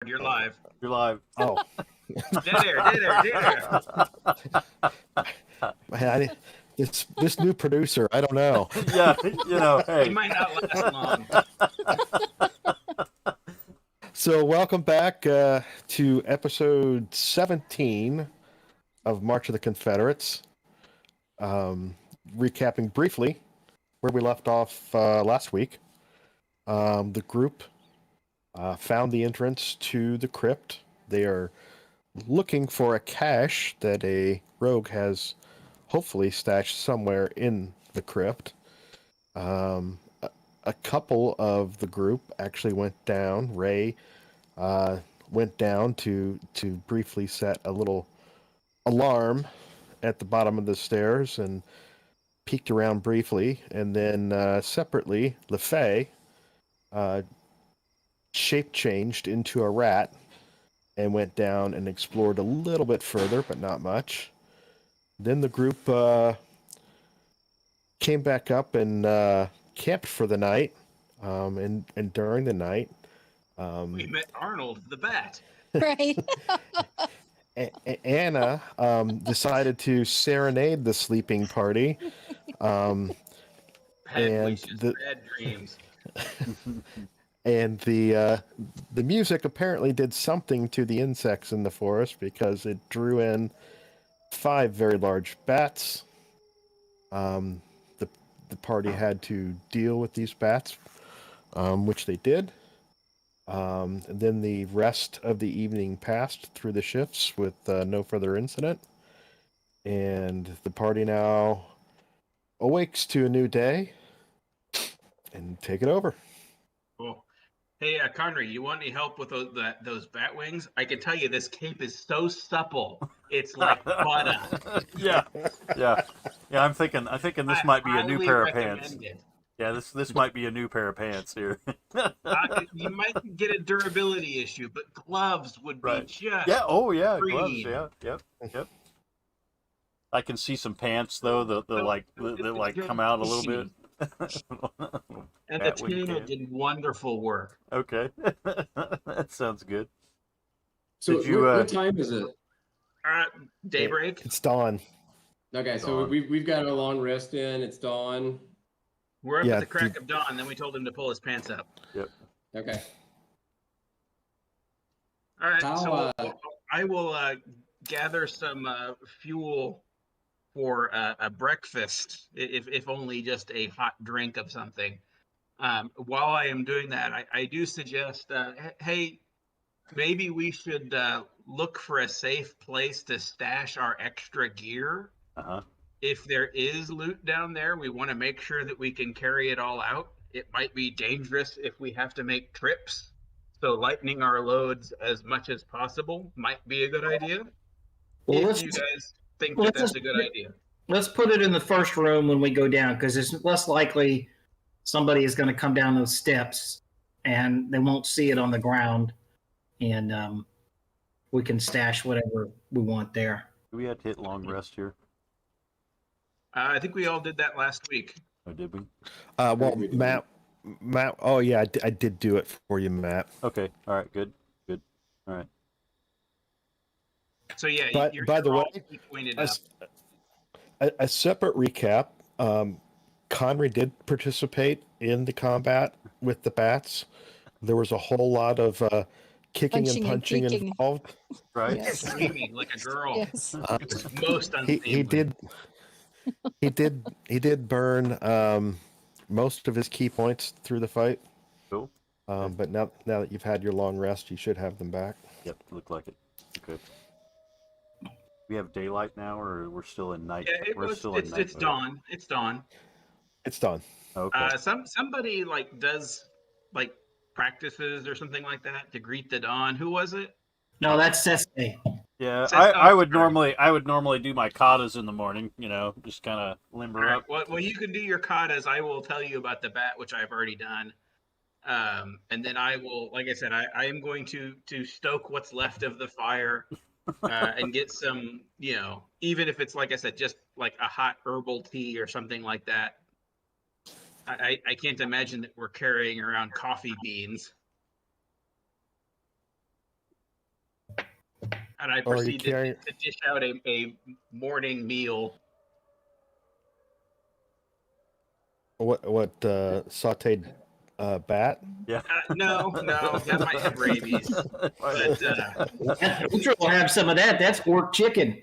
You're live. You're live. Oh, Dead air, dead air, dead man, this new producer, I don't know. Yeah, air. He hey. might not last long. So, welcome back to episode 17 of March of the Confederates. Recapping briefly where we left off last week. The group found the entrance to the crypt. They are looking for a cache that a rogue has hopefully stashed somewhere in the crypt. A couple of the group actually went down. Ray went down to briefly set a little alarm at the bottom of the stairs and peeked around briefly. And then separately, LeFay shape changed into a rat and went down and explored a little bit further, but not much. Then the group came back up and camped for the night. And during the night, We met Arnold the Bat. Right. Anna decided to serenade the sleeping party. Had And wishes, the- bad dreams. And the music apparently did something to the insects in the forest because it drew in 5 very large bats. The party had to deal with these bats, which they did. And then the rest of the evening passed through the shifts with no further incident. And the party now awakes to a new day and take it over. Cool. Hey, Connery, you want any help with those bat wings? I can tell you this cape is so supple. It's like butter. Yeah. I'm thinking this I might be a new highly pair of recommend pants. it. Yeah, this might be a new pair of pants here. You might get a durability issue, but gloves would be Right. just Yeah, oh yeah, gloves, green. yeah, yep. I can see some pants though that come out a little bit. And the Batwing tuna can. did wonderful work. Okay. That sounds good. So Did you, what time is it? Daybreak. It's dawn. Okay, so Dawn. we've got a long rest in. It's dawn. We're up Yeah, at the crack of dawn. Then we told him to pull his pants up. Yep. Okay. All right. How, So I will gather some fuel for a breakfast, if only just a hot drink of something. While I am doing that, I do suggest, hey, maybe we should look for a safe place to stash our extra gear. Uh-huh. If there is loot down there, we want to make sure that we can carry it all out. It might be dangerous if we have to make trips. So lightening our loads as much as possible might be a good idea. Well, If you guys think that that's a good idea. let's put it in the first room when we go down, because it's less likely somebody is going to come down those steps and they won't see it on the ground, and we can stash whatever we want there. Do we have to hit long rest here? I think we all did that last week. Or did we? Well, Matt. Oh yeah, I did do it for you, Matt. Okay. All right. Good. All right. So yeah, But by the way, pointed up. a separate recap. Conry did participate in the combat with the bats. There was a whole lot of kicking and punching kicking. involved. Right. Yes. Screaming like a girl. Yes. It was most unseemly. He did burn most of his key points through the fight. Cool. But now that you've had your long rest, you should have them back. Yep. Look like it. Okay. We have daylight now, or we're still in night? Yeah, it's dawn. It's dawn. It's done. Okay. Somebody does practices or something like that to greet the dawn. Who was it? No, that's Sesame. Yeah, Says- I oh, would sorry. normally do my katas in the morning. Just kind of limber All right. up. Well, you can do your katas. I will tell you about the bat, which I've already done. And then I will, like I said, I am going to stoke what's left of the fire and get some, even if it's, like I said, just like a hot herbal tea or something like that. I can't imagine that we're carrying around coffee beans. And I Or are you proceed to carrying- dish out a morning meal. What sautéed bat? Yeah. No, that might have rabies. But Uhtred will have some of that. That's pork chicken.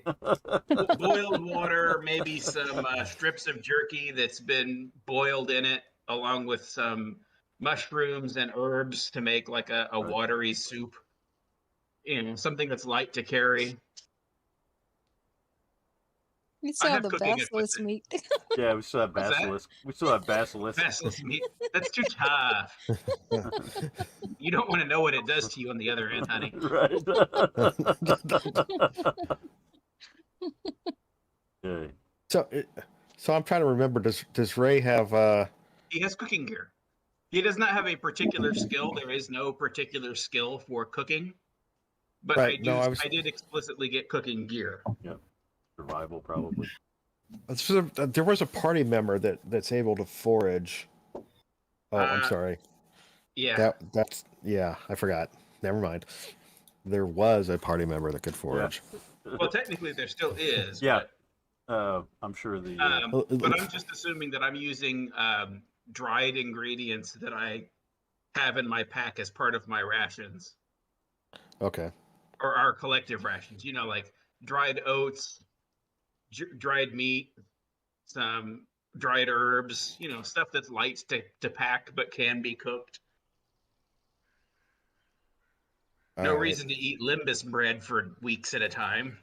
boiled water, maybe some strips of jerky that's been boiled in it, along with some mushrooms and herbs to make like a watery soup. Something that's light to carry. You I still have have the cooking basilisk equipment. meat. Yeah, we still have What's that? basilisk. We still have basilisk. Basilisk meat. That's too tough. You don't want to know what it does to you on the other end, honey. Right. Okay. So I'm trying to remember. Does Ray have? He has cooking gear. He does not have a particular skill. There is no particular skill for cooking. But Right, no, I did explicitly get cooking gear. Survival, probably. There was a party member that's able to forage. Oh, I'm sorry. Yeah. That's I forgot. Never mind. There was a party member that could forage. Well, technically, there still is. Yeah. I'm sure the. But I'm just assuming that I'm using dried ingredients that I have in my pack as part of my rations. Okay. Or our collective rations. Like dried oats, dried meat, some dried herbs, stuff that's light to pack but can be cooked. No reason to eat limbus bread for weeks at a time.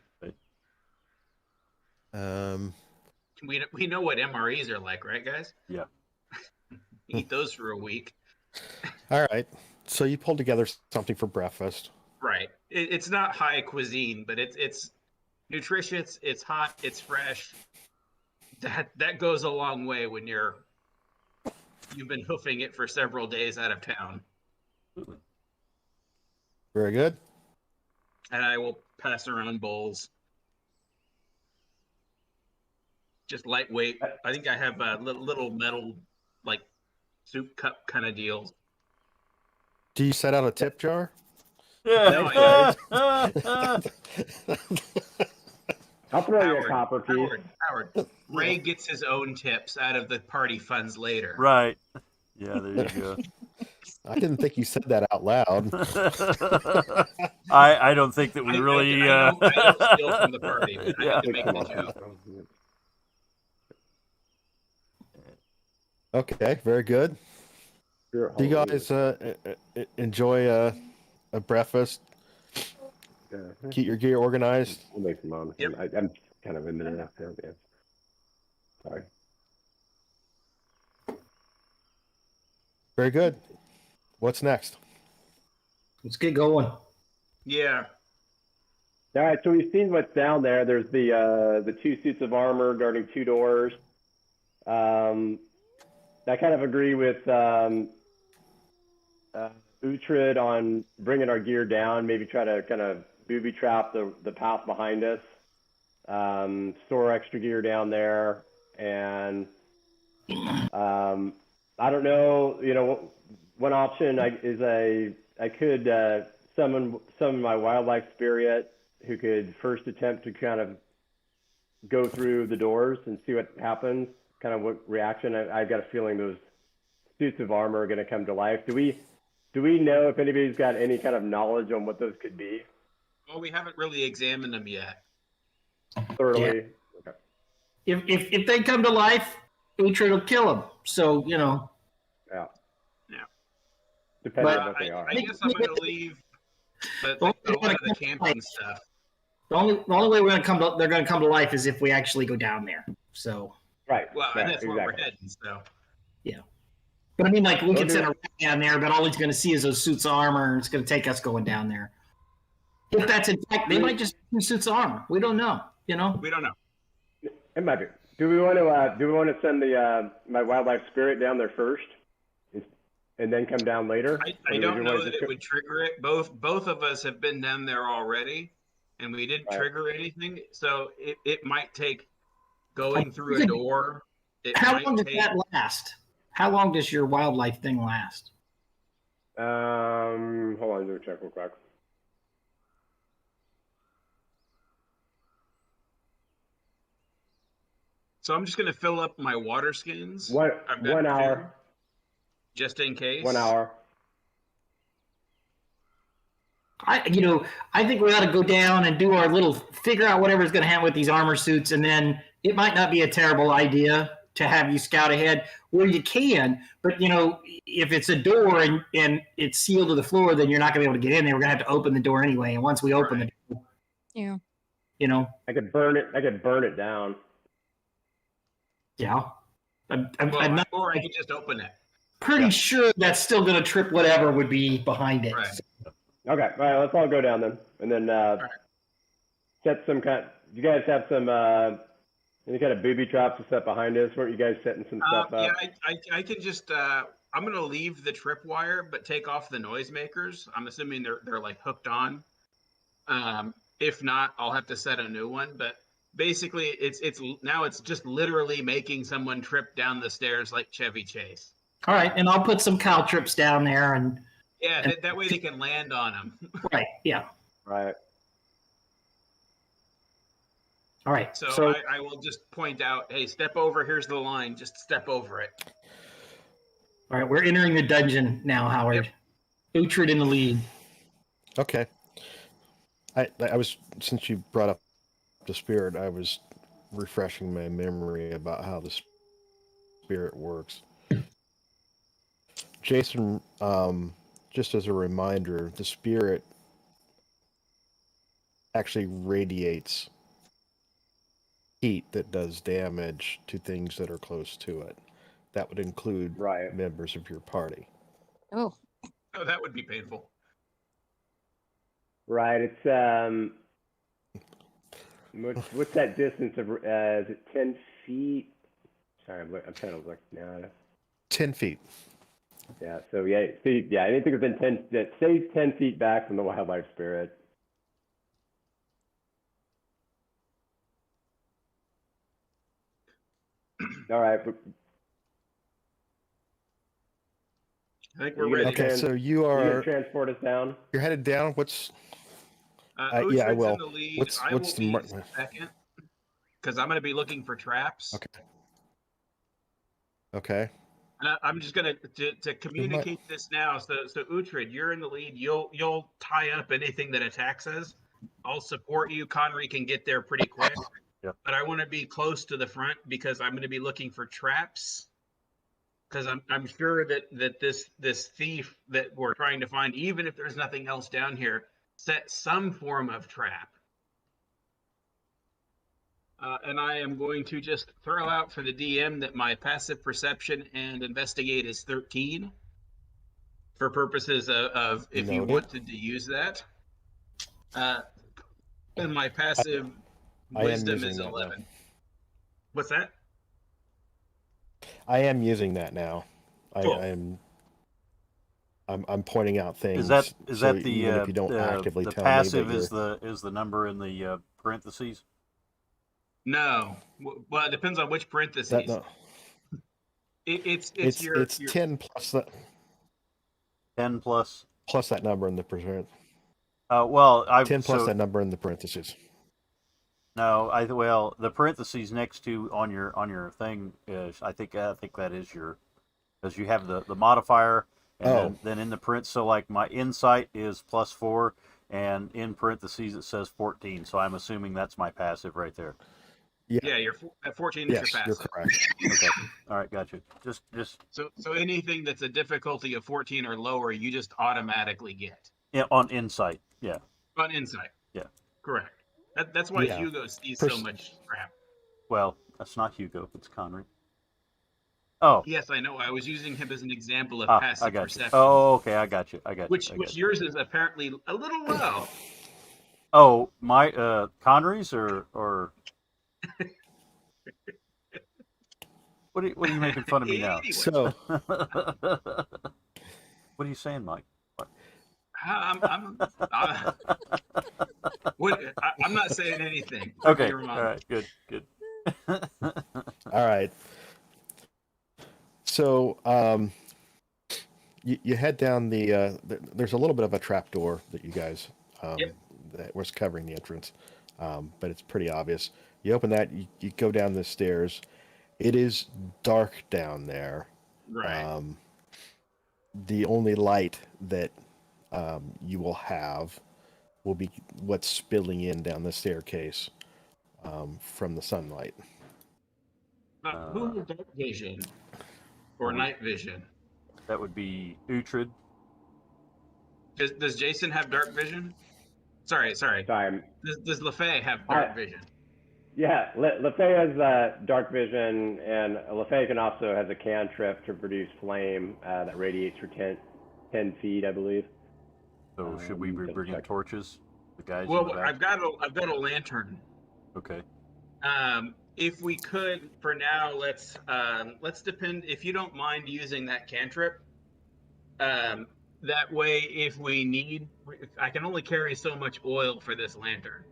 We know what MREs are like, right, guys? Yeah. Eat those for a week. All right. So you pulled together something for breakfast. Right. It's not high cuisine, but it's nutritious. It's hot. It's fresh. That goes a long way when you've been hoofing it for several days out of town. Very good. And I will pass around bowls. Just lightweight. I think I have a little metal, like, soup cup kind of deals. Do you set out a tip jar? Yeah. I'll throw you a copper piece. Howard. Ray gets his own tips out of the party funds later. Right. Yeah, there you go. I didn't think you said that out loud. I don't think that we really. I don't steal from the party. But I had to make the joke. Okay, very good. Do you guys enjoy a breakfast? Keep your gear organized. We'll make some on. Yep. I'm kind of in there now. Yeah. Sorry. Very good. What's next? Let's get going. Yeah. All right, so we've seen what's down there. There's the 2 suits of armor guarding 2 doors. I kind of agree with Uhtred on bringing our gear down, maybe try to kind of booby trap the path behind us, store extra gear down there, and I don't know, one option is I could summon my wildlife spirit who could first attempt to kind of go through the doors and see what happens, kind of what reaction. I've got a feeling those suits of armor are going to come to life. Do we know if anybody's got any kind of knowledge on what those could be? Well, we haven't really examined them yet. Thoroughly. Yeah. If they come to life, Uhtred will kill them. So, Yeah. Depending on what they are. I guess I'm going to leave a lot of the camping stuff. The only way they're going to come to life is if we actually go down there. So. Right. Well, right, and that's where exactly. we're heading. So. Yeah. But I mean, like, we can Okay. send a rat down there, but all he's going to see is those suits of armor, and it's going to take us going down there. If that's in fact, they might just do suits of armor. We don't know. We don't know. It might be. Do we want to send my wildlife spirit down there first, and then come down later? I don't know that it would trigger it. Both of us have been down there already, and we didn't trigger anything. So it might take going through a door. How long does that last? How long does your wildlife thing last? Hold on, let me check real quick. So I'm just gonna fill up my water skins. One I've got 1 two, hour. just in case. 1 hour. I think we ought to go down and do our little figure out whatever's going to happen with these armor suits, and then it might not be a terrible idea to have you scout ahead where you can. But if it's a door and it's sealed to the floor, then you're not going to be able to get in there. We're going to have to open the door anyway. And once we open Right. the door, Yeah. I could burn it down. yeah, I'm Well, not or I could just open it. pretty sure that's still going to trip whatever would be behind it. Right. Okay, all right, let's all go down then, and then right. set some kind. You guys have some any kind of booby traps to set behind us? Weren't you guys setting some stuff Yeah, up? I can just. I'm gonna leave the tripwire, but take off the noisemakers. I'm assuming they're like hooked on. If not, I'll have to set a new one. But basically, it's now it's just literally making someone trip down the stairs like Chevy Chase. All right, and I'll put some caltrips down there, and Yeah, that way they can land on them. right, yeah. Right. All right, So I will just point out, hey, step over. Here's the line. Just step over it. all right, we're entering the dungeon now, Howard. Uhtred in the lead. Okay. I was, since you brought up the spirit, I was refreshing my memory about how the spirit works. Jason, just as a reminder, the spirit actually radiates heat that does damage to things that are close to it. That would include Right. members of your party. Oh, Oh, that would be painful. Right. It's what's that distance of? Is it 10 feet? Sorry, I'm trying to look now. 10 feet. Yeah. So yeah. See, yeah. Anything within 10 that stays 10 feet back from the wildlife spirit. All right. I think we're You ready. gonna Okay, so you gonna are transport us down? you're headed down. What's Uhtred's I will. in the lead. What's I will the be mar- second because I'm going to be looking for traps. Okay. Okay. And I'm just going to communicate this now. So Uhtred, you're in the lead. You'll tie up anything that attacks us. I'll support you. Connery can get there pretty quick. Yep. But I want to be close to the front because I'm going to be looking for traps. Because I'm sure that this thief that we're trying to find, even if there's nothing else down here, set some form of trap. And I am going to just throw out for the DM that my passive perception and investigate is 13 for purposes of if you Noted. wanted to use that. And my passive I am wisdom using is that now. 11. What's that? I am using that now. Cool. I'm pointing out things. Is that so the even if you don't actively the tell passive me that is the number in the parentheses? No. Well, it depends on which parentheses. that, no, It's it's your 10 plus that 10 plus. plus that number in the percent. Well, I 10 plus so, that number in the parentheses. No, well the parentheses next to on your thing is I think that is your, because you have the modifier and then in the print, so like my insight is +4 and in parentheses it says 14, so I'm assuming that's my passive right there. Yeah, you're at 14 is Yes, your you're passive. correct. Okay, all right, gotcha. Just So anything that's a difficulty of 14 or lower, you just automatically get yeah, on insight, yeah. on insight. Yeah. Correct. That's why Yeah. Hugo sees so Pers- much crap. Well, that's not Hugo, it's Connery. Oh, Yes, I know. I was using him as an example of I passive got you. perception. Oh, okay, I got you. Which yours is apparently a little low. Oh, my Connery's or what are you making fun of me now? Anyway, So What are you saying, Mike? I'm not saying anything. Okay, You're all right, good. all right. So you head down there's a little bit of a trap door that you guys Yep. that was covering the entrance, but it's pretty obvious. You open that, you go down the stairs, It is dark down there. Right. The only light that you will have will be what's spilling in down the staircase from the sunlight. Who has dark vision or we- night vision? That would be Uhtred. Does Jason have dark vision? Sorry. Sorry. Does LaFay have I- dark vision? Yeah, LaFay has dark vision, and LaFay can also has a cantrip to produce flame that radiates for 10 feet, I believe. So should we be double bringing check. torches? The guys in Well, the back? I've got a lantern. Okay. If we could, for now, let's depend. If you don't mind using that cantrip, that way, if we need, I can only carry so much oil for this lantern.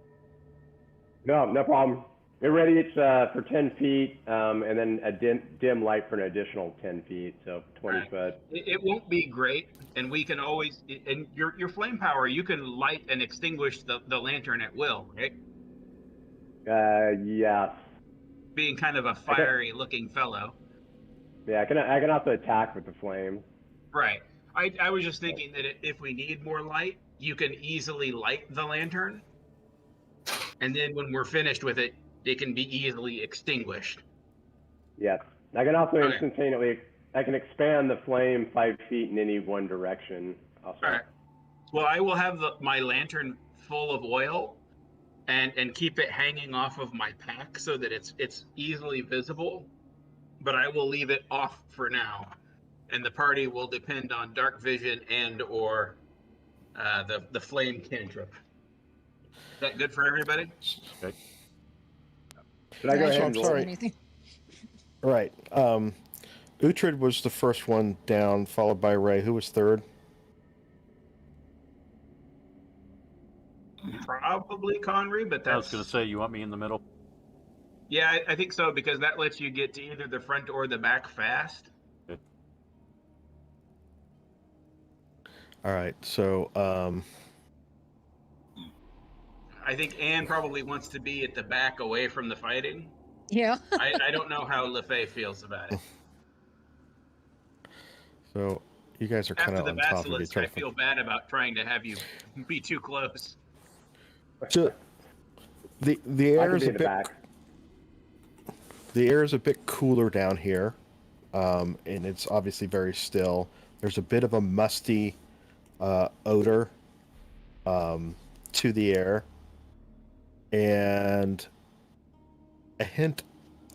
No problem. It radiates for 10 feet, and then a dim light for an additional 10 feet, so 20 Right. foot. It won't be great, and we can always, and your flame power, you can light and extinguish the lantern at will, right? Yes. Being kind of a fiery looking fellow. Yeah, I can also attack with the flame. Right. I was just thinking that if we need more light, you can easily light the lantern. And then when we're finished with it, it can be easily extinguished. Yes. I can also Okay. instantaneously, I can expand the flame 5 feet in any one direction. Also. All right. Well, I will have my lantern full of oil and keep it hanging off of my pack so that it's easily visible. But I will leave it off for now. And the party will depend on dark vision and or the flame cantrip. Is that good for everybody? Okay. Should I go I ahead can't and see roll? sorry. anything. Right. Uhtred was the first one down, followed by Ray. Who was third? Probably Conry, but I was that's going to say, you want me in the middle? yeah, I think so because that lets you get to either the front or the back fast. Okay. All right. So, I think Anne probably wants to be at the back away from the fighting. Yeah. I don't know how LaFay feels about it. so you guys are kind After of the on top of basilisk, each other. I feel bad about trying to have you be too close. So the I air can is be a in the bit back. the air is a bit cooler down here, and it's obviously very still. There's a bit of a musty odor to the air, and a hint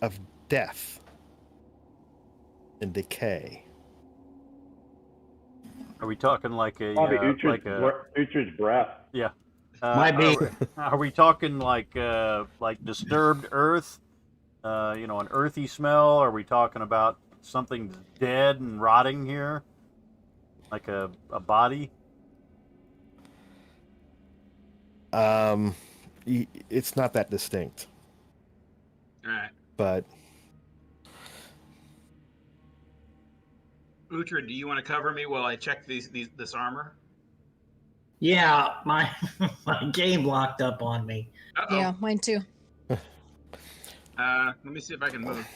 of death and decay. Are we talking like a Probably like Uhtred's breath. yeah? Might be. Are we talking like disturbed earth? An earthy smell? Are we talking about something dead and rotting here, like a body? It's not that distinct, All right. but Uhtred, do you want to cover me while I check this armor? Yeah, my game locked up on me. Uh-oh. Yeah, mine too. Let me see if I can move.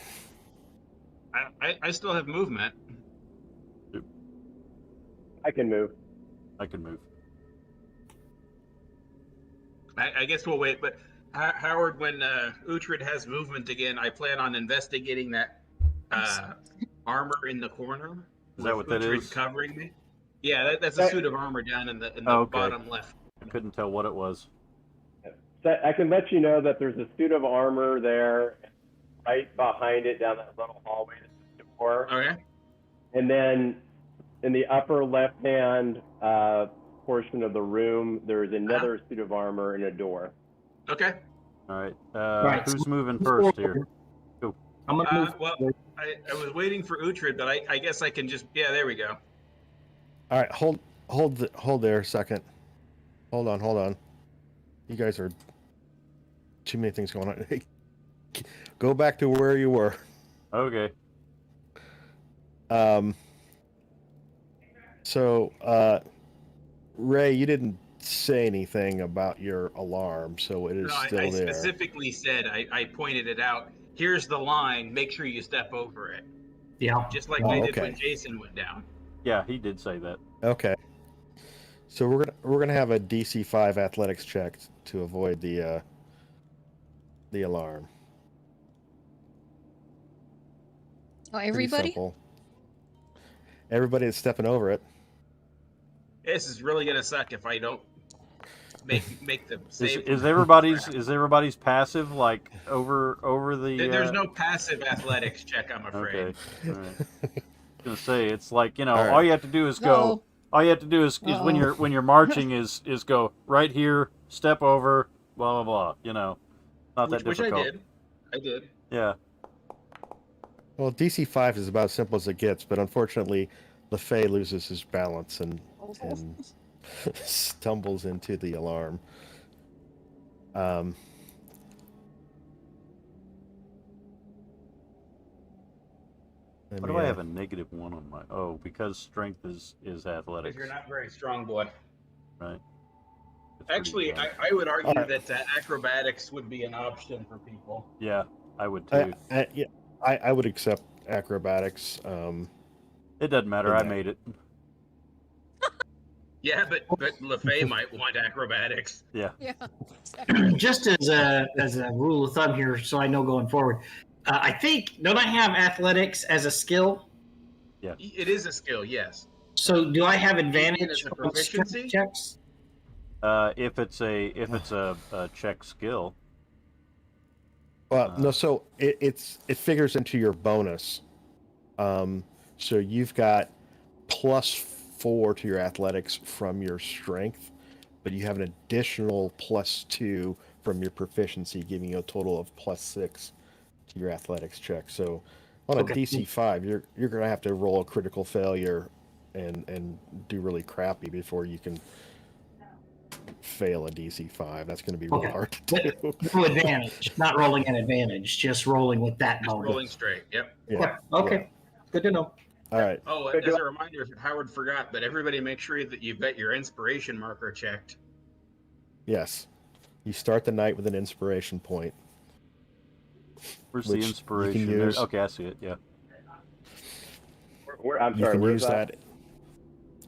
I still have movement. I can move. I can move. I guess we'll wait. But Howard, when Uhtred has movement again, I plan on investigating that armor in the corner. Is that what that Uhtred is? covering me? Yeah, that's a suit of armor down in the Okay. bottom left. I couldn't tell what it was. So I can let you know that there's a suit of armor there, right behind it down that little hallway to the door. Okay. And then in the upper left-hand portion of the room, there's another suit of armor and a door. Okay. All right. Right. Who's moving first here? I'm gonna move. Well, I was waiting for Uhtred, but I guess I can just yeah. There we go. all right. Hold there a second. Hold on. You guys are too many things going on. Go back to where you were. Okay. So, Ray, you didn't say anything about your alarm, so it is No, still I there. specifically said I pointed it out here's the line, make sure you step over it. Yeah. Just like Oh, they did okay. when Jason went down. Yeah, he did say that. Okay. So we're gonna have a DC 5 athletics check to avoid the alarm. Oh, Pretty everybody? simple. Everybody that's stepping over it. This is really gonna suck if I don't make the save. Is everybody's passive like over the? There's no passive athletics check, I'm afraid. Okay. All right. I was gonna say it's like All right. all you have to do is go. Uh-oh. All you have to do is Uh-oh. when you're marching is go right here, step over, blah blah blah. Not that Which difficult. I did. Yeah. Well, DC 5 is about as simple as it gets, but unfortunately, LeFay loses his balance and stumbles into the alarm. Why do I have a -1 on my? Oh, because strength is athletics. Because you're not very strong, boy. Right. That's pretty Actually, bad. I would argue Alright. that acrobatics would be an option for people. Yeah, I would too. I would accept acrobatics. It doesn't matter. I made it. Yeah, but LeFay might want acrobatics. Yeah. Yeah. Just as a rule of thumb here, so I know going forward, I think, don't I have athletics as a skill? It is a skill, yes. So do I have As advantage a on strength proficiency? checks? If it's a check skill. Well, no. So it figures into your bonus. So you've got +4 to your athletics from your strength, but you have an additional +2 from your proficiency, giving you a total of +6 to your athletics check. So on a DC 5, you're gonna have to roll a critical failure and do really crappy before you can fail a DC 5. That's going to be really hard to do. No advantage, not rolling an advantage, just rolling with that Just bonus. rolling straight. Yep. Yeah. Okay, good to know. All right. Oh, But as a reminder, Howard forgot, but everybody make sure that you've got your inspiration marker checked. Yes. You start the night with an inspiration point. Where's Which the you inspiration? can There- use- Okay, I see it. Yeah. I'm You sorry, can where's use that.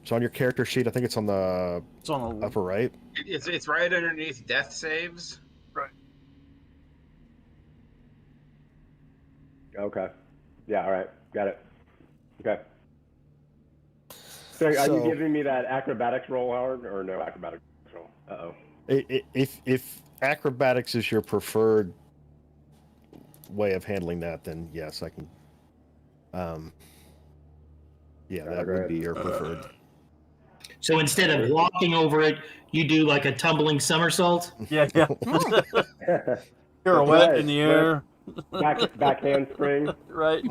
It's on your character sheet. I think it's on the It's on the upper right. It's right underneath death saves. Okay. Yeah, all right. Got it. Okay. So are you giving me that acrobatics roll, Howard, or no acrobatics roll? Uh-oh. If acrobatics is your preferred way of handling that, then yes, I can. Yeah, that would be your preferred. So instead of walking over it, you do like a tumbling somersault? Yeah. Oh. Pirouette right. in the air. Back handspring. Right.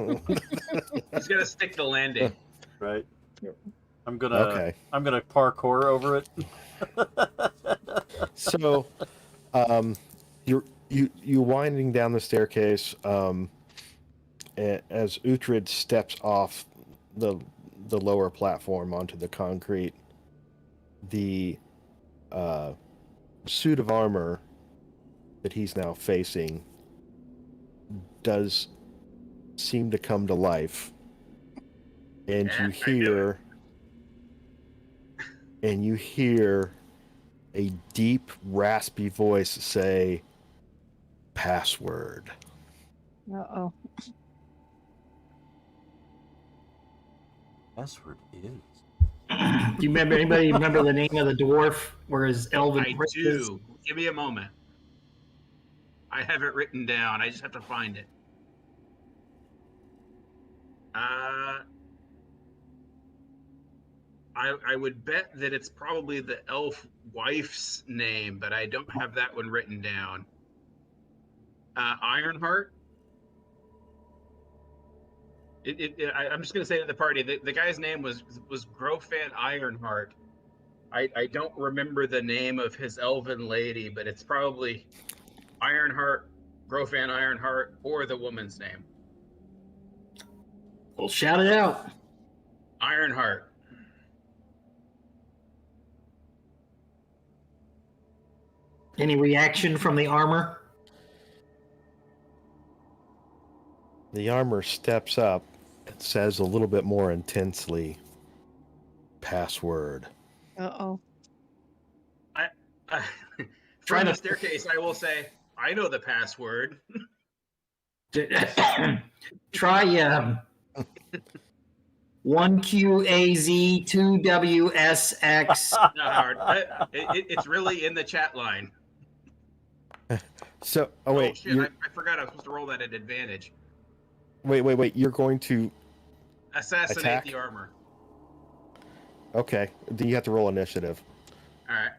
He's gonna stick the landing. Right. Yep. I'm gonna parkour over it. So, you're winding down the staircase as Uhtred steps off the lower platform onto the concrete. The suit of armor that he's now facing does seem to come to life, and you hear a deep, raspy voice say, "Password." Uh-oh. Password is. Do you remember remember the name of the dwarf where his elven I prince is? do. Give me a moment. I have it written down. I just have to find it. I would bet that it's probably the elf wife's name, but I don't have that one written down. Ironheart. I'm just gonna say to the party that the guy's name was Grofan Ironheart. I don't remember the name of his elven lady, but it's probably Ironheart, Grofan Ironheart, or the woman's name. Well, shout it out. Ironheart. Any reaction from the armor? The armor steps up and says a little bit more intensely, "Password." Uh-oh. From the to- staircase, I will say, I know the password. Try 1QAZ 2WSX. Not hard. It's really in the chat line. So, Oh wait, shit! I forgot I was supposed to roll that at advantage. wait. You're going to Assassinate Attack? the armor. okay. Then you have to roll initiative. All right.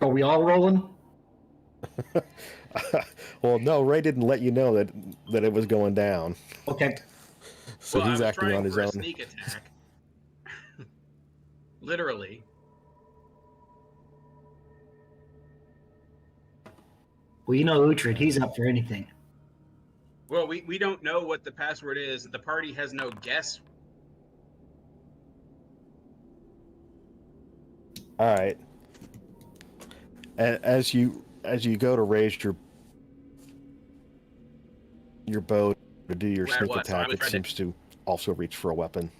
Are we all rolling? Well, no, Ray didn't let you know that it was going down, Okay. so Well, he's I was acting trying on his for a own. sneak attack. Literally. Well, you know Uhtred, he's up for anything. Well, we don't know what the password is. The party has no guess. All right. As you go to raise your bow to do your Where I sneak was, so I attack, was it trying to- seems to also reach for a weapon,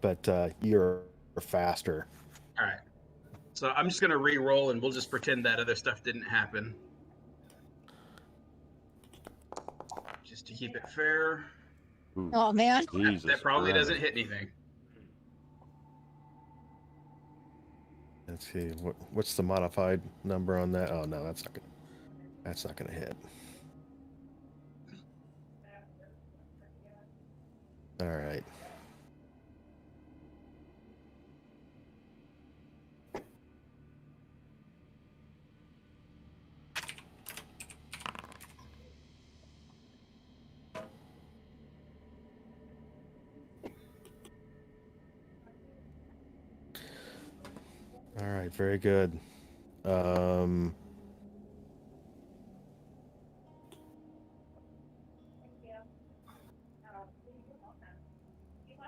but you're faster. All right. So I'm just gonna re-roll, and we'll just pretend that other stuff didn't happen, just to keep it fair. Oh, man. Jesus That probably Christ. doesn't hit anything. Let's see what's the modified number on that. Oh no, that's not gonna hit. All right. All right, very good.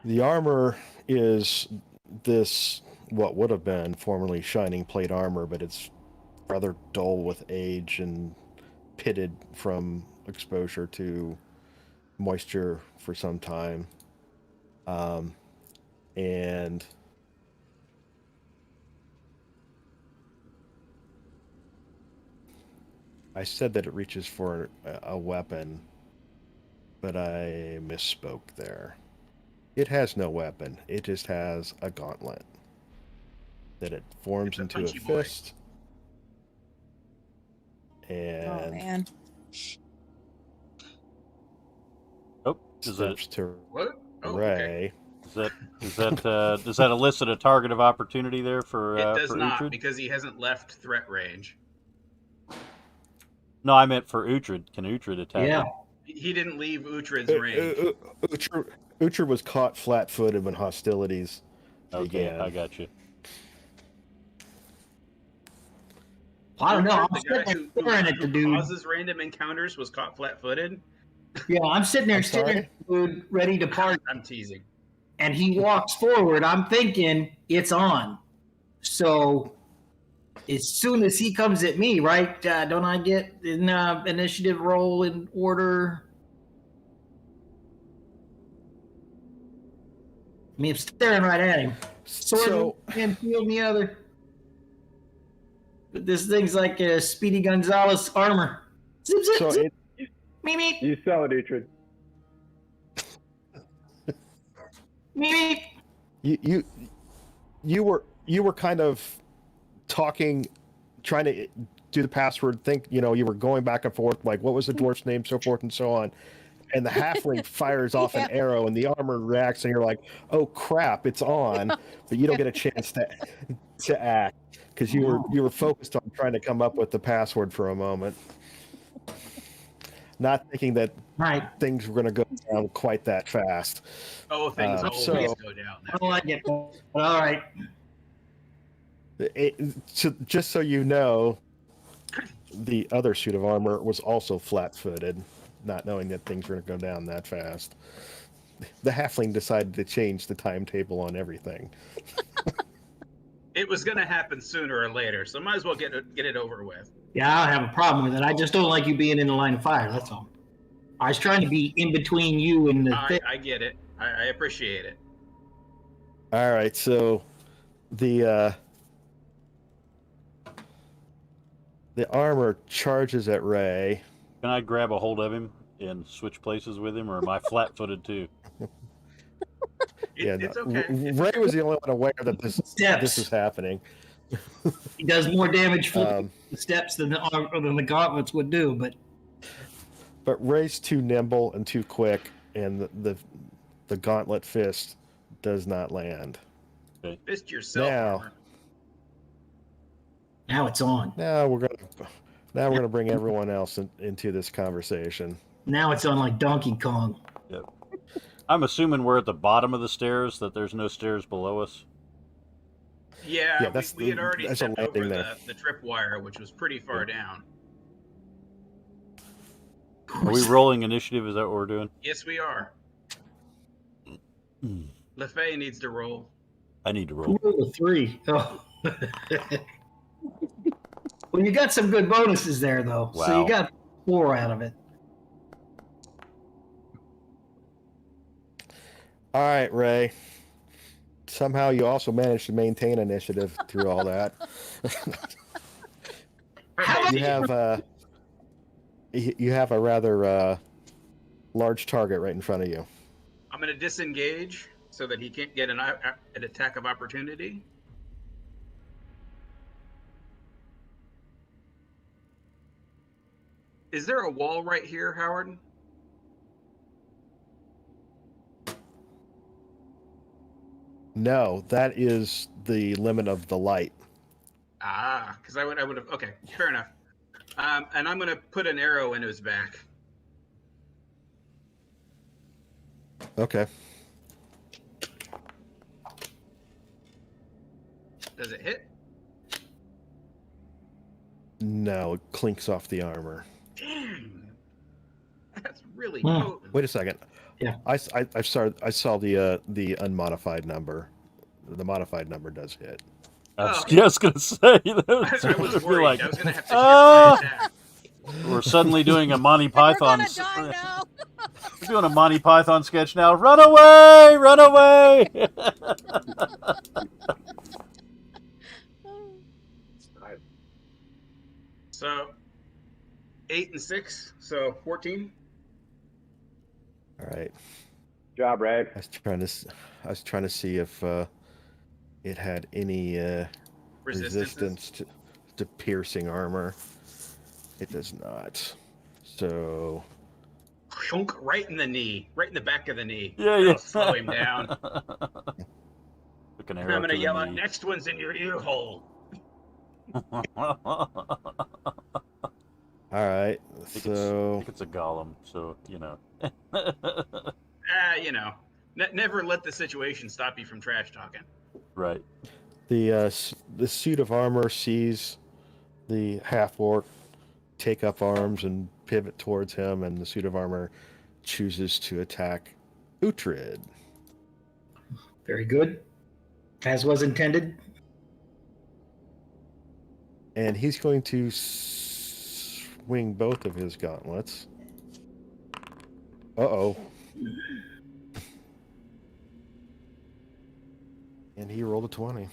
The armor is this what would have been formerly shining plate armor, but it's rather dull with age and pitted from exposure to moisture for some time. And I said that it reaches for a weapon, but I misspoke there. It has no weapon. It just has a gauntlet that it forms It's a into a punchy boy. fist. Oh, And man. Oh, is that steps to What? Oh, Ray. okay. does that elicit a target of opportunity there for It does for not, Uhtred? because he hasn't left threat range. No, I meant for Uhtred. Can Uhtred attack? Yeah. him? He didn't leave Uhtred's range. Uhtred was caught flat-footed when hostilities Okay, began. I got you. I don't know. I'm The sitting guy there staring at the who dude. causes random encounters was caught flat-footed. Yeah, I'm sitting there I'm staring at the dude ready to party, I'm teasing. and he walks forward. I'm thinking it's on. So as soon as he comes at me, right? Don't I get an initiative roll in order? I mean, I'm staring right at him. Sword So, and shield in the other. But this thing's like a Speedy Gonzalez armor. Zip, zip, so zip. it, Meep, meep, You sell it, Uhtred. meep, meep. you were kind of talking, trying to do the password. You were going back and forth, like what was the dwarf's name, so forth and so on. And the halfling fires off an arrow, and the armor reacts, and you're like, "Oh crap, it's on!" But you don't get a chance to act because you were focused on trying to come up with the password for a moment, not thinking that Right. things were going to go down quite that fast. Oh, things always so- go down. That Oh, I get that. All right. Just so you know, the other suit of armor was also flat-footed, not knowing that things were going to go down that fast. The halfling decided to change the timetable on everything. It was going to happen sooner or later, so might as well get it over with. Yeah, I don't have a problem with it. I just don't like you being in the line of fire. That's all. I was trying to be in between you and the thing. I get it. I appreciate it. All right, so the armor charges at Ray. Can I grab a hold of him and switch places with him, or am I flat-footed too? It's okay. Ray was the only one aware that this is happening. He does more damage flipping the steps than the gauntlets would do, but Ray's too nimble and too quick, and the gauntlet fist does not land. Okay. Fist yourself. Armor. Now it's on. Now we're gonna bring everyone else into this conversation. Now it's on like Donkey Kong. Yep. I'm assuming we're at the bottom of the stairs, that there's no stairs below us. Yeah, we had already that's stepped a landing over there. the tripwire, which was pretty far down. Are we rolling initiative? Is that what we're doing? Yes, we are. LeFay needs to roll. I need to roll. Roll a 3. Oh. Well, you got some good bonuses there, though. Wow. So you got 4 out of it. All right, Ray. Somehow you also managed to maintain initiative through all that. You have a rather large target right in front of you. I'm going to disengage so that he can't get an attack of opportunity. Is there a wall right here, Howard? No, that is the limit of the light. Ah, because I would have. Okay, fair enough. And I'm going to put an arrow in his back. Okay. Does it hit? No, it clinks off the armor. Dang, that's really potent. Wait a second. Yeah. I saw the unmodified number. The modified number does hit. I was going to say. That I was worried. like, I was going to have to shift my attack. We're suddenly doing a Monty Python. We're gonna die now. We're doing a Monty Python sketch now. Run away! Run away! So 8 and 6, so 14. All right. Job, Ray. I was trying to see if it had any resistance to piercing armor. It does not. So Shunk right in the knee, right in the back of the knee. Yeah. That'll slow him down. Took an I'm arrow going to to yell the out, knee. next one's in your ear hole. all right. I think So it's a golem, so you know. You know, never let the situation stop you from trash talking. Right. the suit of armor sees the half orc take up arms and pivot towards him, and the suit of armor chooses to attack Uhtred. Very good. As was intended. And he's going to swing both of his gauntlets. Uh-oh. And he rolled a 20.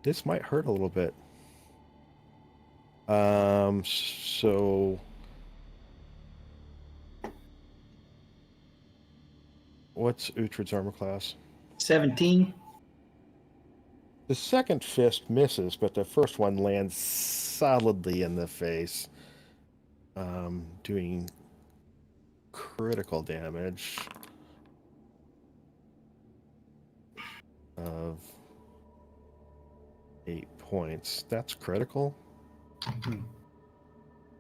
This might hurt a little bit. So what's Uhtred's armor class? 17. The second fist misses, but the first one lands solidly in the face, doing critical damage of 8 points. That's critical.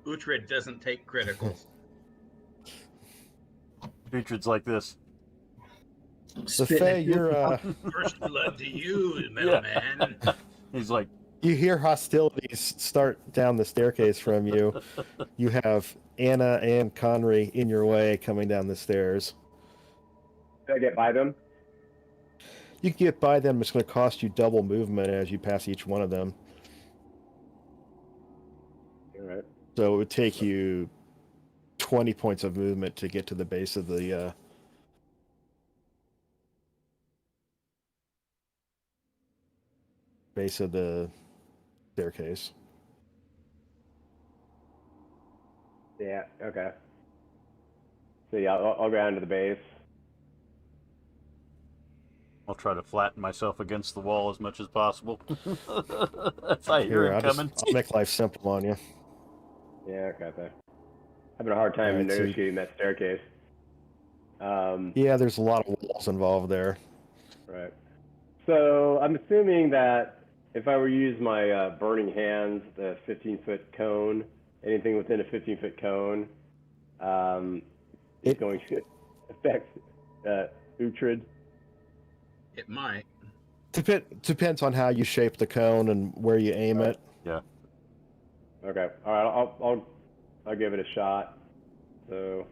Uhtred doesn't take criticals. Hatred's like this. So Faye, you're First blood to you, middleman. He's like, You hear hostilities start down the staircase from you. You have Anna and Conry in your way coming down the stairs. Did I get by them? You can get by them. It's going to cost you double movement as you pass each one of them. All right. So it would take you 20 points of movement to get to the base of the staircase. Yeah. Okay. So yeah, I'll go down to the base. I'll try to flatten myself against the wall as much as possible. If I hear him coming. I'll make life simple on you. Yeah. Okay. Having a hard time Alright, so- negotiating that staircase. Yeah, there's a lot of walls involved there. Right. So I'm assuming that if I were to use my burning hands, the 15-foot cone, anything within a 15-foot cone, is going to affect Uhtred. It might. Depends on how you shape the cone and where you aim it. Yeah. Okay. All right. I'll give it a shot. So.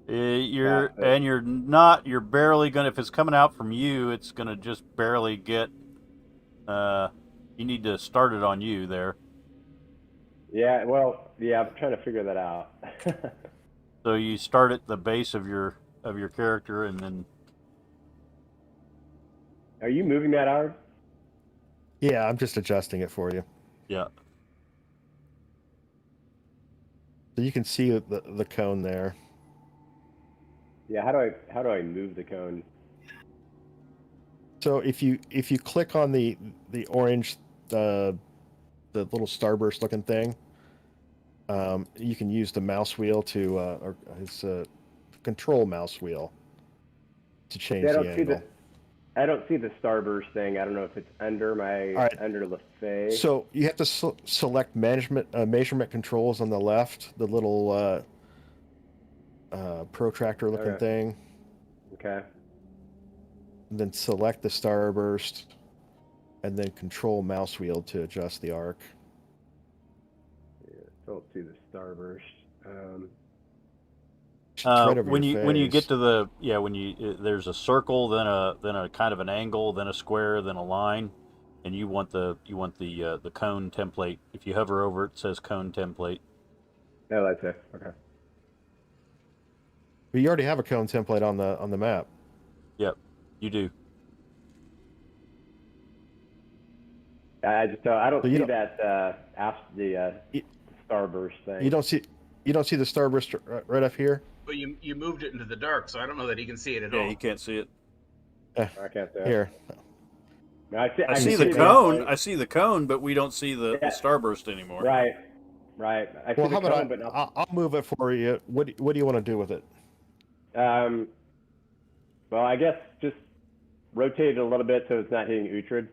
You're barely gonna, if it's coming out from you, it's gonna just barely get, you need to start it on you there. Yeah, well, yeah, I'm trying to figure that out. So you start at the base of your character, and then. Are you moving that arm? Yeah, I'm just adjusting it for you. Yeah. So you can see the cone there. Yeah, how do I move the cone? So if you click on the orange the little starburst looking thing, you can use the mouse wheel to or his control mouse wheel to change the angle. I don't see the starburst thing. I don't know if it's under under Lefay. So you have to select measurement controls on the left, the little protractor looking thing. Okay. And then select the starburst, and then control mouse wheel to adjust the arc. Yeah, don't see the starburst. When you get to the there's a circle, then a kind of an angle, then a square, then a line, and you want the cone template. If you hover over it, it says cone template. Oh, that's it. Okay. But you already have a cone template on the map. Yep, you do. I don't see that starburst thing. You don't see the starburst right up here. But you moved it into the dark, so I don't know that he can see it at all. Yeah, you can't see it. I can't see it. Here. I see the cone. I see the cone, but we don't see the starburst anymore. Right. I see Well, how the cone, about but not... I'll move it for you. What do you want to do with it? Well, I guess just rotate it a little bit so it's not hitting Uhtred.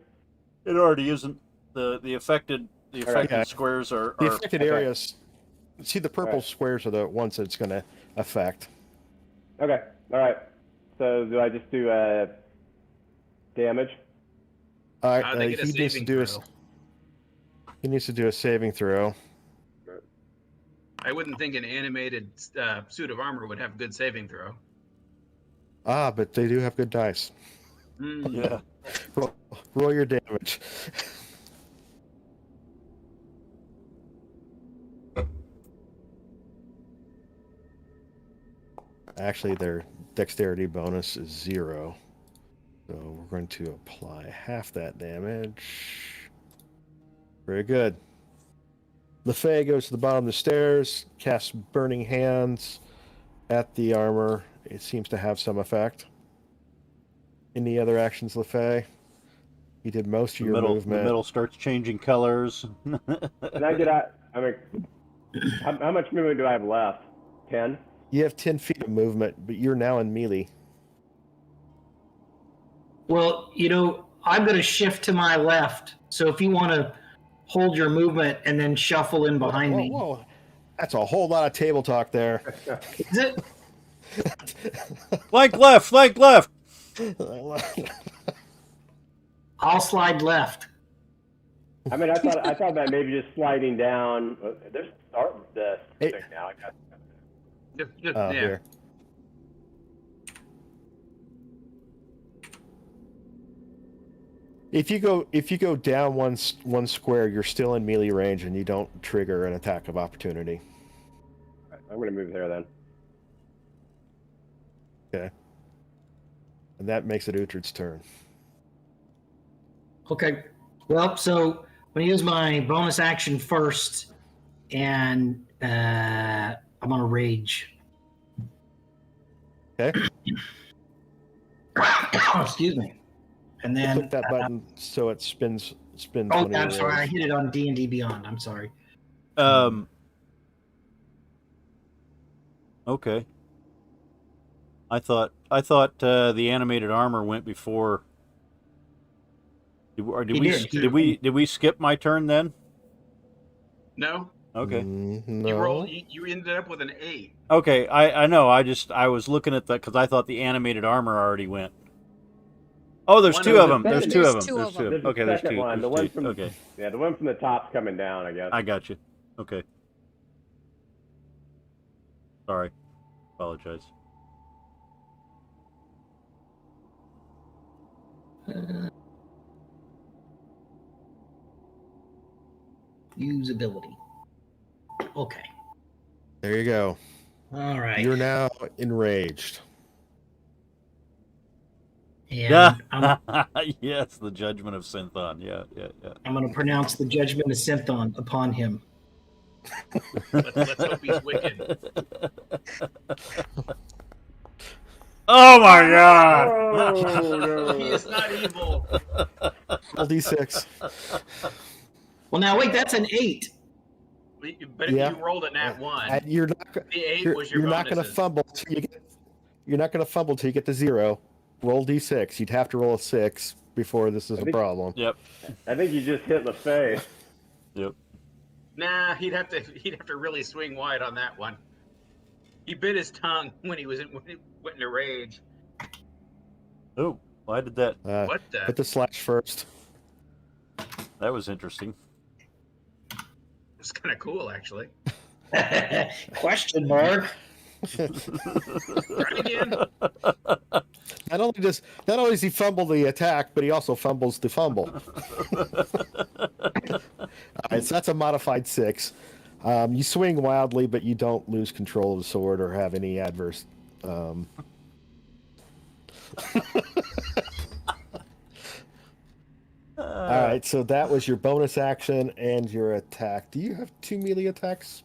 It already isn't. The affected squares are the affected areas. See, the purple squares are the ones that it's going to affect. Okay. All right. So do I just do damage? All right. He needs to do a saving throw. I wouldn't think an animated suit of armor would have good saving throw. Ah, but they do have good dice. Yeah. Roll your damage. Actually, their dexterity bonus is 0. So we're going to apply half that damage. Very good. Lefay goes to the bottom of the stairs, casts Burning Hands at the armor. It seems to have some effect. Any other actions, Lefay? You did most of your movement. The middle starts changing colors. Can I get out? I mean, how much movement do I have left? 10? You have 10 feet of movement, but you're now in melee. Well, I'm going to shift to my left. So if you want to hold your movement and then shuffle in behind me. Whoa. That's a whole lot of table talk there. Is it? Flank left, flank left. I'll slide left. I mean, I thought about maybe just sliding down. There's the Hey. thing now. I got. Just, Oh, yeah. here. If you go down one square, you're still in melee range, and you don't trigger an attack of opportunity. I'm gonna move there then. Okay. And that makes it Uhtred's turn. Okay. Well, so I'm going to use my bonus action first, and I'm going to rage. Okay. Excuse me. And then Click that button so it spins. Oh, when I'm he sorry. I rolls. hit it on D&D Beyond. I'm sorry. Okay. I thought the animated armor went before. Did we skip my turn then? No, Okay. No. You ended up with an 8. Okay, I know. I was looking at that because I thought the animated armor already went. Oh, there's One two of of them. the- There's There's two of them. two There's of two. them. There's the Okay, there's second two. one. The There's one two. from Okay, yeah, the one from the top's coming down. I guess. I got you. Okay. Sorry. Apologize. Usability. Okay. There you go. All right. You're now enraged. And I'm, Yes, the judgment of Synthon. Yeah. I'm going to pronounce the judgment of Synthon upon him. Let's hope he's wicked. Oh my god! Oh no! He is not evil. Roll d6. Well, now wait, that's an 8. But if Yeah. you rolled a nat 1, And you're not. the 8 You're, was your you're bonuses. not going to fumble till you get. You're not going to fumble till you get to 0. Roll d6. You'd have to roll a 6 before this is a problem. Yep. I think you just hit in the face. Yep. Nah, he'd have to really swing wide on that one. He bit his tongue when he went into rage. Oh, why did that? What the? Put the slash first. That was interesting. It's kind of cool, actually. Question mark. Try again. Not only does he fumble the attack, but he also fumbles the fumble. All right, so that's a modified 6. You swing wildly, but you don't lose control of the sword or have any adverse. All right, so that was your bonus action and your attack. Do you have 2 melee attacks?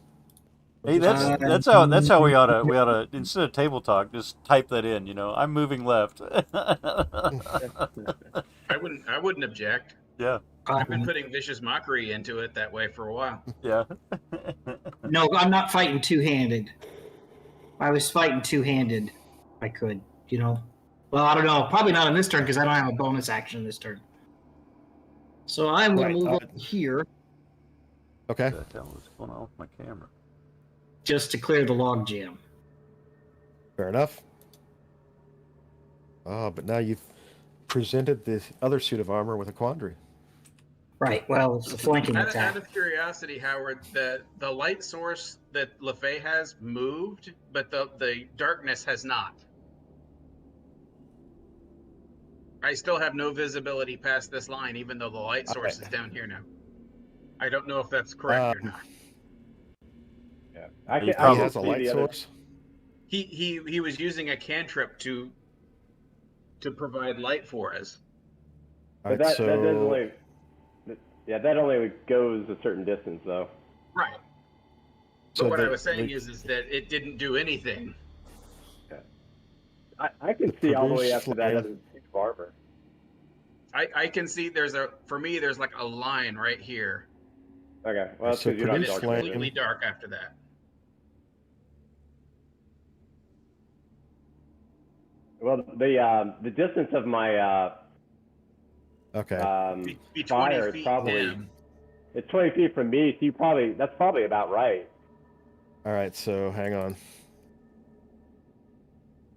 Hey, that's how we ought to instead of table talk, just type that in. You know, I'm moving left. I wouldn't object. Yeah. I've been putting vicious mockery into it that way for a while. Yeah. No, I'm not fighting two-handed. If I was fighting two-handed, I could, you know. Well, I don't know. Probably not in this turn because I don't have a bonus action this turn. So I'm going to move over here Okay. What the hell is going on with my camera? just to clear the log jam. Fair enough. Oh, but now you've presented the other suit of armor with a quandary. Right. Well, it's a flanking Out attack. of curiosity, Howard, the light source that LeFay has moved, but the darkness has not. I still have no visibility past this line, even though the light source is down here now. I don't know if that's correct or not. Yeah, I He can He has see a light the other. source. He was using a cantrip to provide light for us. All But right, that so does only. Yeah, that only goes a certain distance, though. Right. But So what the- I was saying the- is that it didn't do anything. I can see all the way Produce up to that flame. other suit of armor. I can see there's like a line right here. Okay, well, that's So because you're And not it's produce dark flame. completely vision. dark after that. Well, the distance of my okay. Be 20 fire is feet probably dim. it's 20 feet from me, so that's probably about right. All right, so hang on.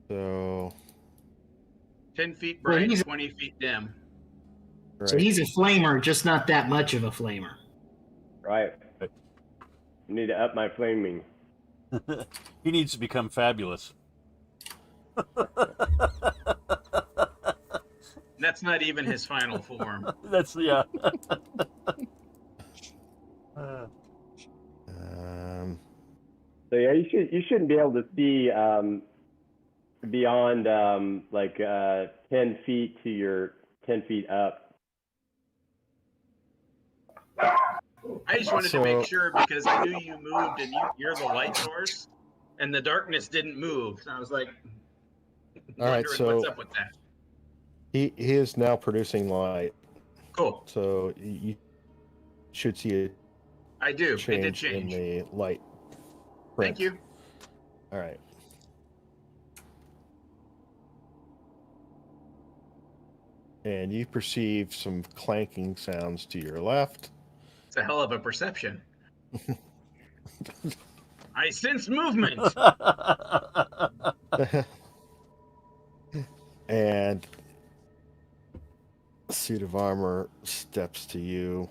So 10 feet Well, bright, he's- 20 feet dim. So he's a flamer, just not that much of a flamer. Right. Need to up my flaming. He needs to become fabulous. That's not even his final form. That's yeah. So yeah, you shouldn't be able to see beyond 10 feet to your 10 feet up. I just wanted to make sure because I knew you moved and you're the light source, and the darkness didn't move. So I was like, All right, wondering so what's up with that. he is now producing light. Cool. So you should see I do. a It did change in change. the light. Thank you. All right. And you perceive some clanking sounds to your left. It's a hell of a perception. I sense movement. And a suit of armor steps to you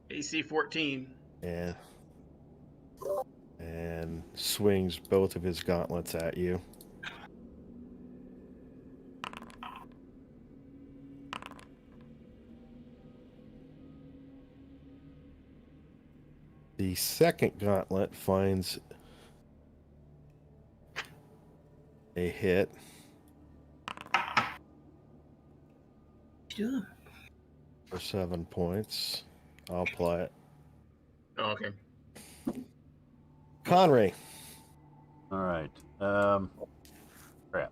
AC 14. and swings both of his gauntlets at you. The second gauntlet finds a hit. Sure. For 7 points. I'll apply it. Oh, okay. Conray. All right. Crap.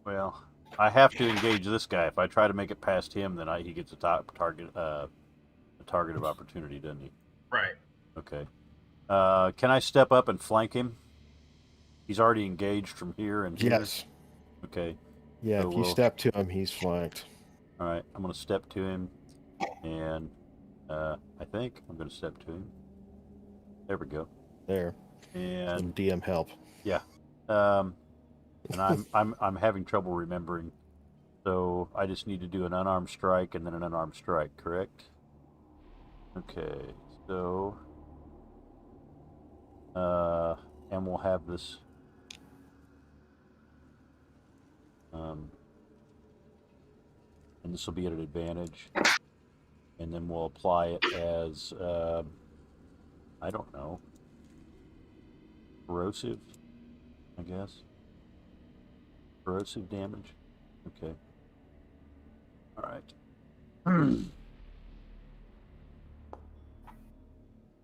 Well, I have to engage this guy. If I try to make it past him, then he gets a target of opportunity, doesn't he? Right. Okay. Can I step up and flank him? He's already engaged from here and here. Yes. Okay. Yeah, So if you step to him, he's flanked. All right. I'm going to step to him, and I think I'm going to step to him. There we go. There. And Some DM help. Yeah. And I'm having trouble remembering. So I just need to do an unarmed strike and then an unarmed strike, correct? Okay. So and we'll have this and this will be at an advantage. And then we'll apply it as I don't know. Corrosive, I guess. Corrosive damage. Okay. All right.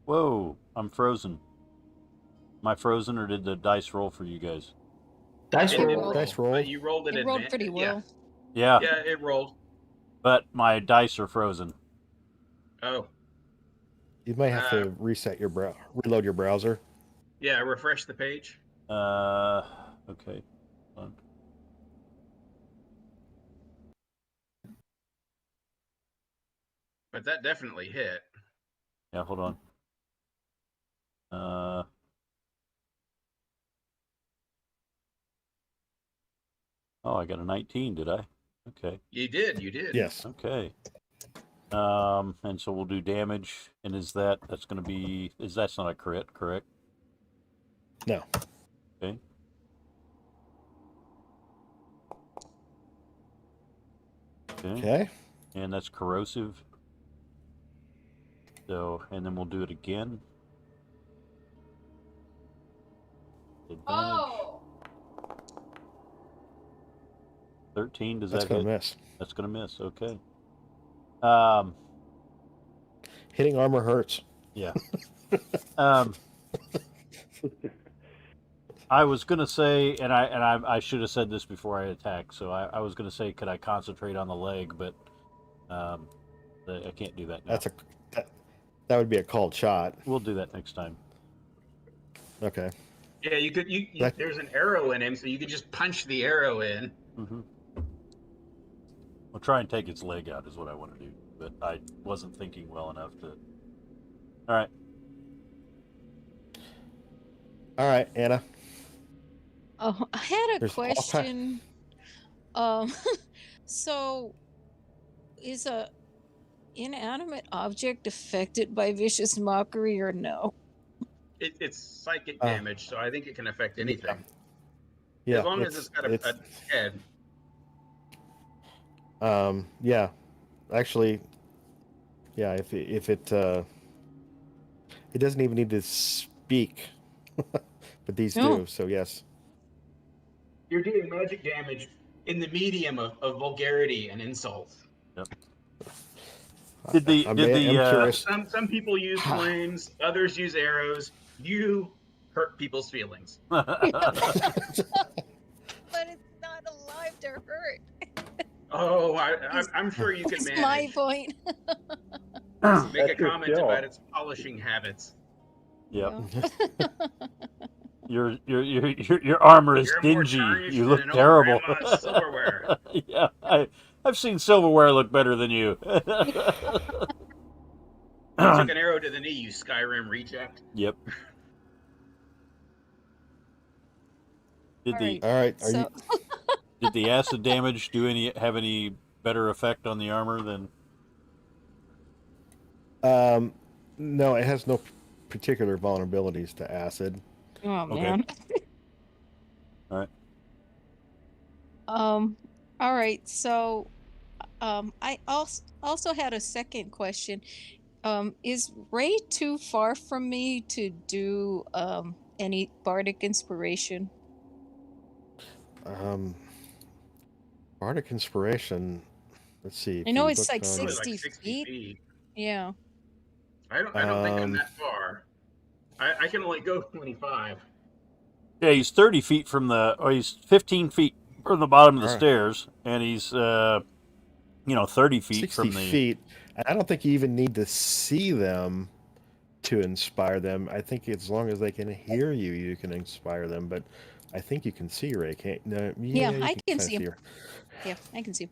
Whoa, I'm frozen. Am I frozen, or did the dice roll for you guys? Dice It did roll. Dice roll. But you rolled it. It rolled pretty well. Yeah. Yeah, it rolled. But my dice are frozen. Oh. You might have to reset your reload your browser. Yeah, refresh the page. Okay. Hold on. But that definitely hit. Yeah, hold on. Oh, I got a 19, did I? Okay. You did. Yes. Okay. And so we'll do damage, and that's going to be, that's not a crit, correct? No. Okay. Okay. And that's corrosive. So, and then we'll do it again. Advantage. Oh. 13, does That's that gonna hit? miss. That's going to miss, okay. Hitting armor hurts. Yeah. I was gonna say, and I should have said this before I attacked. So I was gonna say, could I concentrate on the leg? But I can't do that now. That would be a called shot. We'll do that next time. Okay. Yeah, you could. There's an arrow in him, so you could just punch the arrow in. Mm-hmm. I'll try and take its leg out is what I want to do, but I wasn't thinking well enough to. All right. All right, Anna. Oh, I had a There's all question. So is a inanimate object affected by vicious mockery or no? It's psychic Uh, damage, so I think it can affect yeah. anything. Yeah, As long as it's got a head. Yeah, actually, yeah. If it it doesn't even need to speak, but these No. do. So yes. You're doing magic damage in the medium of vulgarity and insult. I'm curious. Some people use flames, others use arrows. You hurt people's feelings. But it's not alive to hurt. Oh, I'm sure you can That's manage. my point. Make a That's your comment skill. about its polishing habits. Yep. Yeah. Your armor is You're more dingy. tarnished You than look an old terrible. grandma's silverware. Yeah, I've seen silverware look better than you. You took an arrow to the knee, you Skyrim reject. Yep. Did the All right. did the acid damage have any better effect on the armor than? No, it has no particular vulnerabilities to acid. Oh man. All right. All right. So, I also had a second question. Is Ray too far from me to do any bardic inspiration? Bardic inspiration. Let's see. I know if you it's look like on- 60 Like 60 feet. feet. Yeah. I don't think I'm that far. I can only go 25. Yeah, he's 30 feet from he's 15 feet from the bottom of the All right. stairs, and he's 30 feet 60 from the. feet. And I don't think you even need to see them to inspire them. I think as long as they can hear you, you can inspire them. But I think you can see Ray, can't? No, Yeah, you I can kinda see him. her. Yeah, I can see him.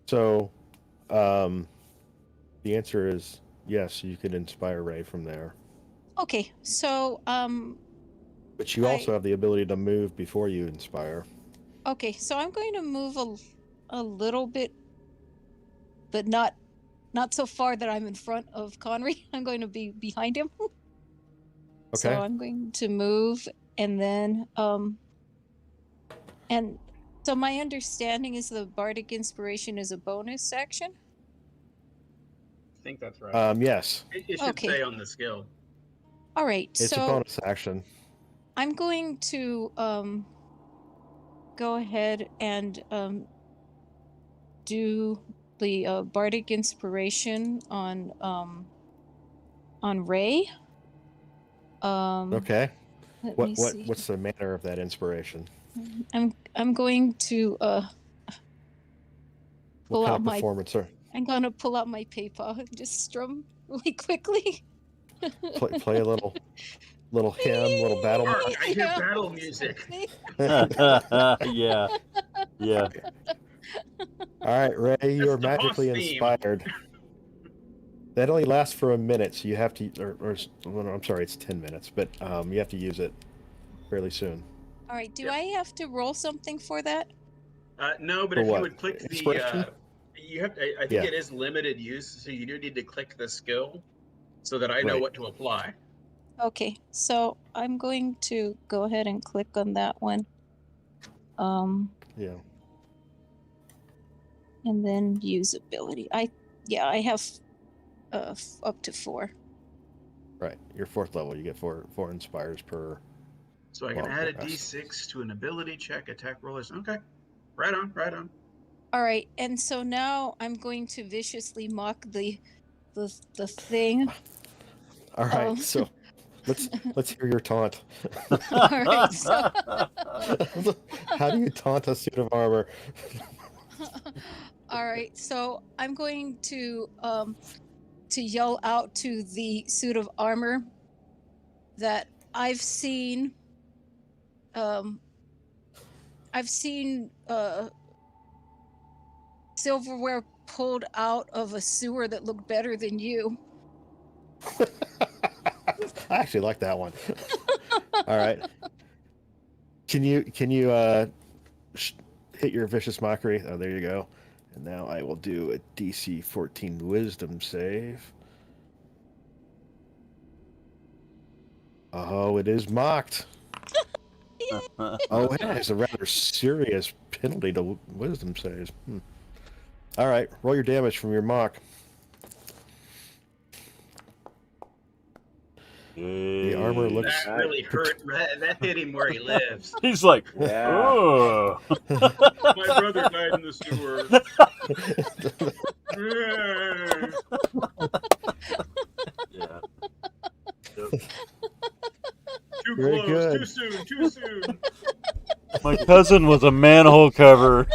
So, the answer is yes. You can inspire Ray from there. Okay. So, But you I- also have the ability to move before you inspire. okay, so I'm going to move a little bit, but not so far that I'm in front of Connery. I'm going to be behind him. So Okay. I'm going to move, and then and so my understanding is the bardic inspiration is a bonus action. I think that's right. Yes. It should Okay. say on the skill. All right. It's a So bonus action. I'm going to go ahead and do the bardic inspiration on Ray. Okay. Let me see. What's the manner of that inspiration? I'm going to pull What kind out of my performance? Or I'm gonna pull out my paper and just strum really quickly. play a little hymn, little battle. Hark, I hear Yeah. battle music. Yeah. Yeah. All right, Ray, you are the boss magically theme. inspired. That only lasts for a minute, so you have to, well, I'm sorry, it's 10 minutes, but you have to use it fairly soon. All right. Do Yep. I have to roll something for that? No, but For if what? you would click Inspiration? you have to, I think Yeah. it is limited use, so you do need to click the skill so that I know Right. what to apply. Okay. So I'm going to go ahead and click on that one. Yeah. And then use ability. I have up to 4. Right. Your 4th level, you get four inspires per. So I can Well, add a that's- D6 to an ability check, attack rollers. Okay. Right on, right on. All right. And so now I'm going to viciously mock the thing. All right. Um, So let's hear your taunt. All right. So How do you taunt a suit of armor? all right. So I'm going to yell out to the suit of armor that I've seen silverware pulled out of a sewer that looked better than you. I actually like that one. All right. Can you hit your vicious mockery? Oh, there you go. And now I will do a DC 14 Wisdom save. Oh, it is mocked. Oh, it has a rather serious penalty to Wisdom saves. All right, roll your damage from your mock. The armor looks. That really hurt. That hit him where he lives. He's like, Yeah. oh. My brother died in the sewer. Yeah. Too Very close. good. Too soon. Too soon. My cousin was a manhole cover.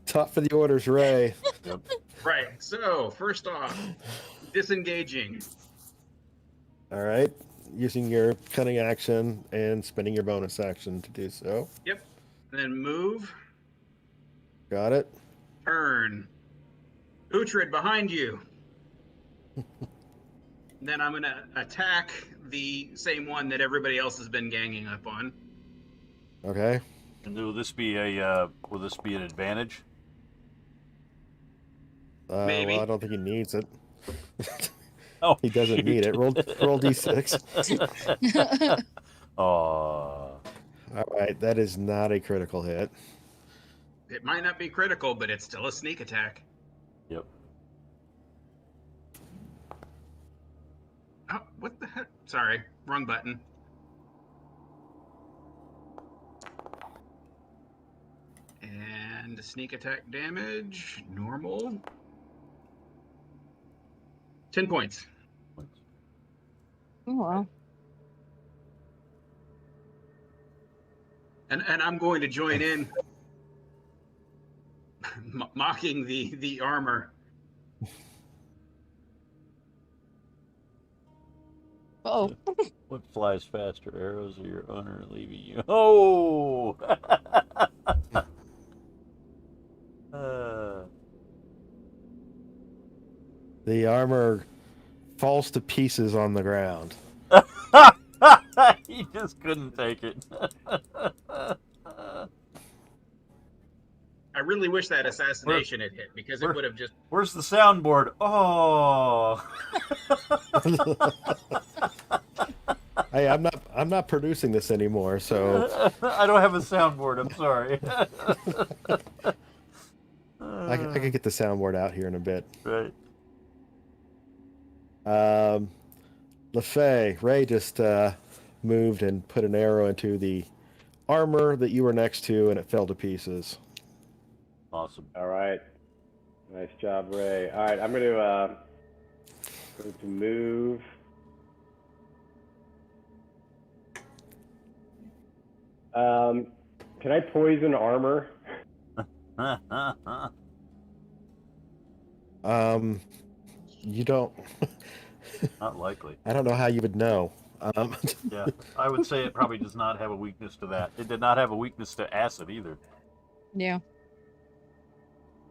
Top for the orders, Ray. Yep. Right. So first off, disengaging. All right, using your cunning action and spending your bonus action to do so. Yep. Then move. Got it. Turn. Uhtred behind you. Then I'm gonna attack the same one that everybody else has been ganging up on. Okay. And will this be an advantage? Maybe. Well, I don't think he needs it. Oh, He doesn't need it. Roll d6. Aw. All right, that is not a critical hit. It might not be critical, but it's still a sneak attack. Yep. Oh, what the heck? Sorry, wrong button. And the sneak attack damage, normal. 10 points. Oh, wow. And I'm going to join in mocking the armor. Oh, What flies faster, arrows or your honor leaving you? Oh! The armor falls to pieces on the ground. He just couldn't take it. I really wish that assassination had hit because it would have just. Where's the soundboard? Oh! Hey, I'm not producing this anymore, so I don't have a soundboard. I'm sorry. I can get the soundboard out here in a bit. Right. LaFay, Ray just moved and put an arrow into the armor that you were next to, and it fell to pieces. Awesome. All right. Nice job, Ray. All right, I'm going to move. Can I poison armor? You don't. Not likely. I don't know how you would know. Yeah, I would say it probably does not have a weakness to that. It did not have a weakness to acid either. yeah.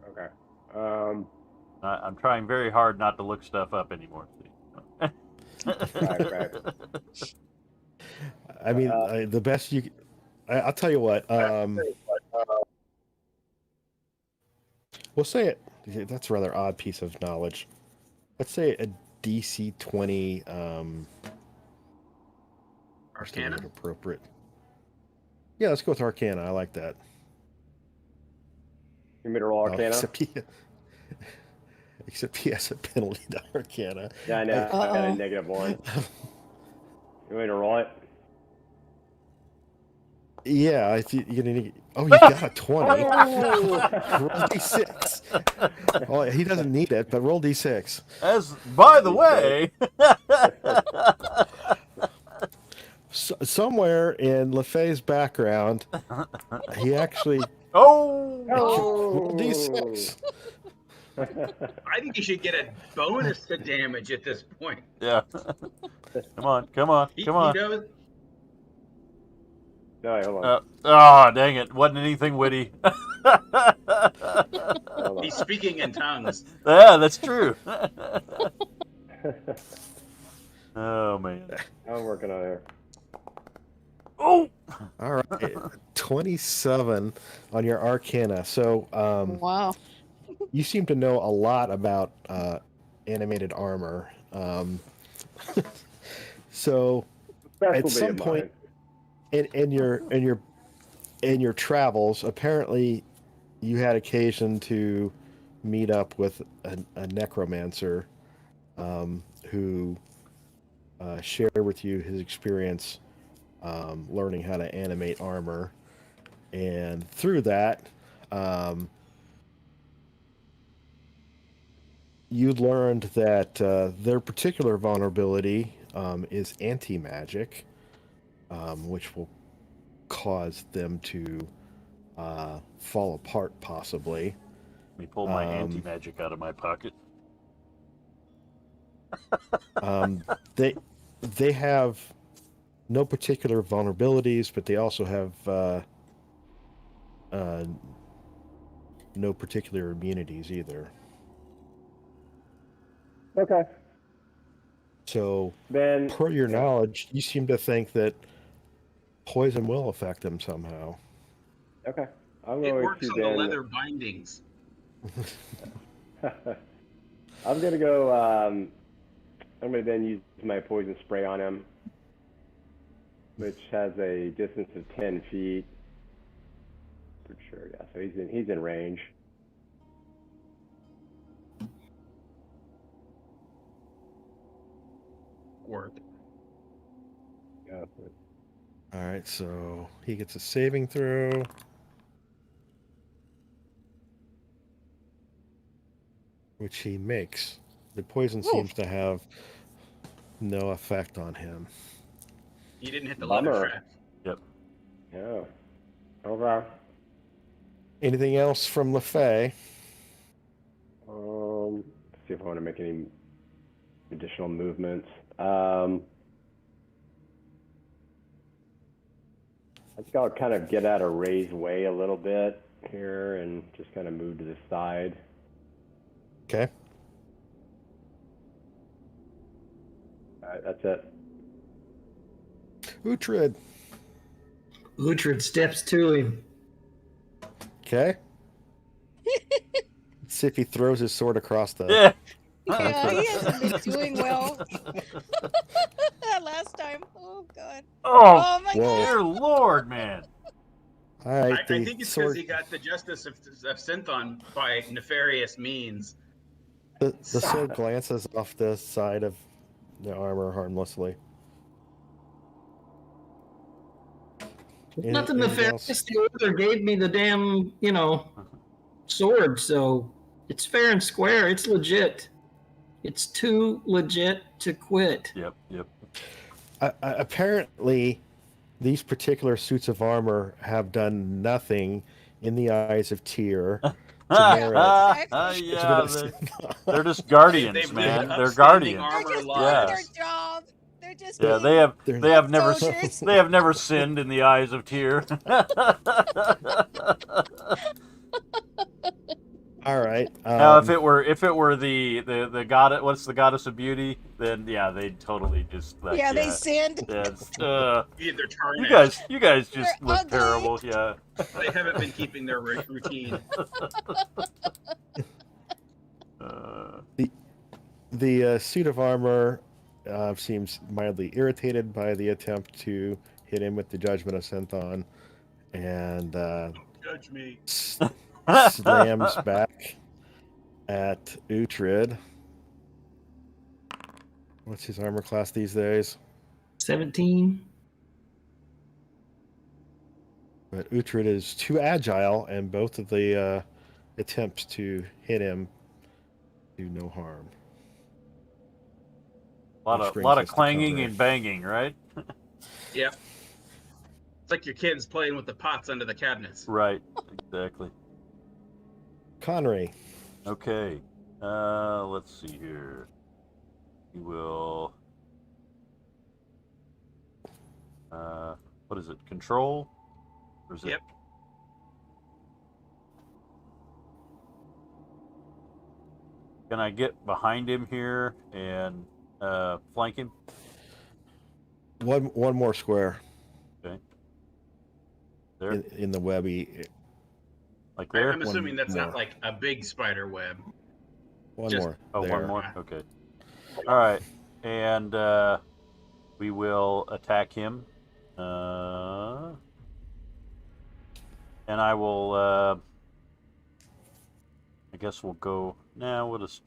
Okay. I'm trying very hard not to look stuff up anymore. Right. I mean, the best you. I'll tell you what. We'll say it. That's a rather odd piece of knowledge. Let's say a DC 20. Arcana? Appropriate. Yeah, let's go with Arcana. I like that. You made a roll Arcana? Except he has a penalty to Arcana. Yeah, I know. I got a -1. You want me to roll it? Yeah, you're gonna need. Oh, you got a 20. Roll d6. Oh, he doesn't need it, but roll d6. As by the way, somewhere in LaFay's background, he actually rolled d6. I think you should get a bonus to damage at this point. Yeah. Come on. He knows. No, wait, hold on. Dang it! Wasn't anything witty. Hold on. He's speaking in tongues. Yeah, that's true. Oh man. I'm working on it. Oh. All right, 27 on your Arcana. So Wow. you seem to know a lot about animated armor. So That at will be some in point mine. in your travels, apparently you had occasion to meet up with a necromancer who shared with you his experience learning how to animate armor, and through that, you learned that their particular vulnerability is anti-magic, which will cause them to fall apart, possibly. Let me pull my anti-magic out of my pocket. They have no particular vulnerabilities, but they also have no particular immunities either. Okay. So, Then. per your knowledge, you seem to think that poison will affect them somehow. Okay. I'm It going works to on the then. leather bindings. I'm gonna go. I'm gonna then use my poison spray on him, which has a distance of 10 feet. For sure, yeah. So he's in range. Work. Yeah. All right, so he gets a saving throw. Which he makes. The poison seems to have no effect on him. He didn't hit the leather Bummer. trap. Yep. Yeah. Okay. Anything else from LaFay? Let's see if I want to make any additional movements. I think I'll kind of get out of Ray's way a little bit here and just kind of move to the side. Okay. All right, that's it. Uhtred. Uhtred steps to him. Okay. See if he throws his sword across the. Yeah. Yeah, he hasn't been doing well. Last time. Oh God. Oh, Oh my whoa. God. dear Lord, man. All right. I think it's because he got the justice of Synthon by nefarious means. The sword glances off the side of the armor harmlessly. Nothing Anything nefarious. else? The order gave me the damn, sword, so it's fair and square. It's legit. It's too legit to quit. Yep. Apparently, these particular suits of armor have done nothing in the eyes of Tyr to merit. Exactly. Yeah, they're just guardians, They've man. lived They're upstanding guardians. They're armor just doing their lives. job. They're just Yeah, being they have never soldiers. they have never sinned in the eyes of Tyr. All right. Now, if it were the god, what's the goddess of beauty? Then yeah, they'd totally just like Yeah, they sinned. Yeah, They're tarnished. you guys just They're look ugly. terrible. Yeah. They haven't been keeping their routine. The suit of armor seems mildly irritated by the attempt to hit him with the Judgment of Synthon, and Judge me. slams back at Uhtred. What's his armor class these days? 17. But Uhtred is too agile, and both of the attempts to hit him do no harm. A Which brings lot of us to clanging Conrad. and banging, right? Yep. It's like your kids playing with the pots under the cabinets. Right. Exactly. Conry. Okay. Let's see here. You will. what is it? Control? Or is Yep. it? Can I get behind him here and flank him? One more square Okay. There, in the webby. like there. I'm assuming that's more. not like a big spider web. One Just- more. Oh, there. one more. Okay. All right, and we will attack him. And I will. I guess we'll go. Nah, we'll just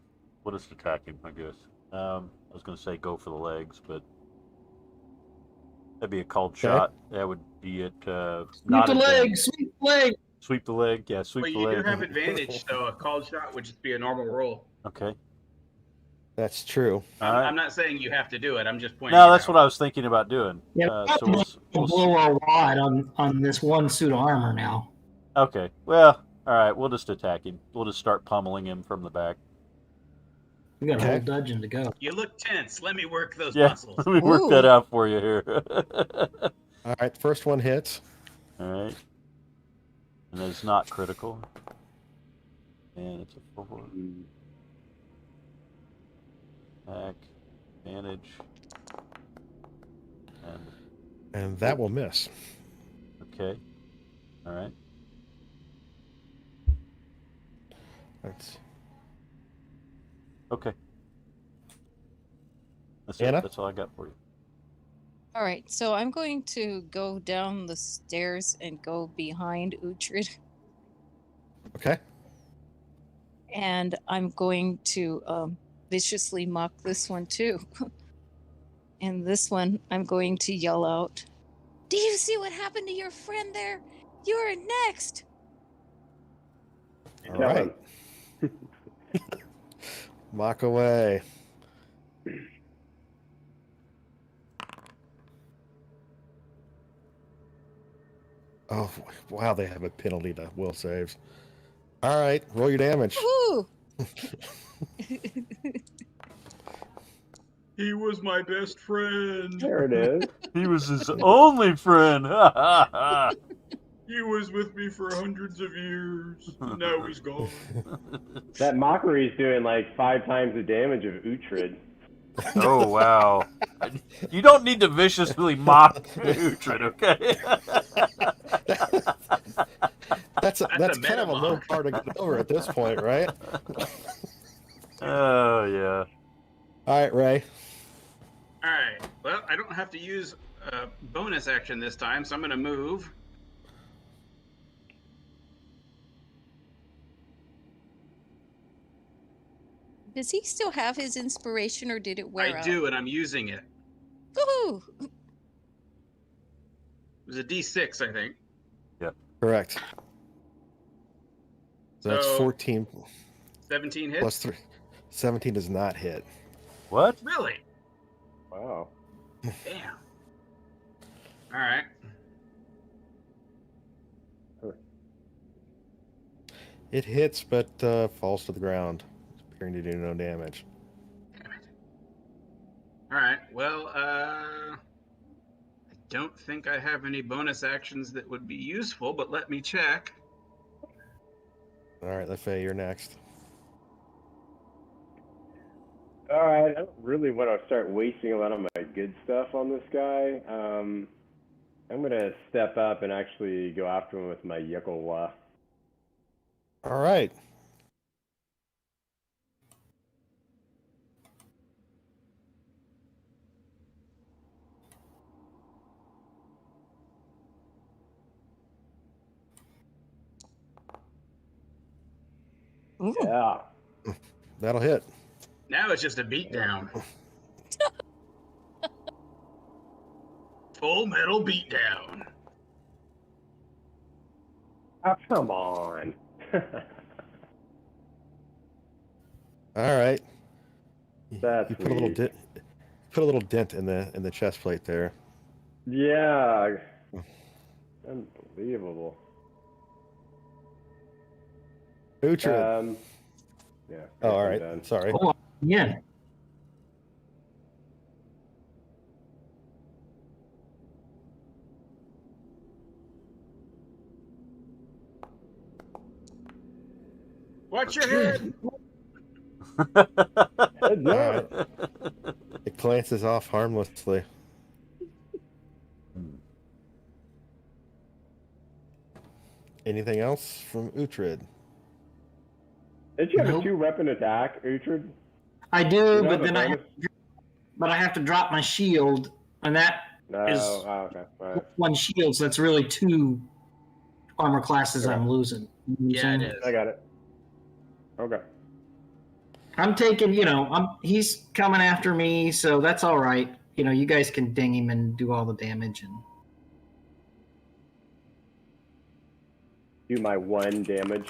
attack him. I guess. I was going to say go for the legs, but that'd be a called shot. That would be it. Sweep Not the advantage. leg, sweep the leg. Sweep the leg. Yeah, sweep Well, the you do leg. have advantage, so a called shot would just be a normal roll. Okay. That's true. All right. I'm not saying you have to do it. I'm just pointing. No, that's what I was thinking about doing. Yeah, So we'll blow our wad on this one suit of armor now. Okay. Well, all right. We'll just attack him. We'll just start pummeling him from the back. We got a Okay. whole dungeon to go. You look tense. Let me work those Yeah. muscles. Let me work that Ooh. out for you here. All right, the first one hits. All right. And it's not critical. And it's a 4. Attack. Advantage. And that will miss. Okay. All right. That's Okay. That's Anna? it. That's all I got for you. All right, so I'm going to go down the stairs and go behind Uhtred, okay. and I'm going to viciously mock this one too. And this one, I'm going to yell out, "Do you see what happened to your friend there? You're next!" All Tell right. him. Mock away. Oh, wow, they have a penalty to will saves. All right, roll your damage. Ooh! He was my best friend. There it is. He was his only friend. He was with me for hundreds of years. Now he's gone. That mockery is doing like 5 times the damage of Uhtred. Oh, wow. You don't need to viciously mock Uhtred, okay? That's a kind of a low meta-mock. bar to get over at this point, right? Oh, yeah. All right, Ray. All right. Well, I don't have to use a bonus action this time, so I'm going to move. Does he still have his inspiration, or did it wear I out? do, and I'm using it. Woohoo! It was a D6, I think. Correct. That's So 14 17 hits. plus 3. 17 does not hit. What? Really? Wow. Damn. All right. It hits, but falls to the ground, appearing to do no damage. Damn it. All right. Well, I don't think I have any bonus actions that would be useful, but let me check. All right, Lefay, you're next. All right. I don't really want to start wasting a lot of my good stuff on this guy. I'm going to step up and actually go after him with my Yuckelwa. All right. Ooh. Yeah. That'll hit. Now it's just a beatdown. Full metal beatdown. Oh, come on. All right. That's You put a little weak. dent. Put a little dent in the chest plate there. Yeah. Unbelievable. Uhtred. Yeah. Oh, all I'm right. done. Sorry. Hold on. Yeah. Watch your head. Heads All up. right. It glances off harmlessly. Anything else from Uhtred? Did you have Nope. a 2-weapon attack, Uhtred? I You do, don't but have a then I have to drop my shield, and that No. is Oh, okay. All right. one shield, so that's really 2 armor classes Okay. I'm losing. You know what I'm Yeah, it saying? is. I got it. Okay. I'm taking, he's coming after me, so that's all right. You guys can ding him and do all the damage. And Do my 1 damage.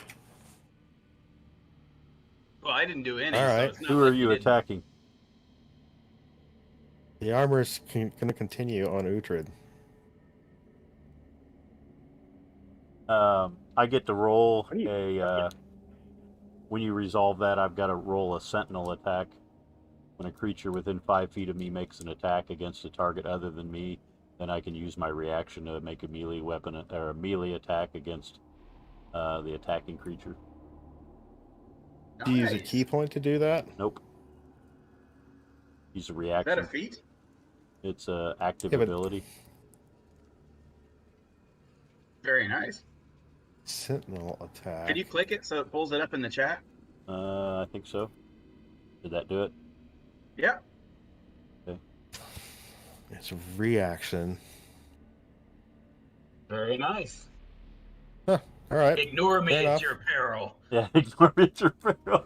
Well, I didn't do any, All so right. it's not Who like are you didn't. attacking? The armor is going to continue on Uhtred. I get to roll a. When you resolve that, I've got to roll a sentinel attack. When a creature within 5 feet of me makes an attack against a target other than me, then I can use my reaction to make a melee weapon or a melee attack against the attacking creature. Do you use a Nice. key point to do that? Nope. Use a Is reaction. that a feat? It's a active Yeah, but- ability. Very nice. Sentinel attack. Could you click it so it pulls it up in the chat? I think so. Did that do it? Yeah. It's a reaction. Very nice. All right. Ignore me Fair at enough. your peril. Yeah, ignore it, your peril.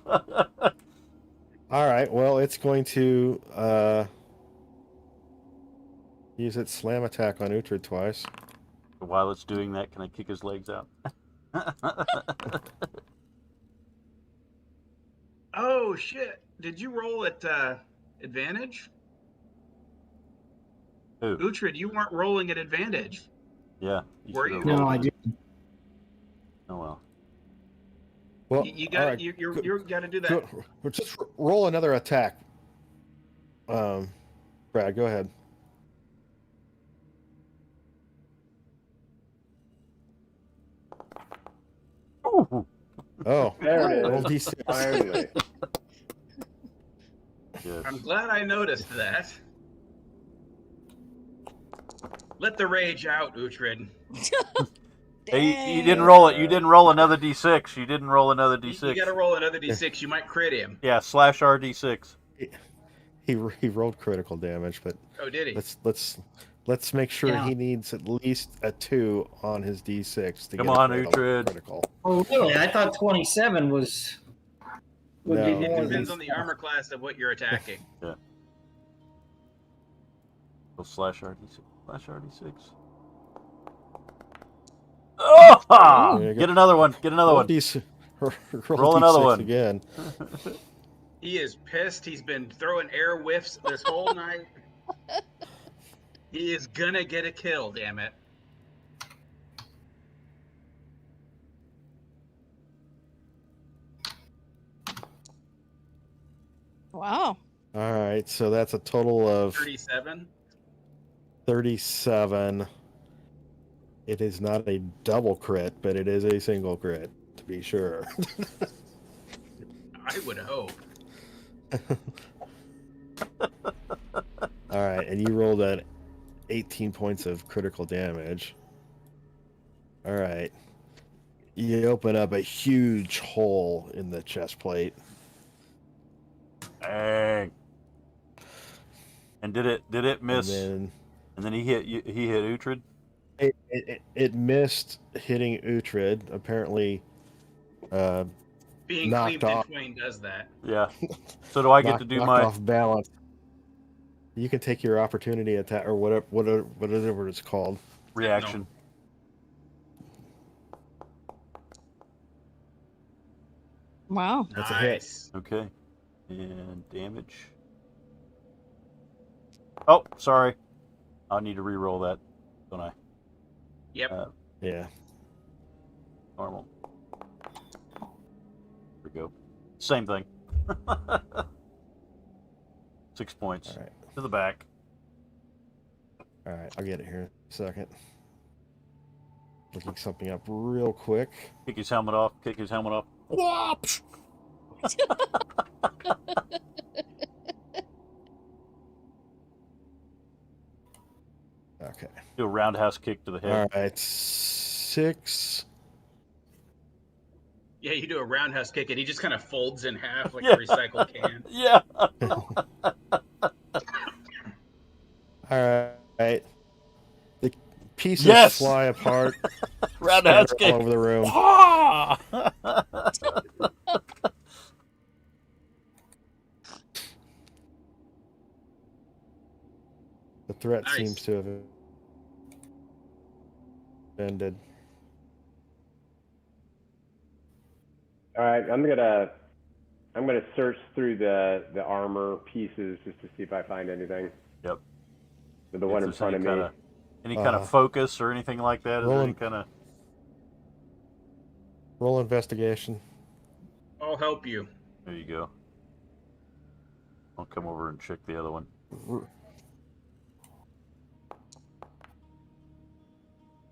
All right. Well, it's going to use its slam attack on Uhtred twice. While it's doing that, can I kick his legs out? Oh shit! Did you roll at advantage? Who? Uhtred, you weren't rolling at advantage. Yeah. Were should have you? no, rolled I it. do. Oh well. Well, You all got right. you got to do that. Just roll another attack. Brad, go ahead. Ooh. Oh, There it roll is. D6. Finally. Yes. I'm glad I noticed that. Let the rage out, Uhtred. Hey, you didn't roll it. You didn't roll another d6. You didn't roll another d6. You got to roll another d6. You might crit him. Yeah, slash RD6. He rolled critical damage, but Oh, did he? let's make sure Yeah. he needs at least a 2 on his D6 to Come get a on, critical. Uhtred. critical. Oh, really? I thought 27 was. Would be No, It more depends than on the armor class of what you're attacking. So slash RD6. Slash RD6. Oh! There you go. Get another one. Get another Roll one. D6 Roll another D6 one. again. He is pissed. He's been throwing air whiffs this whole night. He is gonna get a kill, damn it. Wow. All right, so that's a total of 37. 37. It is not a double crit, but it is a single crit, to be sure. I would hope. All right, and you rolled at 18 points of critical damage. All right. You open up a huge hole in the chest plate. Dang. And did it miss? And And then he hit Uhtred? then it missed hitting Uhtred. Apparently, Being knocked cleaved in off. twain does that. Yeah. So do I get to do knocked my off balance. You can take your opportunity attack or whatever it's called. reaction? Wow. That's a hit. Nice. Okay. And damage. Oh, sorry. I need to re-roll that, don't I? Yep. Yeah. Normal. There we go. Same thing. 6 points. All right. To the back. All right. I'll get it here in a second. Looking something up real quick. Kick his helmet off. Kick his helmet off. Whoops. Okay. Do a roundhouse kick to the head. All right. 6. Yeah, you do a roundhouse kick, and he just kind of folds in half like Yeah. a recycled can. Yeah. All right. The pieces Yes! fly apart. Roundhouse scatter kick. all over the room. Ah! The threat Nice. seems to have ended. All right, I'm gonna search through the armor pieces just to see if I find anything. Yep. The one in front of me. Any kind of focus or anything like that? Is there any rolling- kind of... Roll investigation. I'll help you. There you go. I'll come over and check the other one.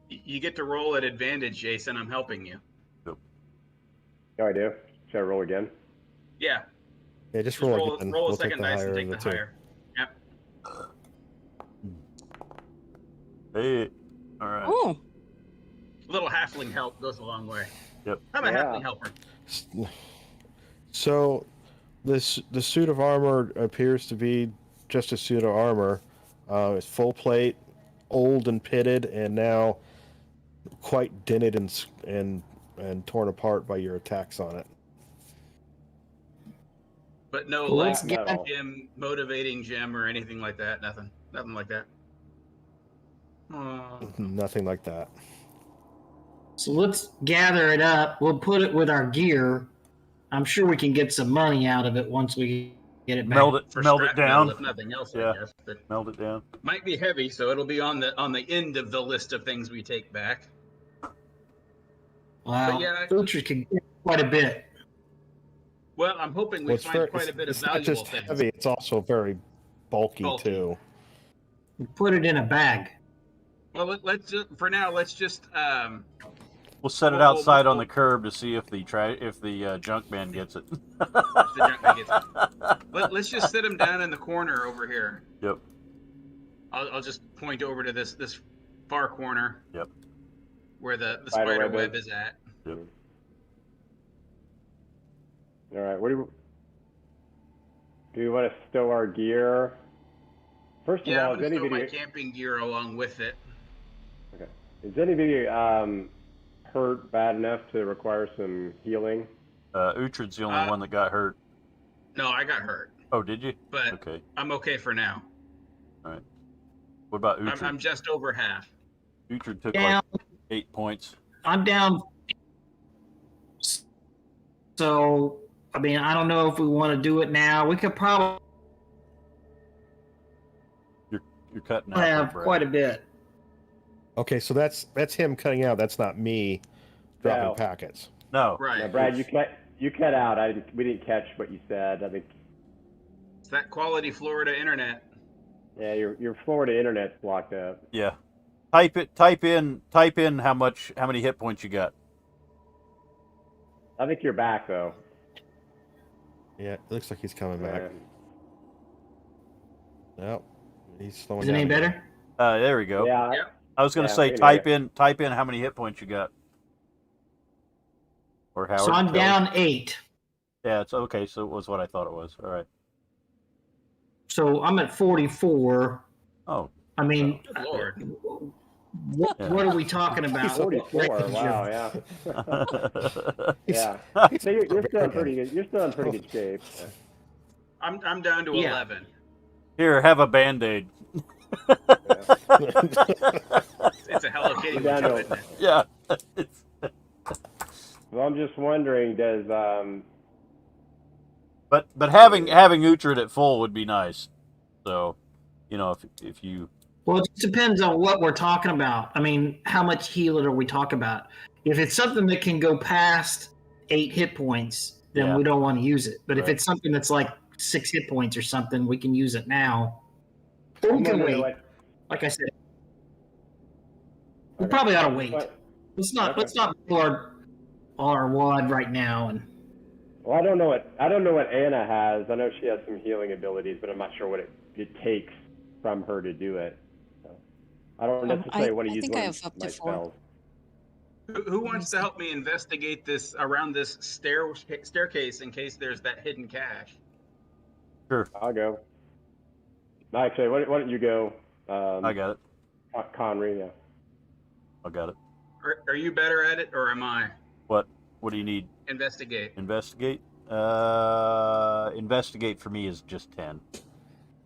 You get to roll at advantage, Jason. I'm helping you. Oh, I do. Should I roll again? Yeah. Yeah, just Just roll, roll again. a We'll take second the dice higher and of take the the two. higher. Yep. Hey. All right. Oh, A little halfling help goes a long way. Yep. I'm a Yeah. halfling helper. So, the suit of armor appears to be just a suit of armor. It's full plate, old and pitted, and now quite dented and torn apart by your attacks on it. But no Well, like let's get metal. gem, motivating gem or anything like that. Nothing like that. Aw. Nothing like that. So let's gather it up. We'll put it with our gear. I'm sure we can get some money out of it once we get it back. Meld it For meld it scrap metal, down. if nothing else, Yeah. I guess. But Meld it down. might be heavy, so it'll be on the end of the list of things we take back. Wow. But yeah, Ultra can get quite a bit. Well, I'm hoping we Well, find quite a bit of it's not valuable just things. heavy; it's also very bulky, Bulky. too. We put it in a bag. Well, let's just for now. Let's just We'll set it Well, outside on the curb to see if the junk man gets it. if the junk man gets it. Let's just sit him down in the corner over here. Yep. I'll just point over to this far corner. Yep. Where the Spider spider web web is. is at. Yep. All right. What do we want to stow our gear? First of Yeah, all, I'm is gonna throw my anybody camping gear along with it. hurt bad enough to require some healing? Uhtred's the only one that got hurt. No, I got hurt, Oh, did you? but Okay. I'm okay for now. What about Uhtred? I'm just over half. Uhtred took Down. like 8 points. I'm down. So, I mean, I don't know if we want to do it now. We could probably You're cutting out. there, have Brad. quite a bit. Okay, so that's him cutting out. That's not me dropping No. packets. No. Right. Now, Brad, you cut out. We didn't catch what you said. I think It's that quality Florida internet. yeah, your Florida internet's blocked up. Yeah. Type in how many hit points you got. I think you're back though. Yeah, it looks like he's coming back. Nope, he's slowing Is it down. any again. better? There we go. Yeah. Yep. I was going to Yeah, say we can type in how many hit points you got. Or Howard. So I'm tell down us. 8. Yeah, it's okay. So it was what I thought it was. All right. So I'm at 44. Oh, I mean, Lord. what, Yeah. what are we talking about? 44. Wow. Yeah. Yeah. So you're still in pretty good. You're still in pretty good shape. I'm down to Yeah. 11. Here, have a Band-Aid. It's a Hello Kitty. I'm down one, to- isn't it? Yeah. Well, I'm just wondering, does But having Uhtred at full would be nice. So, if you Well, it just depends on what we're talking about. I mean, how much healing are we talking about? If it's something that can go past 8 hit points, then Yeah. we don't want to use it. But if Right. it's something that's like 6 hit points or something, we can use it now. Or we I'm can wondering wait. Like I said, we Okay. probably ought to wait. What- Let's not Okay. let's not pull our our wad right now, and Well, I don't know what Anna has. I know she has some healing abilities, but I'm not sure what it takes from her to do it. So I don't necessarily want to I use think one I of have up to my 4. spells. Who wants to help me investigate this around this staircase in case there's that hidden cache? Sure, I'll go. Actually, why don't you go? I got it. Conry, yeah. I got it. Are you better at it or am I? What do you need? Investigate. Investigate. Investigate for me is just 10.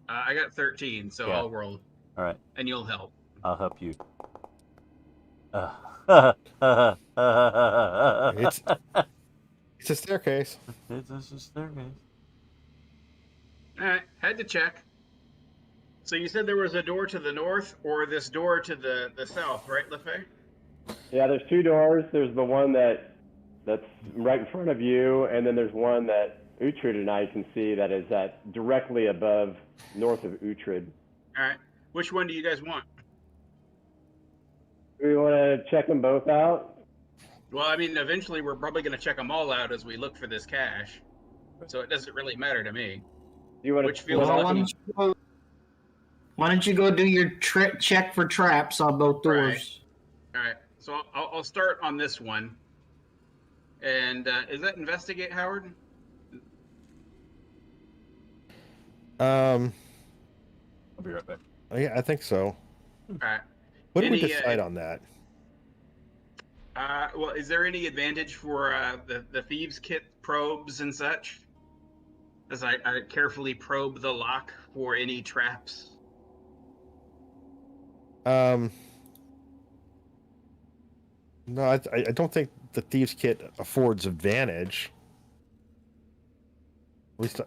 I got 13, so Yeah. I'll roll, All right, and you'll help. I'll help you. It's a staircase. It's a staircase. All right, had to check. So you said there was a door to the north or this door to the south, right, LeFay? Yeah, there's 2 doors. There's the one that's right in front of you, and then there's one that Uhtred and I can see that is directly above, north of Uhtred. All right. Which one do you guys want? Do we want to check them both out? Well, I mean, eventually we're probably going to check them all out as we look for this cache. So it doesn't really matter to me. Do you want Which to feels split well, up? why don't you go do your check for traps on both doors? All right. So I'll start on this one. And is that investigate, Howard? I'll be right back. Yeah, I think so. All right. What do we Any, decide on that? Well, is there any advantage for the thieves' kit probes and such? As I carefully probe the lock for any traps. No, I don't think the thieves' kit affords advantage. At least,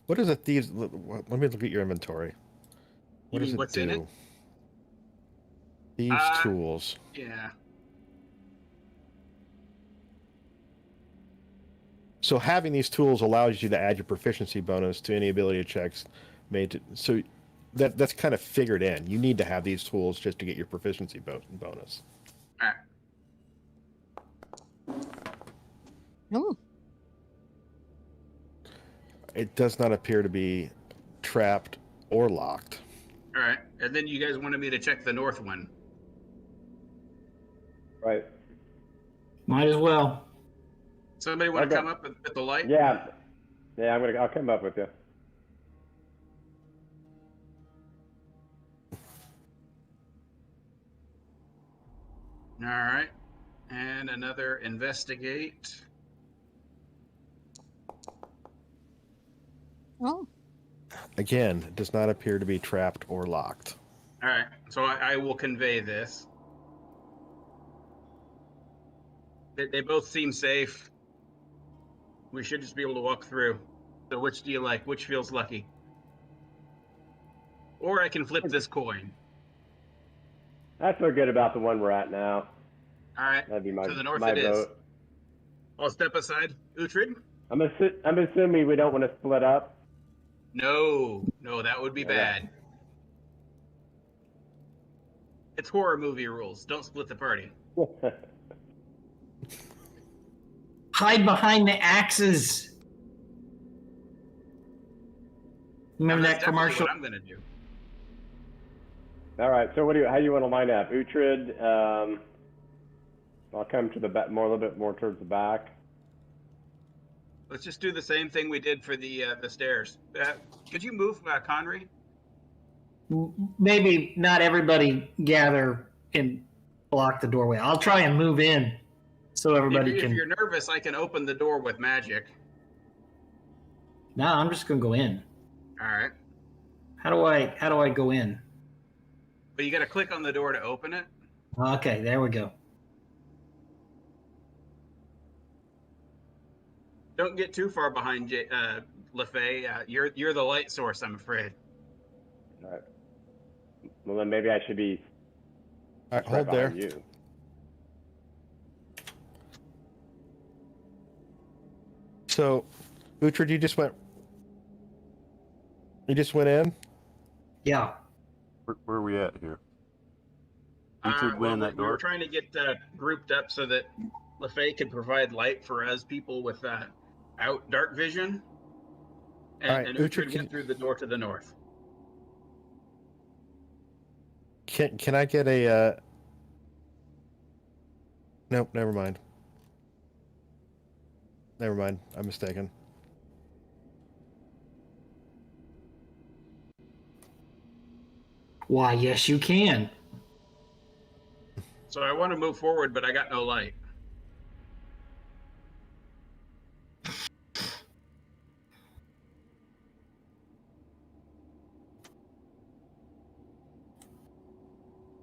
what does a thieves? Let me look at your inventory. What does mean it what's do? in it? Thieves' tools. Yeah. So having these tools allows you to add your proficiency bonus to any ability checks made. So that's kind of figured in. You need to have these tools just to get your proficiency bonus. All right. Oh, It does not appear to be trapped or locked. All right. And then you guys wanted me to check the north one. Right. Might as well. Somebody want to Okay. come up with the light? Yeah. Yeah, I'll come up with you. All right. And another investigate. oh, Again, it does not appear to be trapped or locked. All right. So I will convey this. They both seem safe. We should just be able to walk through. So which do you like? Which feels lucky? Or I can flip this coin. I feel good about the one we're at now. All right. That'd be my To the north my it is. vote. I'll step aside. Uhtred? I'm assuming we don't want to split up. No, that would be Yeah. bad. It's horror movie rules. Don't split the party. Hide behind the axes. Remember That's that definitely commercial? What I'm gonna do. All right. So how do you want to line up? Uhtred, I'll come to the back, a little bit more towards the back. Let's just do the same thing we did for the stairs. Could you move, Conry? Maybe not everybody gather and block the doorway. I'll try and move in so everybody If can. you're nervous, I can open the door with magic. No, I'm just gonna go in. All right. How do I go in? But you got to click on the door to open it. Okay, there we go. Don't get too far behind LeFay. You're the light source, I'm afraid. All right. Well, then maybe I should be All right, right hold there. behind you. So, Uhtred, you just went in? Yeah. Where are we at here? Uhtred went in that We were door. trying to get grouped up so that LaFay could provide light for us people with out dark vision, All right, and Uhtred, Uhtred went through the door to the north. Can I get a? Nope, never mind. Never mind. I'm mistaken. Why, yes, you can. So I want to move forward, but I got no light.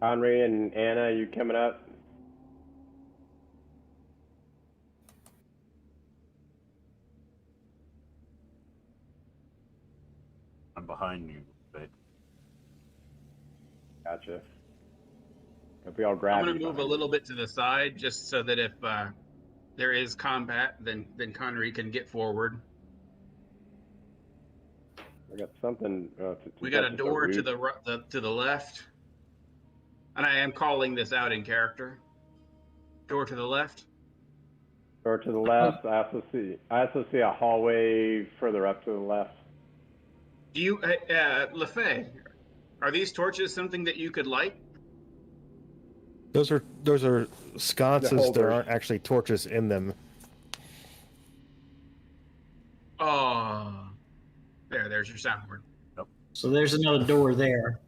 Henry and Anna, you coming up? I'm behind you, but Gotcha. If we all grab I'm going you to move a behind little bit to the side, just so that if there is combat, then Connery can get forward. I got something. We got a door to the left, and I am calling this out in character. Door to the left. Door to the left. I also see a hallway further up to the left. Do you, LaFay? Are these torches something that you could light? Those are sconces. The There holders. aren't actually torches in them. Oh, there's your soundboard. So there's another door there.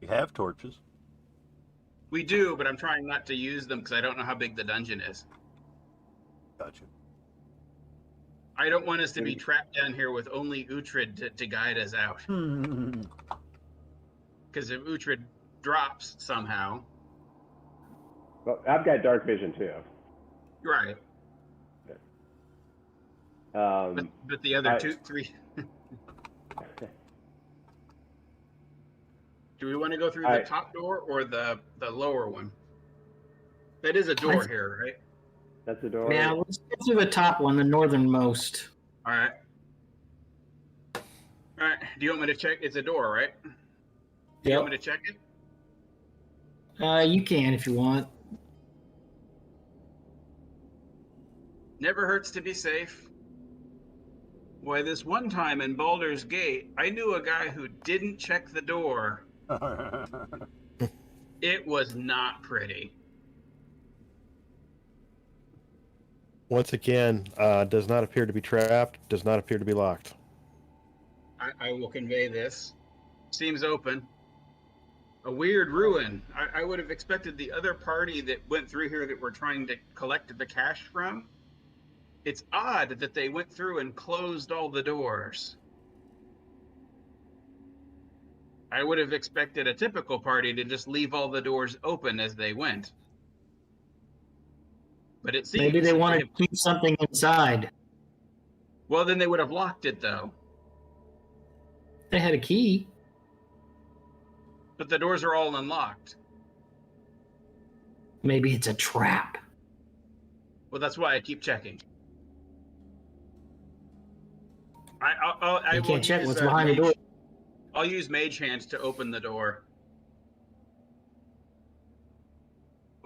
we have torches. We do, but I'm trying not to use them because I don't know how big the dungeon is. Gotcha. I don't want us to be trapped down here with only Uhtred to guide us out. Because if Uhtred drops somehow. Well, I've got dark vision too. Right. But the other three. Do we want to go through the top door or the lower one? That is a door here, right? That's the door. Yeah, let's go through the top one, the northernmost. All right. All right. Do you want me to check? It's a door, right? Do you want me to check it? You can if you want. Never hurts to be safe. Why, this one time in Baldur's Gate, I knew a guy who didn't check the door. It was not pretty. Once again, does not appear to be trapped. Does not appear to be locked. I will convey this. Seems open. A weird ruin. I would have expected the other party that went through here that we're trying to collect the cash from. It's odd that they went through and closed all the doors. I would have expected a typical party to just leave all the doors open as they went. But it seems Maybe they wanted to keep something inside. Well, then they would have locked it, though. They had a key. But the doors are all unlocked. Maybe it's a trap. Well, that's why I keep checking. I You will can't check use, what's behind the door. I'll use Mage Hand to open the door.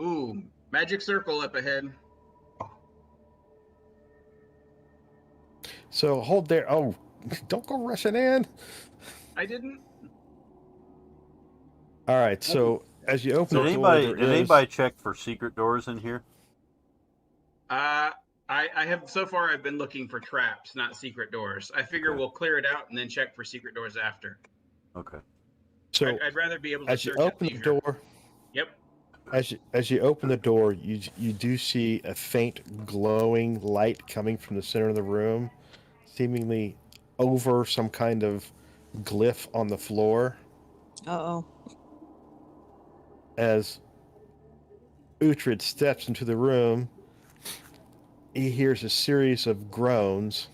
Ooh, magic circle up ahead. So hold there. Oh, don't go rushing in. I didn't. All right. So as you open Did the door, anybody check for secret doors in here? I have so far. I've been looking for traps, not secret doors. I figure we'll clear it out and then check for secret doors after. Okay. So I'd rather be able to as you search at open the leisure. door, Yep. as you open the door, you do see a faint glowing light coming from the center of the room, seemingly over some kind of glyph on the floor. Uh-oh. As Uhtred steps into the room, he hears a series of groans.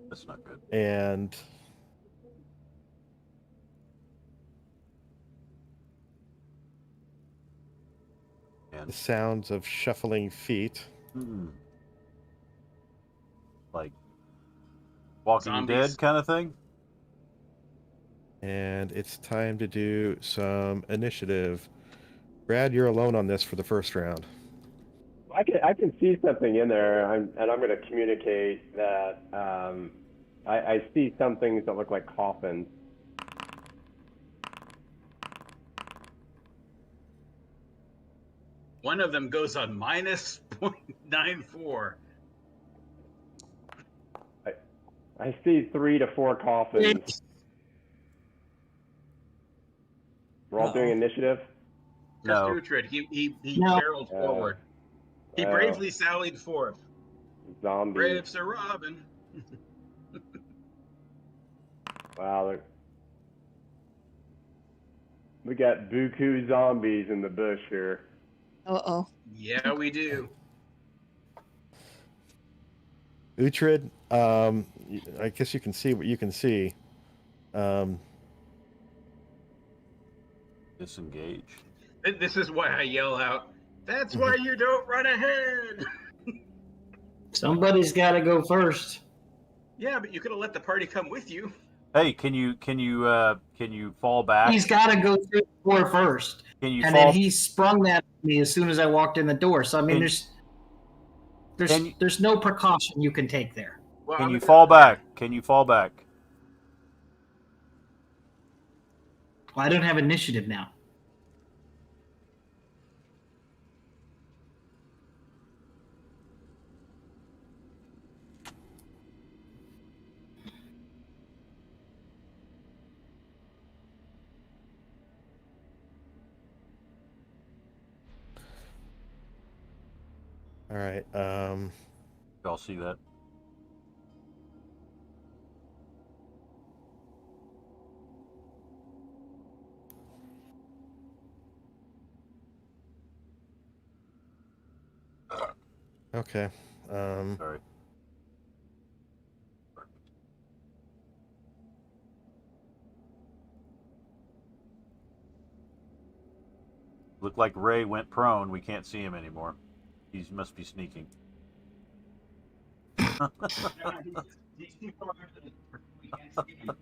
That's not good. And the sounds of shuffling feet. Like Walking Zombies. Dead kind of thing? And it's time to do some initiative. Brad, you're alone on this for the first round. I can see something in there, and I'm going to communicate that I see some things that look like coffins. One of them goes on minus 0.94. I see 3 to 4 coffins. We're all doing initiative? Just No. Uhtred. He No. barreled forward. He bravely sallied forth. Zombies. Brave Sir Robin. Wow. We got buku zombies in the bush here. Uh-oh. Yeah, we do. Uhtred, I guess you can see what you can see. Disengage. This is why I yell out, that's why you don't run ahead. Somebody's got to go first. Yeah, but you could have let the party come with you. Hey, can you fall back? He's got to go through the door first. Can you And fall? then he sprung that at me as soon as I walked in the door. So I mean, there's no precaution you can take there. Well, Can I'm you gonna- fall back? Can you fall back? Well, I don't have initiative now. All right. Y'all see that? Okay. Sorry. Looked like Ray went prone. We can't see him anymore. He must be sneaking. He's too far into the- we can't see him.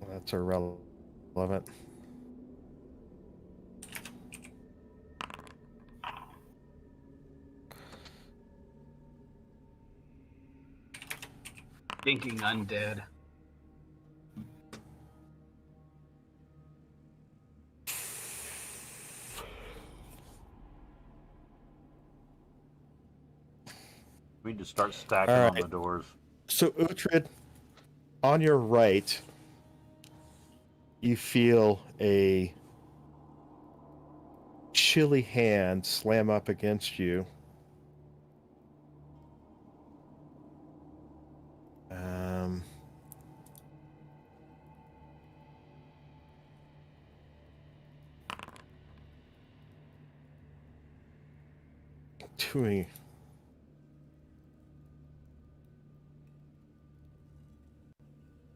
That's irrelevant. Thinking undead. We need to start stacking All on right. the doors. So Uhtred, on your right, you feel a chilly hand slam up against you. Doing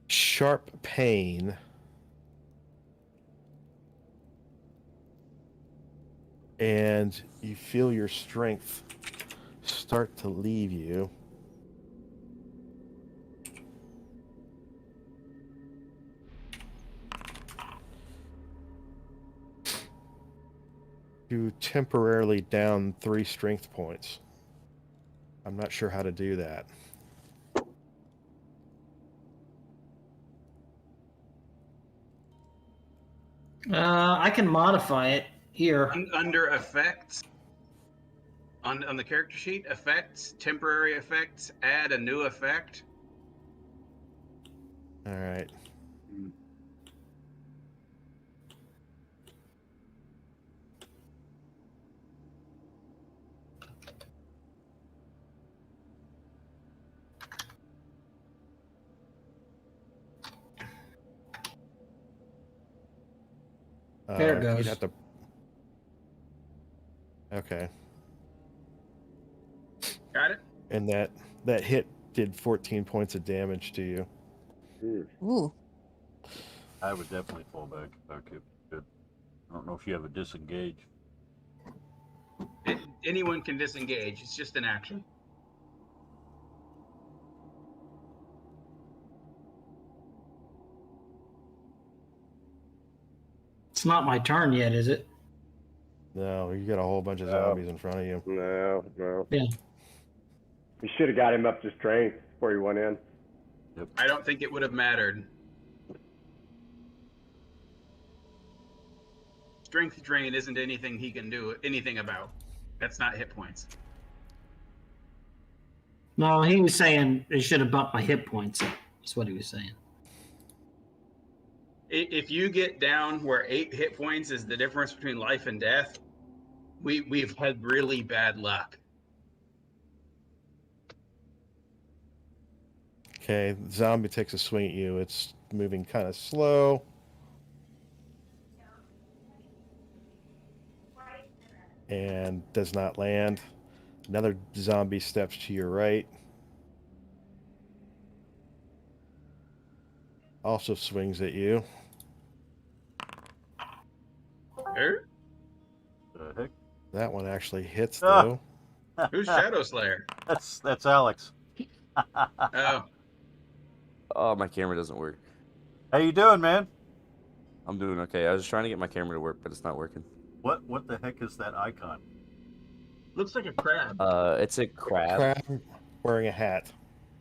sharp pain. And you feel your strength start to leave you. You temporarily down 3 strength points. I'm not sure how to do that. I can modify it here. Under effects, on the character sheet, effects, temporary effects, add a new effect. All right. There it goes. You'd have to... Okay. Got it? And that hit did 14 points of damage to you. Ooh. I would definitely fall back if I could. I don't know if you have a disengage. anyone can disengage. It's just an action. It's not my turn yet, is it? No, you got a whole bunch of No. zombies in front of you. No. Yeah. You should have got him up to strength before he went in. I don't think it would have mattered. Strength drain isn't anything he can do anything about. That's not hit points. No, he was saying it should have bumped my hit points up. That's what he was saying. If you get down where 8 hit points is the difference between life and death, we've had really bad luck. Okay, the zombie takes a swing at you. It's moving kind of slow. And does not land. Another zombie steps to your right. Also swings at you. Er? The heck? That one actually hits, Ah. though. Who's Shadow Slayer? That's Alex. Oh, Oh, my camera doesn't work. How you doing, man? I'm doing okay. I was trying to get my camera to work, but it's not working. What the heck is that icon? looks like a crab. It's a crab. Crab wearing a hat.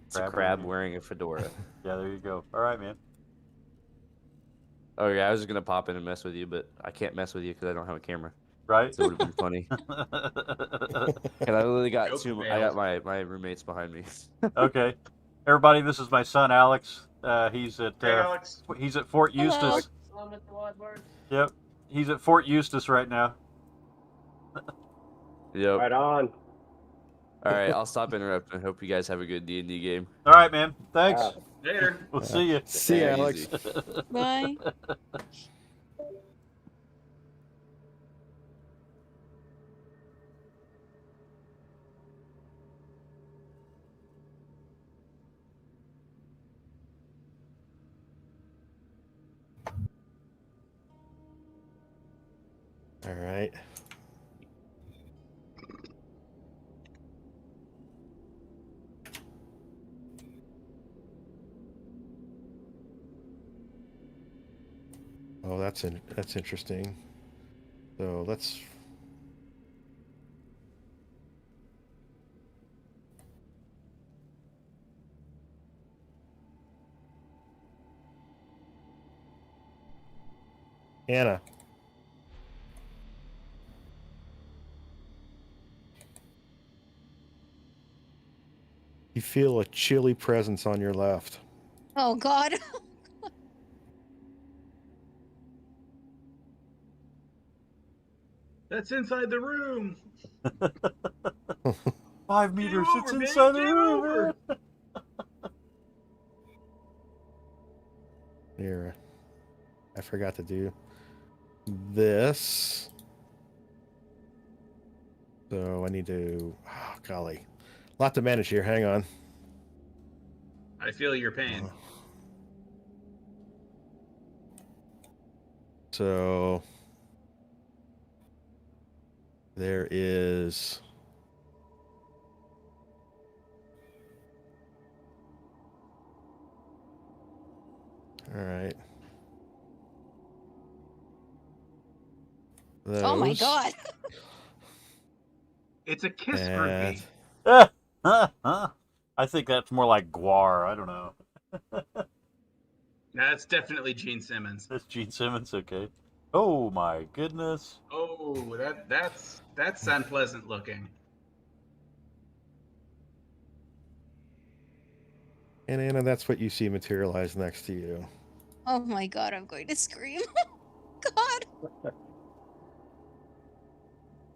It's a Crab crab wearing- wearing a fedora. Yeah, there you go. All right, man. Oh yeah, I was just gonna pop in and mess with you, but I can't mess with you because I don't have a camera. Right? So it would have been funny. And I literally got Joke two. I failed. got my roommates behind me. Okay, everybody, this is my son Alex. He's at Hey, Alex. he's at Fort Hello. Eustis. Yep, he's at Fort Eustis right now. Yep. Right on. All right, I'll stop interrupting. Hope you guys have a good D&D game. All right, man. Thanks. Yeah. Later. We'll see you. See ya, Yeah, Alex. easy. Bye. All right. Oh, that's interesting. So let's. Anna. You feel a chilly presence on your left. Oh God. That's inside the room. 5 meters. Game It's over, inside baby, the game room. over. Man. Here, I forgot to do this. So I need to. Oh, golly, a lot to manage here. Hang on. I feel your pain. So there is. All right. Oh my Those, God. It's a kiss and groupie. I think that's more like guar. I don't know. That's definitely Gene Simmons. That's Gene Simmons. Okay. Oh my goodness. Oh, that's unpleasant looking. Anna, that's what you see materialize next to you. Oh my God, I'm going to scream. God.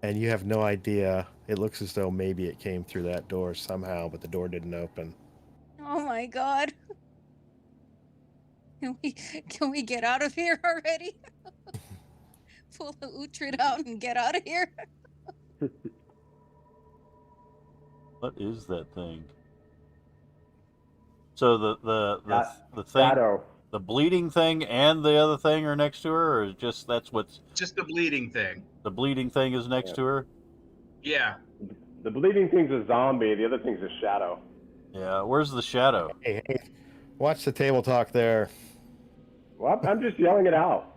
And you have no idea. It looks as though maybe it came through that door somehow, but the door didn't open. Oh my God. Can we get out of here already? Pull the Uhtred out and get out of here. What is that thing? So the thing, Shadow. the bleeding thing, and the other thing are next to her, or just that's what's Just the bleeding thing. the bleeding thing is next Yeah. to her? Yeah. The bleeding thing's a zombie. The other thing's a shadow. Yeah, where's the shadow? Hey, watch the table talk there. Well, I'm just yelling it out.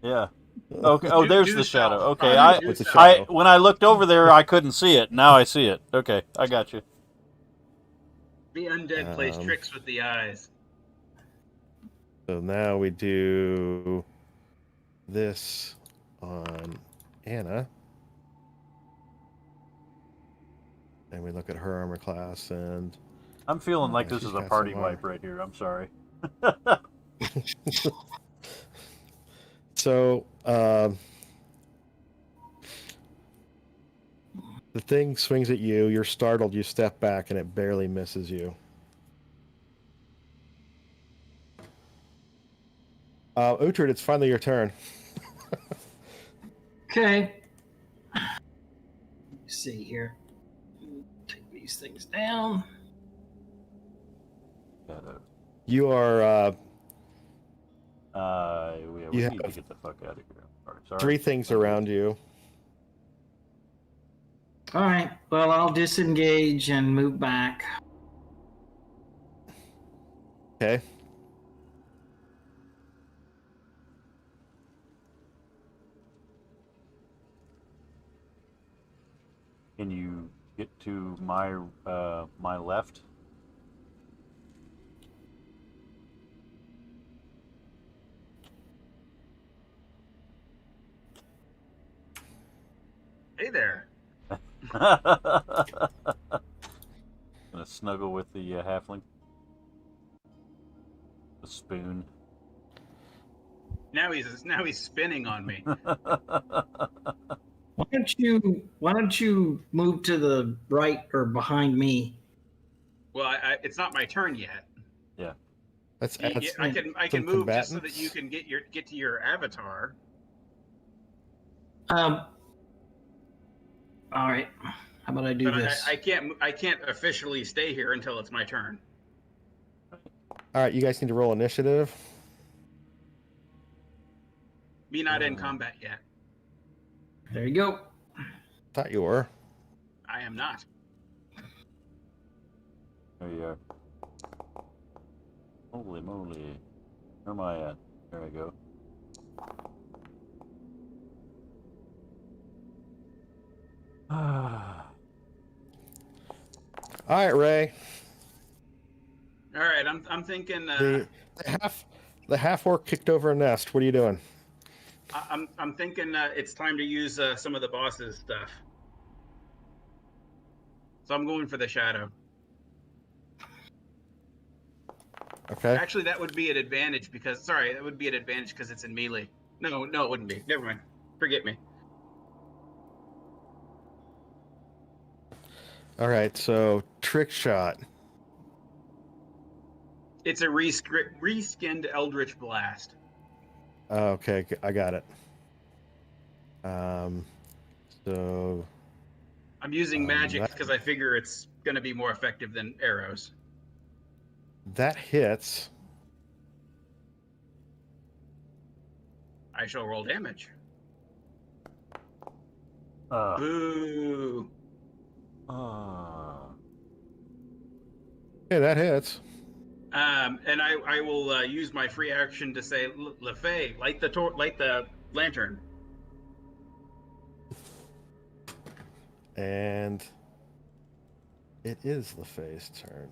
Yeah. Okay. Oh, there's Do the shadow. self. Okay. Fine, do What's a self. shadow? When I looked over there, I couldn't see it. Now I see it. Okay, I got you. The undead plays Um, tricks with the eyes. So now we do this on Anna. And we look at her armor class, and I'm feeling like Yeah, this she's is a got party some wipe right here. I'm sorry. so the thing swings at you. You're startled. You step back, and it barely misses you. Uhtred, it's finally your turn. Okay. Let's see here. Take these things down. Shadow. You are We You need to have get the fuck out of here. All right, sorry. 3 things around you. All right. Well, I'll disengage and move back. Okay. Can you get to my my left? Hey there. Gonna snuggle with the halfling. The spoon. Now he's spinning on me. Why don't you move to the right or behind me? Well, it's not my turn yet. Yeah. Let's add I can some move just so that combatants. you can get to your avatar. All right. How about I do But this? I can't officially stay here until it's my turn. All right, you guys need to roll initiative. Me not in combat yet. There you go. Thought you were. I am not. There you are. Holy moly. Where am I at? There I go. All right, Ray. All right, I'm thinking. The half orc kicked over a nest. What are you doing? I'm thinking it's time to use some of the boss's stuff. So I'm going for the shadow. Okay. Actually, that would be an advantage because it's in melee. No, it wouldn't be. Never mind. Forget me. All right, so trick shot. It's a reskinned Eldritch Blast. Okay, I got it. So I'm using magic because I figure it's going to be more effective than arrows. that hits. I shall roll damage. Okay, Boo. that hits. And I will use my free action to say, LeFay, light the lantern. And it is LeFay's turn.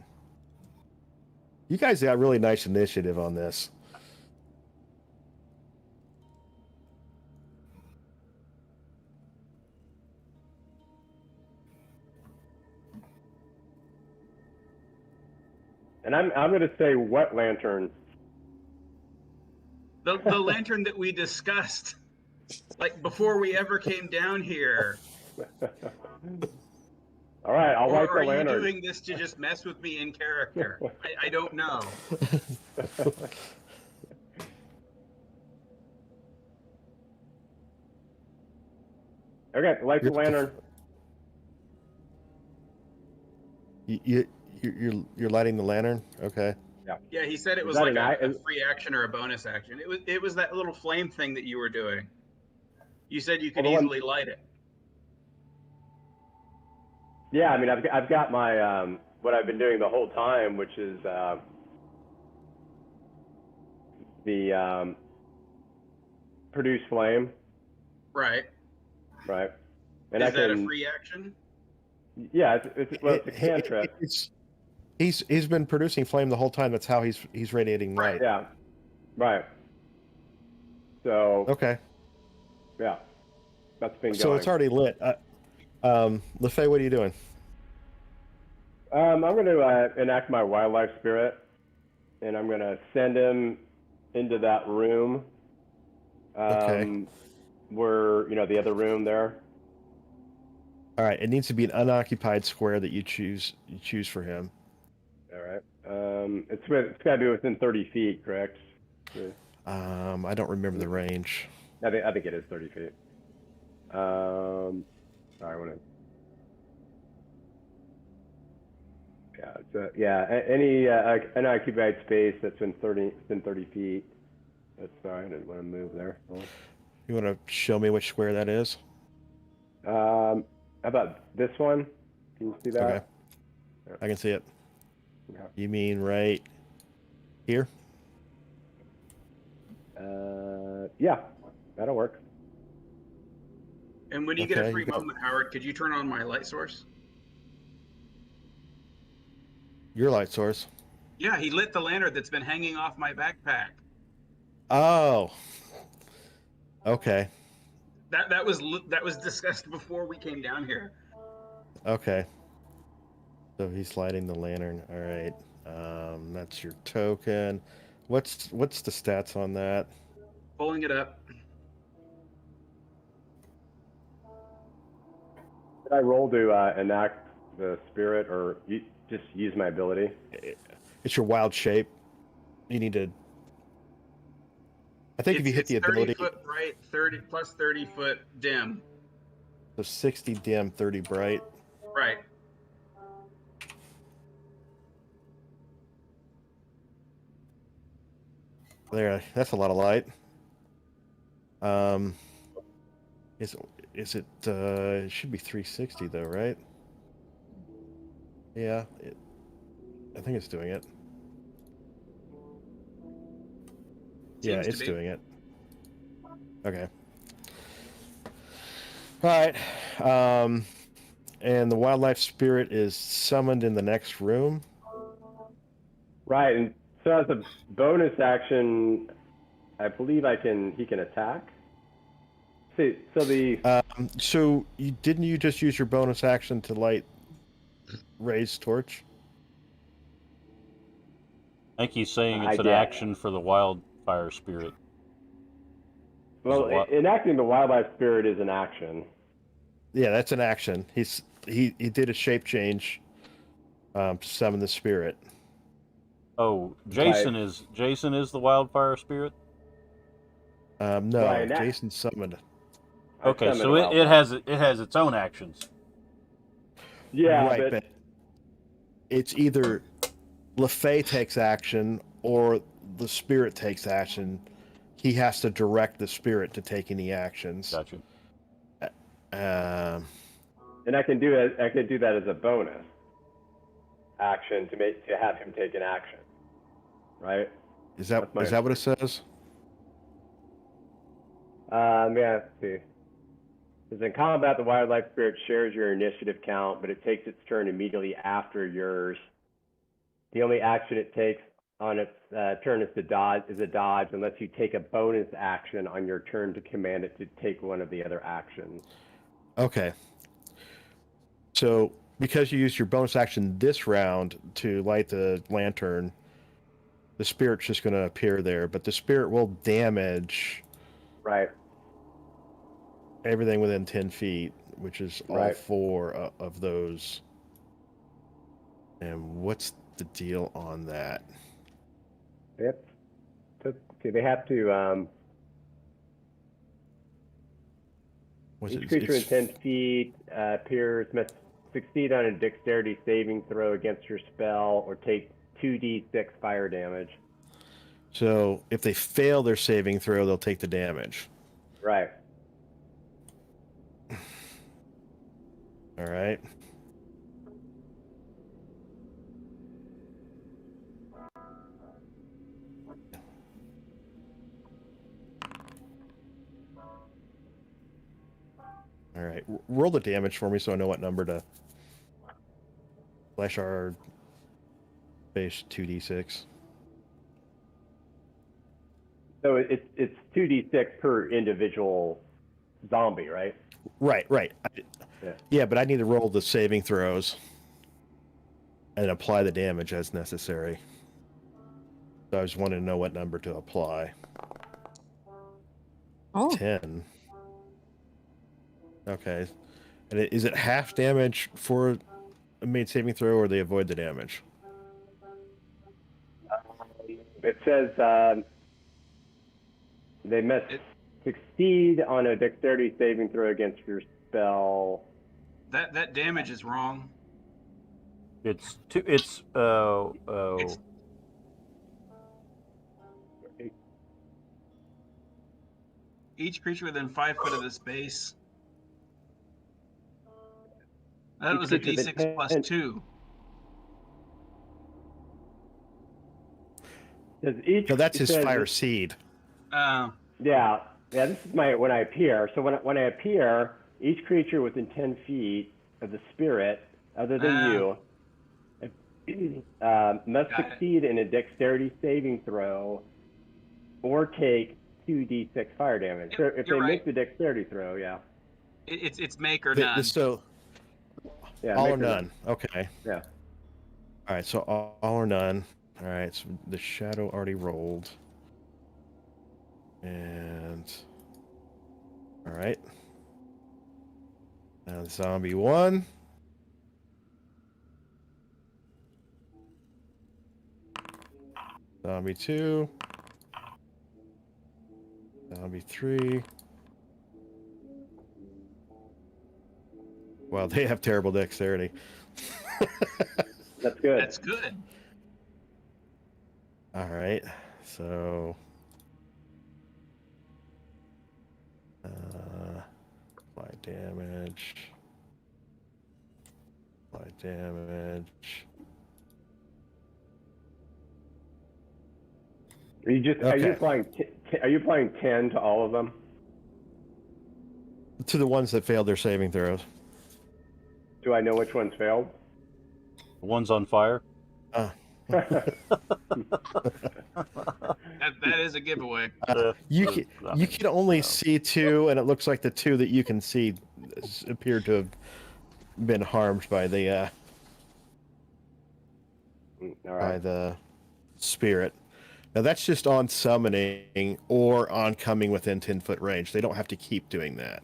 You guys got really nice initiative on this. And I'm going to say what lantern? The lantern that we discussed, like before we ever came down here. All right, I'll light the Or are you lantern. doing this to just mess with me in character? I don't know. Okay, light the lantern. You're lighting the lantern. Okay. Yeah, he said it was that like an a free action or a bonus action. It was that little flame thing that you were doing. You said you could Well, the one- easily light it. Yeah, I mean, I've got my what I've been doing the whole time, which is the produce flame, Right. right? And Is I that a can, free action? yeah, it's a cantrip. He's been producing flame the whole time. That's how he's radiating light. Yeah, right. So Okay. yeah, that's been So going. it's already lit. LeFay, what are you doing? I'm going to enact my wildlife spirit, and I'm going to send him into that room. Okay. Where the other room there. All right. It needs to be an unoccupied square that you choose for him. All right. It's got to be within 30 feet, correct? I don't remember the range. I think it is 30 feet. Sorry, I want to. Any unoccupied space that's within 30 feet. That's sorry, I didn't want to move there. You want to show me which square that is? How about this one? Can you see that? Okay. Yeah. I can see it. Yeah. You mean right here? Yeah, that'll work. And when you get a free moment, Howard, could you turn on my light source? Your light source? Yeah, he lit the lantern that's been hanging off my backpack. Oh. Okay. That was discussed before we came down here. Okay. So he's lighting the lantern. All right. That's your token. What's the stats on that? Pulling it up. Did I roll to enact the spirit, or just use my ability? It's your wild shape. You need to. I think if you hit the ability. 30 foot bright, 30 plus 30 foot dim. So 60 dim, 30 bright. Right. There, that's a lot of light. Is it? It should be 360 though, right? Yeah, I think it's doing it. Yeah, it's doing it. Okay. All right. And the wildlife spirit is summoned in the next room. Right, and so as a bonus action, I believe he can attack. See, so so didn't you just use your bonus action to light Ray's torch? I think he's saying it's an action for the wildfire spirit. Well, enacting the wildlife spirit is an action. Yeah, that's an action. He did a shape change to summon the spirit. Oh, Jason is the wildfire spirit? No, Jason summoned. Okay, so it has its own actions. Yeah, right, but it's either LeFay takes action or the spirit takes action. He has to direct the spirit to take any actions. Gotcha. And I can do it. I could do that as a bonus action to have him take an action. Right? Is that what it says? Yeah, let's see. Because in combat, the wildlife spirit shares your initiative count, but it takes its turn immediately after yours. The only action it takes on its turn is a dodge, unless you take a bonus action on your turn to command it to take one of the other actions. Okay. So because you used your bonus action this round to light the lantern, the spirit's just going to appear there, but the spirit will damage. Right. Everything within 10 feet, which is all four of those. And what's the deal on that? Yep. Okay, they have to. Each creature in 10 feet appears must succeed on a dexterity saving throw against your spell or take 2d6 fire damage. So if they fail their saving throw, they'll take the damage. Right. All right. All right, roll the damage for me so I know what number to flash our base 2d6. So it's 2d6 per individual zombie, right? Right. Yeah. Yeah, but I need to roll the saving throws and apply the damage as necessary. So I just wanted to know what number to apply. Oh, 10. Okay. And is it half damage for a made saving throw, or they avoid the damage? It says they must succeed on a dexterity saving throw against your spell. That damage is wrong. It's two. It's It's each creature within 5 foot of this base. That Each was a creature d6 plus within 2. Does each No, that's it his says fire it- seed. Yeah, this is when I appear. So when I appear, each creature within 10 feet of the spirit, other than you, must Got it. succeed in a dexterity saving throw, or take 2d6 fire damage. So if they You're make right. the dexterity throw, yeah, It's make or none. So yeah, all make or none. Okay. Yeah. All right. So all or none. All right. So the shadow already rolled. And all right. Now zombie 1. Zombie 2. Zombie 3. Wow, they have terrible dexterity. That's good. That's good. All right. So apply damage. Apply damage. Are you Okay. applying 10 to all of them? To the ones that failed their saving throws. Do I know which ones failed? the one's on fire. That is a giveaway. You can only see 2, and it looks like the 2 that you can see appear to have been harmed by the All by right. the spirit. Now that's just on summoning or on coming within 10-foot range. They don't have to keep doing that.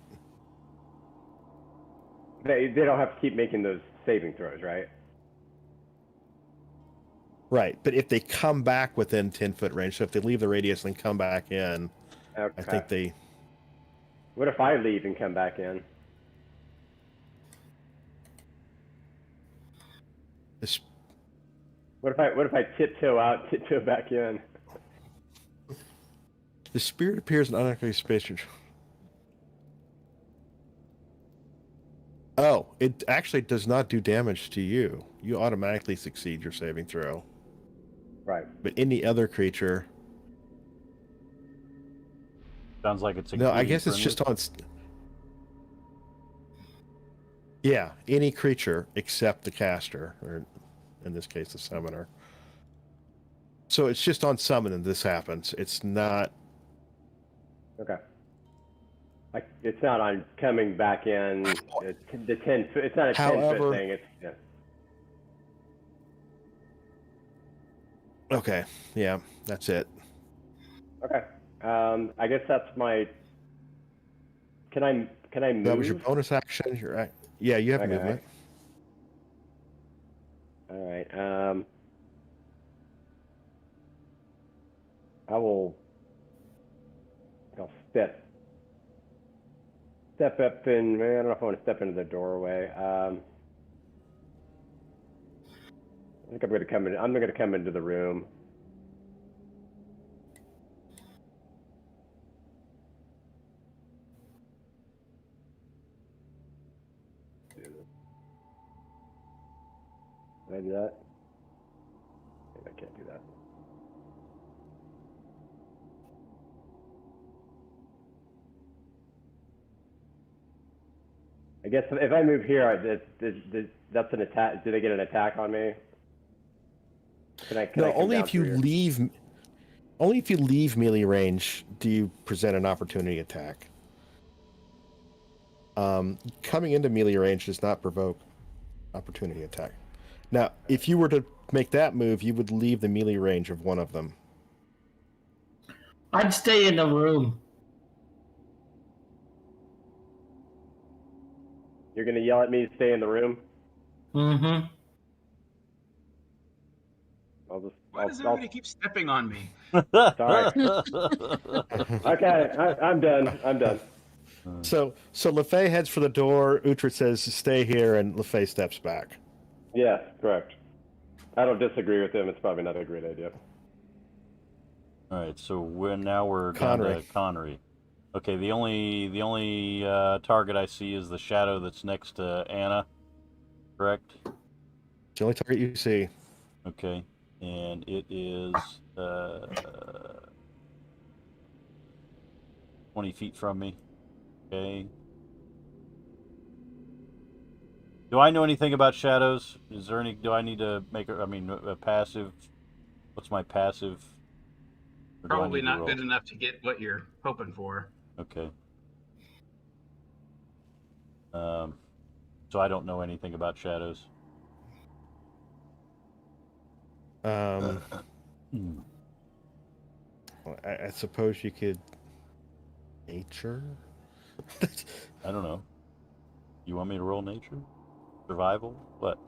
They don't have to keep making those saving throws, right? Right, but if they come back within 10-foot range, so if they leave the radius and come back in, Okay. I think they. What if I leave and come back in? This, What if I tiptoe out, tiptoe back in? the spirit appears in unoccupied space. Oh, it actually does not do damage to you. You automatically succeed your saving throw. Right. But any other creature. Sounds like it's No, I including guess it's friendly. just on. Yeah, any creature except the caster, or in this case, the summoner. So it's just on summoning this happens. It's not. Okay. Like it's not on coming back in. The 10 foot. It's not a 10-foot However- thing. It's yeah. Okay, yeah, that's it. Okay. I guess that's my. Can I move? That was your bonus action. Yeah, you have Okay. movement. All right. I'll step up and I don't know if I want to step into the doorway. I think I'm going to come into the room. Can I do that? Maybe I can't do that. I guess if I move here, that's an attack. Do they get an attack on me? Can I No, come only down if you through here? leave. Only if you leave melee range do you present an opportunity attack. Coming into melee range does not provoke opportunity attack. Now, if you were to make that move, you would leave the melee range of one of them. I'd stay in the room. You're gonna yell at me to stay in the room? Mm-hmm. Why does everybody keep stepping on me? Sorry. Okay, I'm done. I'm done. So LeFay heads for the door. Uhtred says, "Stay here," and LeFay steps back. Yes, correct. I don't disagree with him. It's probably not a great idea. All right, so we're down Connery. to Connery. Okay, the only target I see is the shadow that's next to Anna. Correct? It's the only target you see. Okay, and it is 20 feet from me. Okay. Do I know anything about shadows? Is there any? Do I need to make a passive? What's my passive? Or do I Probably need to not roll? good enough to get what you're hoping for. Okay. So I don't know anything about shadows. I suppose you could nature. I don't know. You want me to roll nature? Survival? What?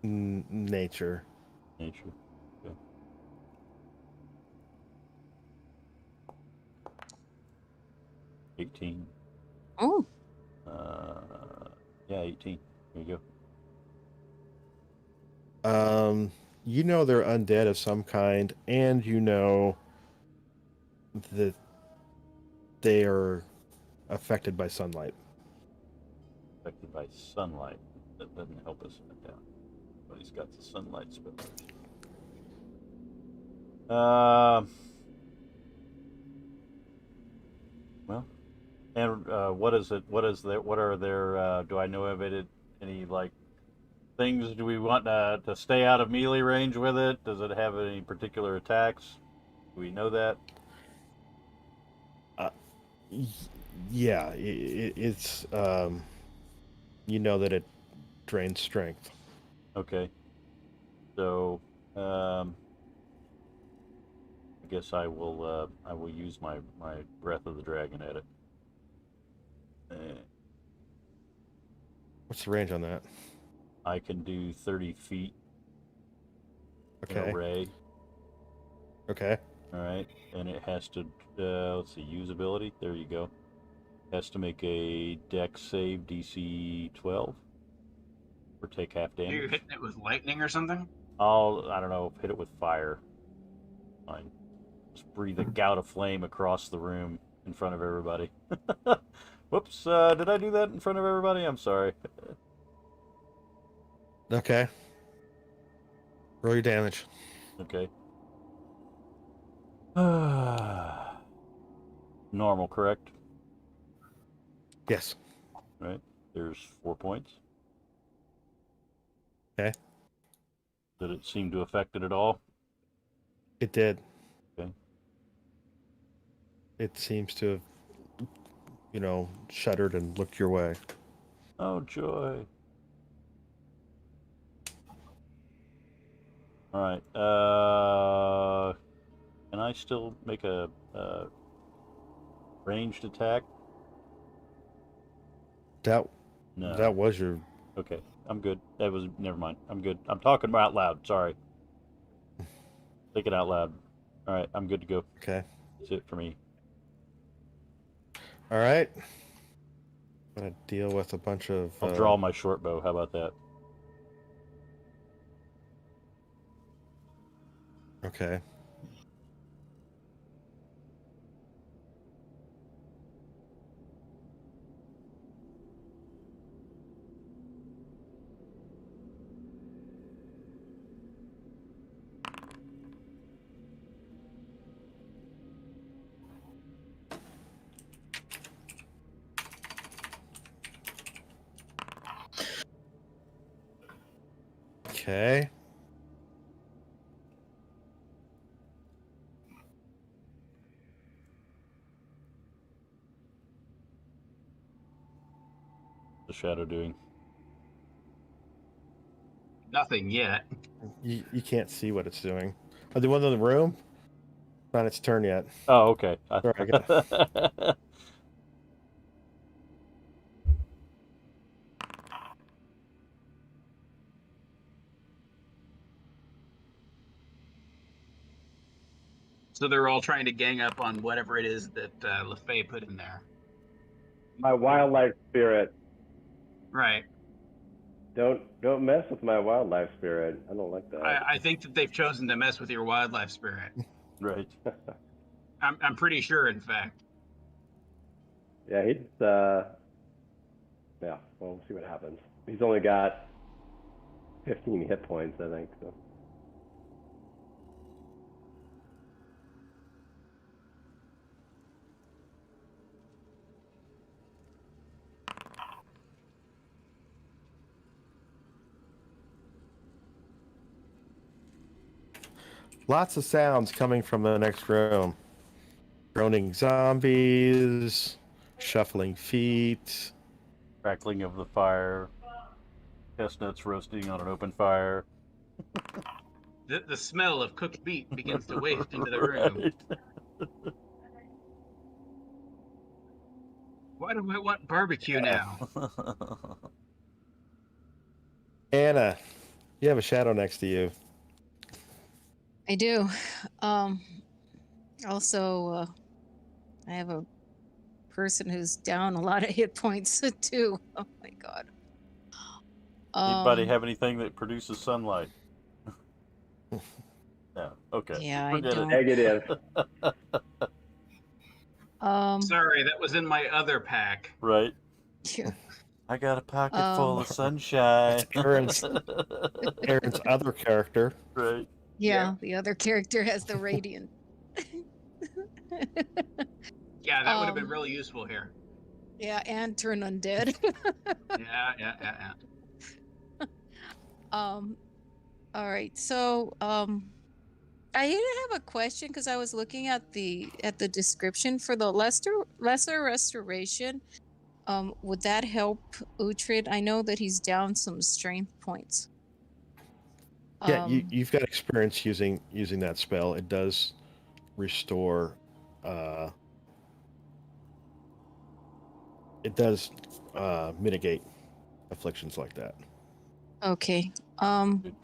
Nature. Nature. Okay. $18. Oh, Yeah, 18. There you Um, you know they're undead of some kind, and you know that they are affected by sunlight. go. Affected by sunlight. That doesn't help us right now. But he's got the sunlight spell. Well, and what is it? What is there? What are their? Do I know of it? Any like things? Do we want to stay out of melee range with it? Does it have any particular attacks? Do we know that? Yeah, it's you know that it drains strength. Okay. So, I guess I will use my breath of the dragon at it. What's the range on that? I can do 30 feet in Okay. a ray. Okay. All right, and it has to let's see, usability. There you go. Has to make a dex save DC 12 or take half You're damage. hitting it with lightning or something? I don't know, hit it with fire. Fine. Just breathe a gout of flame across the room in front of everybody. Whoops, did I do that in front of everybody? I'm sorry. Okay. Roll your damage. Okay. Normal, correct? Yes. Right. There's 4 points. Okay. Did it seem to affect it at all? It did. Okay. It seems to have, shuddered and looked your way. Oh, joy. All right. Can I still make a ranged attack? That No. was your. Okay. I'm good. Never mind. I'm good. I'm talking out loud. Sorry. Think it out loud. All right. I'm good to go. Okay. That's it for me. All right. I'm gonna deal with a bunch of. I'll draw my short bow. How about that? Okay. Okay. The shadow doing. Nothing yet. You can't see what it's doing. Oh, the one in the room? Not its turn yet. Oh, okay. Sorry, I got. So they're all trying to gang up on whatever it is that LeFay put in there. My wildlife spirit. Right. Don't mess with my wildlife spirit. I don't like that. I think that they've chosen to mess with your wildlife spirit. Right. I'm pretty sure, in fact. Yeah, he's yeah. Well, we'll see what happens. He's only got 15 hit points, I think. So. Lots of sounds coming from the next room. Groaning zombies, shuffling feet. Crackling of the fire. Chestnuts roasting on an open fire. The smell of cooked meat begins to waft into the room. Why do I want barbecue now? Anna, you have a shadow next to you. I do. Also, I have a person who's down a lot of hit points too. Oh my god. Anybody have anything that produces sunlight? No. Okay. Yeah, I Forget it. don't. Negative. Sorry, that was in my other pack. Right. Yeah. I got a pocket full of sunshine. That's Aaron's other character. Right. Yeah, the other character has the radiant. Yeah, that would have been really useful here. Yeah, and turn undead. Yeah. All right. So, I did have a question because I was looking at the description for the lesser restoration. Would that help Uhtred? I know that he's down some strength points. Yeah, you've got experience using that spell. It does restore. It does mitigate afflictions like that. Okay. Good.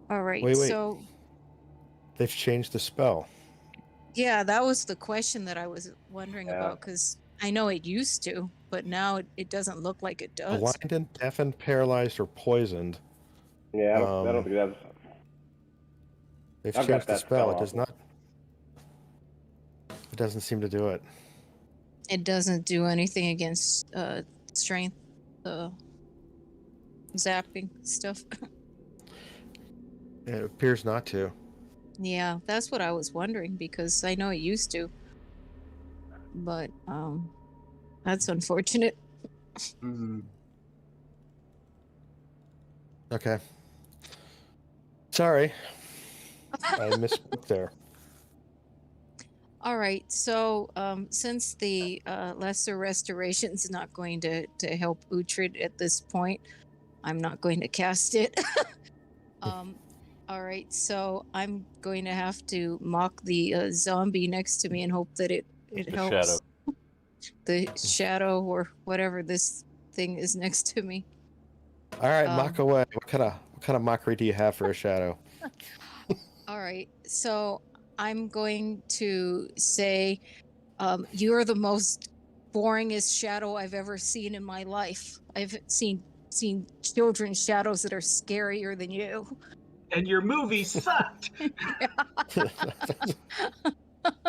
All right. Wait. So They've changed the spell. yeah, that was the question that I was wondering about because I know it used to, but now it doesn't look like it does. Blinded, deafened, paralyzed, or poisoned. Yeah, I don't think that's. They've I've got changed the that spell. spell It does not. It doesn't seem to do it. It doesn't do anything against strength, zapping stuff. It appears not to. Yeah, that's what I was wondering because I know it used to. But that's unfortunate. Mm-hmm. Okay. Sorry. I misspoke there. All right. So since the lesser restoration is not going to help Uhtred at this point, I'm not going to cast it. All right. So I'm going to have to mock the zombie next to me and hope that it helps. Shadow. The shadow or whatever this thing is next to me. All right, mock away. What kind of mockery do you have for a shadow? All right. So I'm going to say, you're the most boringest shadow I've ever seen in my life. I've seen children's shadows that are scarier than you. And your movie sucked.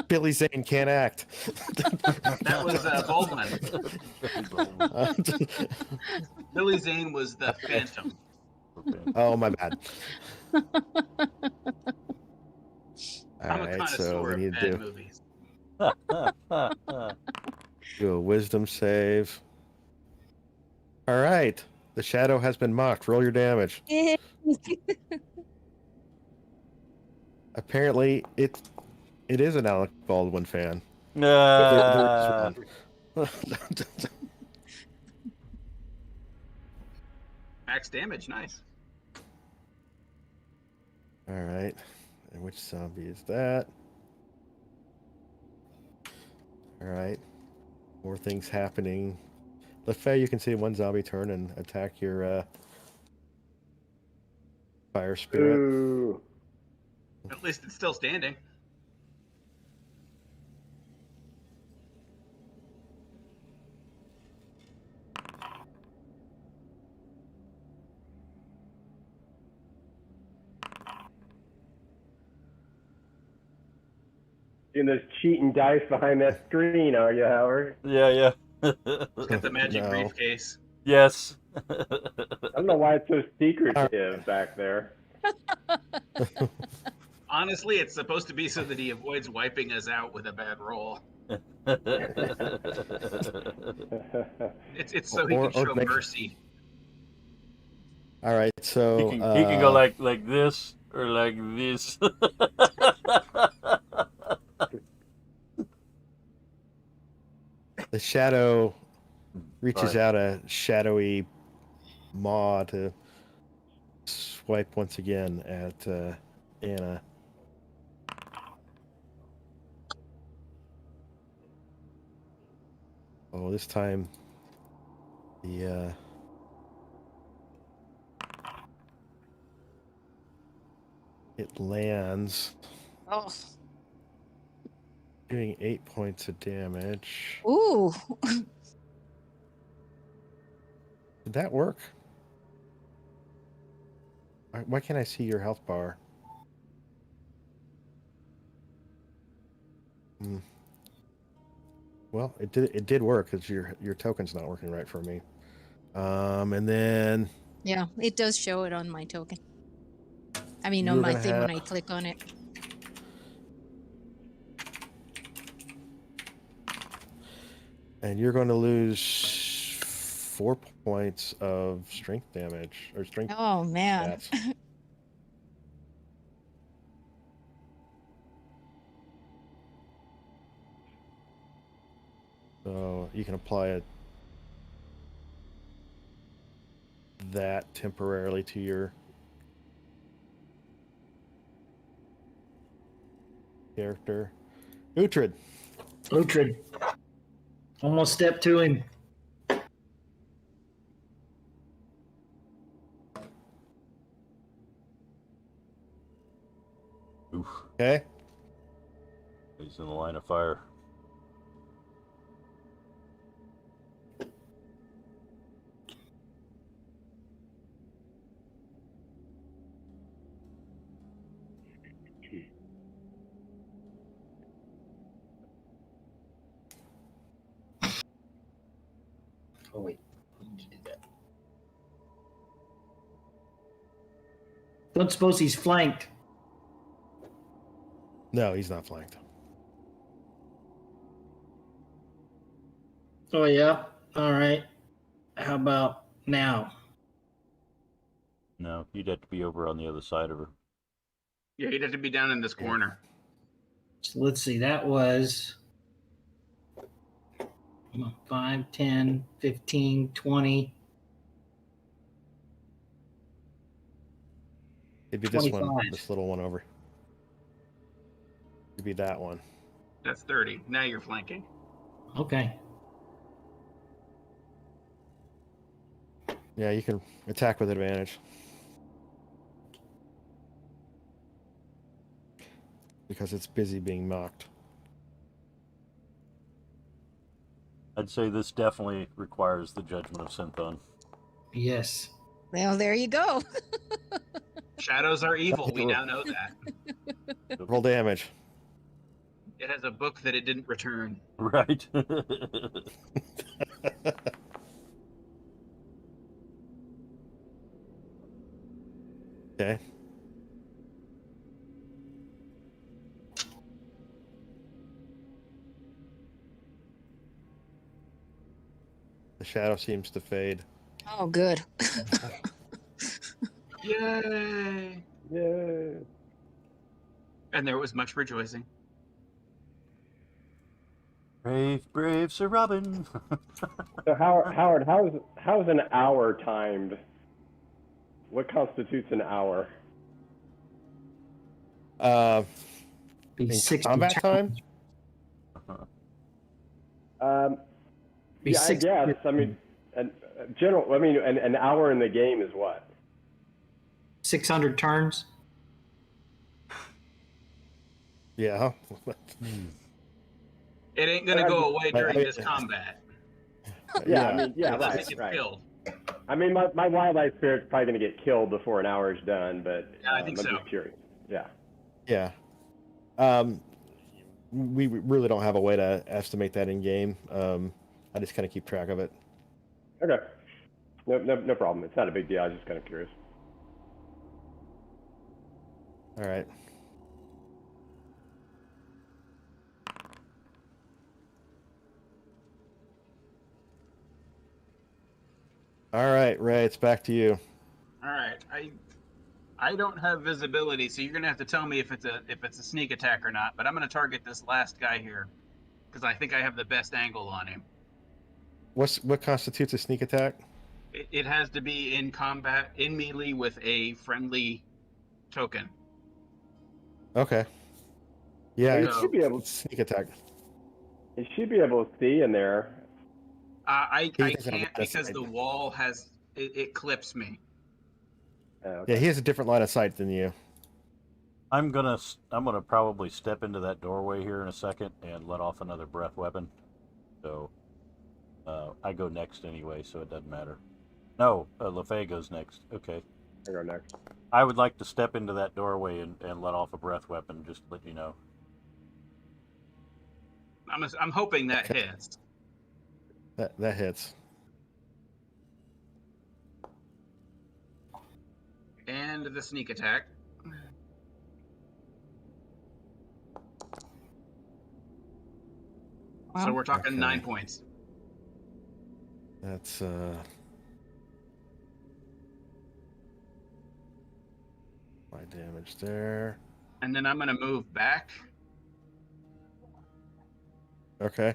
Billy Zane can't act. That was Baldwin. Billy Zane was the Phantom. Oh, my bad. I'm a connoisseur of bad movies. Do a wisdom save. All right. The shadow has been mocked. Roll your damage. Apparently, it is an Alec Baldwin fan. The richest one. Max damage, nice. All right. And which zombie is that? All right. More things happening. LeFay, you can see one zombie turn and attack your fire spirit. Ooh. At least it's still standing. Seeing those cheating dice behind that screen, are you, Howard? Yeah. Got the magic No. briefcase. Yes. I don't know why it's so secretive back there. Honestly, it's supposed to be so that he avoids wiping us out with a bad roll. It's so he Or can show make- mercy. All right. So he can go like this or like this. the shadow reaches Sorry. out a shadowy maw to swipe once again at Anna. Oh, this time the it lands, Oh. doing 8 points of damage. Ooh. Did that work? Why can't I see your health bar? Well, it did work because your token's not working right for me. And then Yeah, it does show it on my token. I mean, on You're my gonna thing when have- I click on it. and you're going to lose 4 points of strength damage or strength. Oh man. stats. So you can apply that temporarily to your character. Uhtred. Uhtred. Almost step to him. Oof. Okay. He's in the line of fire. Oh wait, I need to do that. Don't suppose he's flanked. No, he's not flanked. Oh yeah. All right. How about now? No, you'd have to be over on the other side of her. Yeah, he'd have to be down in this corner. So let's see. That was 5, 10, 15, 20. It'd be this one, 25. this little one over. It'd be that one. That's 30. Now you're flanking. Okay. Yeah, you can attack with advantage. Because it's busy being mocked. I'd say this definitely requires the judgment of Synthon. Yes. Well, there you go. Shadows are evil. We now know that. Roll damage. It has a book that it didn't return. Right. Okay. The shadow seems to fade. Oh, good. Yay! Yay. And there was much rejoicing. Brave Sir Robin. So Howard, how's an hour timed? What constitutes an hour? Be In 60 combat turns. time? Be Yeah, I 60 guess. I mean, an hour in the game is what? 600 turns. Yeah. It ain't gonna go away during I- this combat. Yeah, I mean, yeah, Unless right, it gets right. killed. I mean, my wildlife spirit's probably going to get killed before an hour is done, but Yeah, I think I'm so. just curious. Yeah. Yeah. We really don't have a way to estimate that in game. I just kind of keep track of it. Okay. No problem. It's not a big deal. I was just kind of curious. All right. All right, Ray, it's back to you. All right, I don't have visibility, so you're gonna have to tell me if it's a sneak attack or not. But I'm gonna target this last guy here because I think I have the best angle on him. What constitutes a sneak attack? It has to be in combat, in melee with a friendly token. Okay. Yeah, Well, you it's, should be able. it's sneak attack. You should be able to see in there. I He doesn't have can't line of because sight. the wall has it clips me. Okay. Yeah, he has a different line of sight than you. I'm gonna probably step into that doorway here in a second and let off another breath weapon. So I go next anyway, so it doesn't matter. No, LaFay goes next. Okay. I go next. I would like to step into that doorway and let off a breath weapon, just to let you know. I'm hoping that Okay. hits. That hits. And the sneak attack. So Wow. we're talking Okay. 9 points. That's my damage there. And then I'm gonna move back. Okay.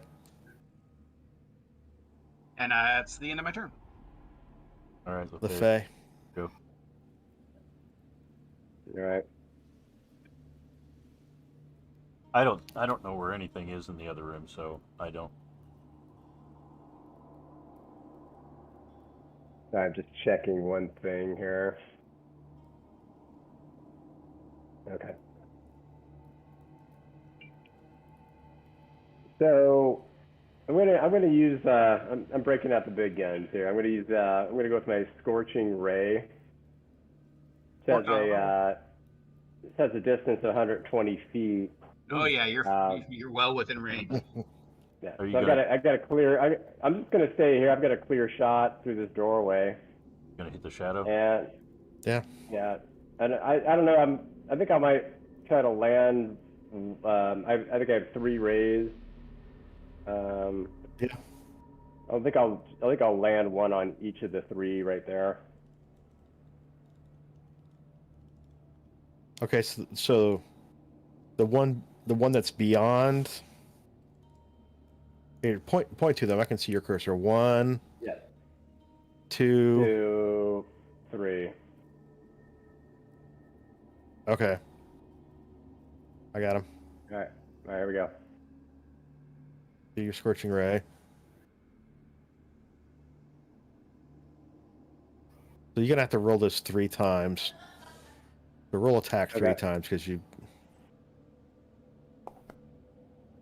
And that's the end of my turn. All right, LaFay. Go. All right. I don't know where anything is in the other room, so I don't. I'm just checking one thing here. Okay. So I'm gonna use I'm breaking out the big guns here. I'm gonna go with my scorching ray. It has a distance of 120 feet. Oh yeah, you're well within range. Yeah. Are you So I got a clear. I'm just gonna stay here. I've got a clear shot through this doorway. Gonna hit the shadow. And Yeah. and I don't know. I think I might try to land. I think I have 3 rays. Yeah. I think I'll land one on each of the 3 right there. Okay, so the one that's beyond. Here, point to them. I can see your cursor. 1, Yes. 2. 2, 3. Okay. I got him. All right. Here we go. Do your scorching ray. So you're gonna have to roll this 3 times. So roll attack 3 Okay. times because you.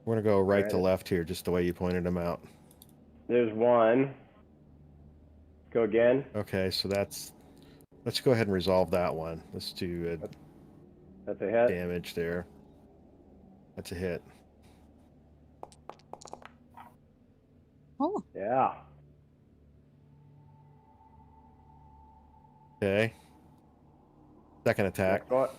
We're gonna go right to Alright. left here, just the way you pointed them out. There's 1. Go again. Okay, so let's go ahead and resolve that one. Let's do That's a hit. damage there. That's a hit. Oh, Yeah. Okay. Second attack. Next one.